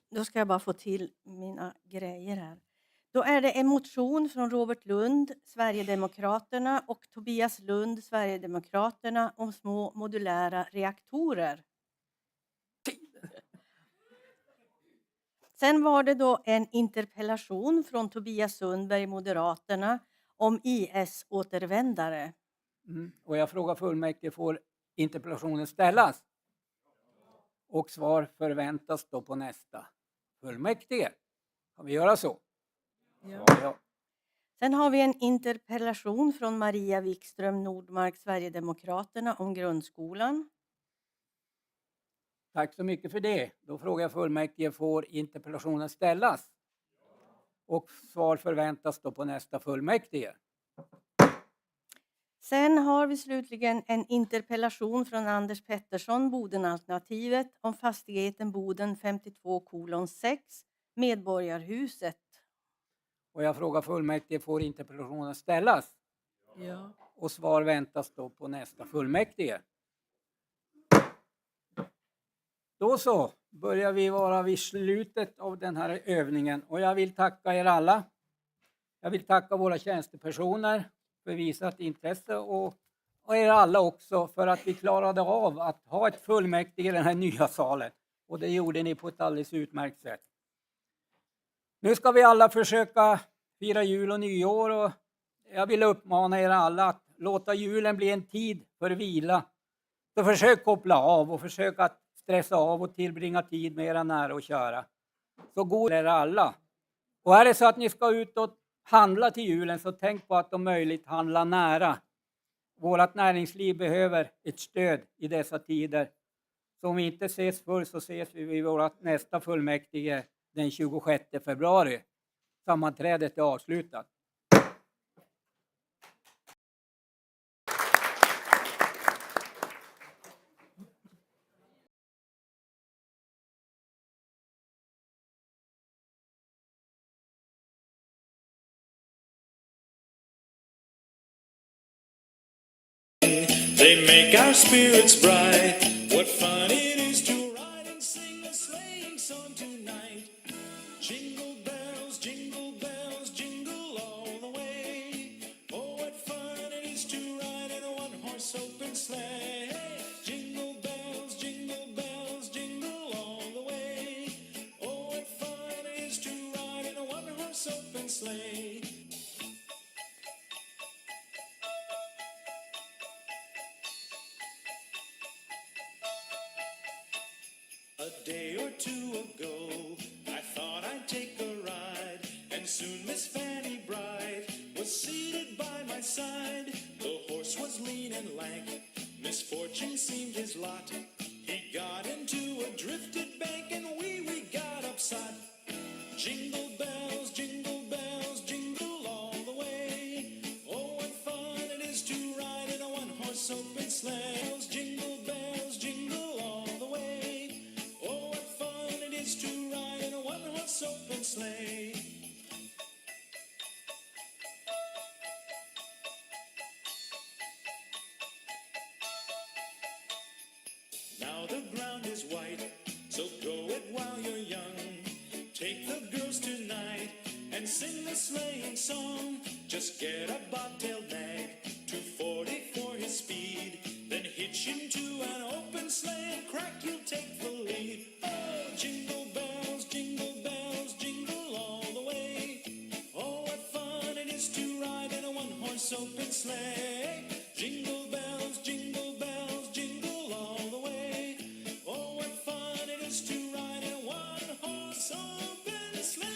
då ska jag bara få till mina grejer här. Då är det en motion från Robert Lund, Sverigedemokraterna, och Tobias Lund, Sverigedemokraterna, om små modulära reaktorer. Sen var det då en interpellation från Tobias Sundberg, Moderaterna, om IS-återvändare. Och jag frågar fullmäktige, får interpellationen ställas? Och svar förväntas då på nästa fullmäktige. Kan vi göra så? Ja. Sen har vi en interpellation från Maria Wikström Nordmark, Sverigedemokraterna, om grundskolan. Tack så mycket för det. Då frågar jag fullmäktige, får interpellationen ställas? Och svar förväntas då på nästa fullmäktige. Sen har vi slutligen en interpellation från Anders Pettersson, Bodenalternativet, om fastigheten Boden 52:6, Medborgarhuset. Och jag frågar fullmäktige, får interpellationen ställas? Ja. Och svar väntas då på nästa fullmäktige. Då så, börjar vi vara vid slutet av den här övningen. Och jag vill tacka er alla. Jag vill tacka våra tjänstepersoner för visat intresse och er alla också för att vi klarade av att ha ett fullmäktige i den här nya salen. Och det gjorde ni på ett alldeles utmärkt sätt. Nu ska vi alla försöka fira jul och nyår, och jag vill uppmana er alla att låta julen bli en tid för vila. Så försök koppla av och försök att stressa av och tillbringa tid med era nära och kära. Så god är alla. Och är det så att ni ska ut och handla till julen, så tänk på att om möjligt handla nära. Vårt näringsliv behöver ett stöd i dessa tider. Så om vi inte ses förr, så ses vi vid vårt nästa fullmäktige den 26 februari. Sammanträdet är avslutat. They make our spirits bright. What fun it is to ride and sing a sleighing song tonight. Jingle bells, jingle all the way. Oh, what fun it is to ride in a one-horse open sleigh. Jingle bells, jingle all the way. Oh, what fun it is to ride in a one-horse open sleigh. A day or two ago, I thought I'd take a ride, and soon Miss Fanny Bright was seated by my side. The horse was lean and lank, misfortune seemed his lot. He got into a drifted bank, and we got upset. Jingle bells, jingle all the way. Oh, what fun it is to ride in a one-horse open sleigh. Jingle bells, jingle all the way. Oh, what fun it is to ride in a one-horse open sleigh. Now the ground is white, so go it while you're young. Take the girls tonight and sing the sleighing song. Just get a bobtailed nag, 240 for his speed. Then hitch him to an open sleigh and crack, you'll take the lead. Oh, jingle bells, jingle all the way. Oh, what fun it is to ride in a one-horse open sleigh. Jingle bells, jingle all the way. Oh, what fun it is to ride in a one-horse open sleigh.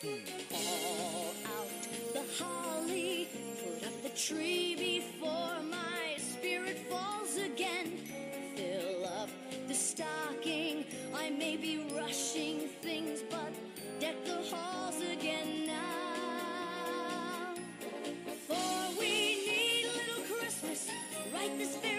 Haul out the holly, put up the tree before my spirit falls again. Fill up the stocking, I may be rushing things, but deck the halls again now. For we need a little Christmas right this very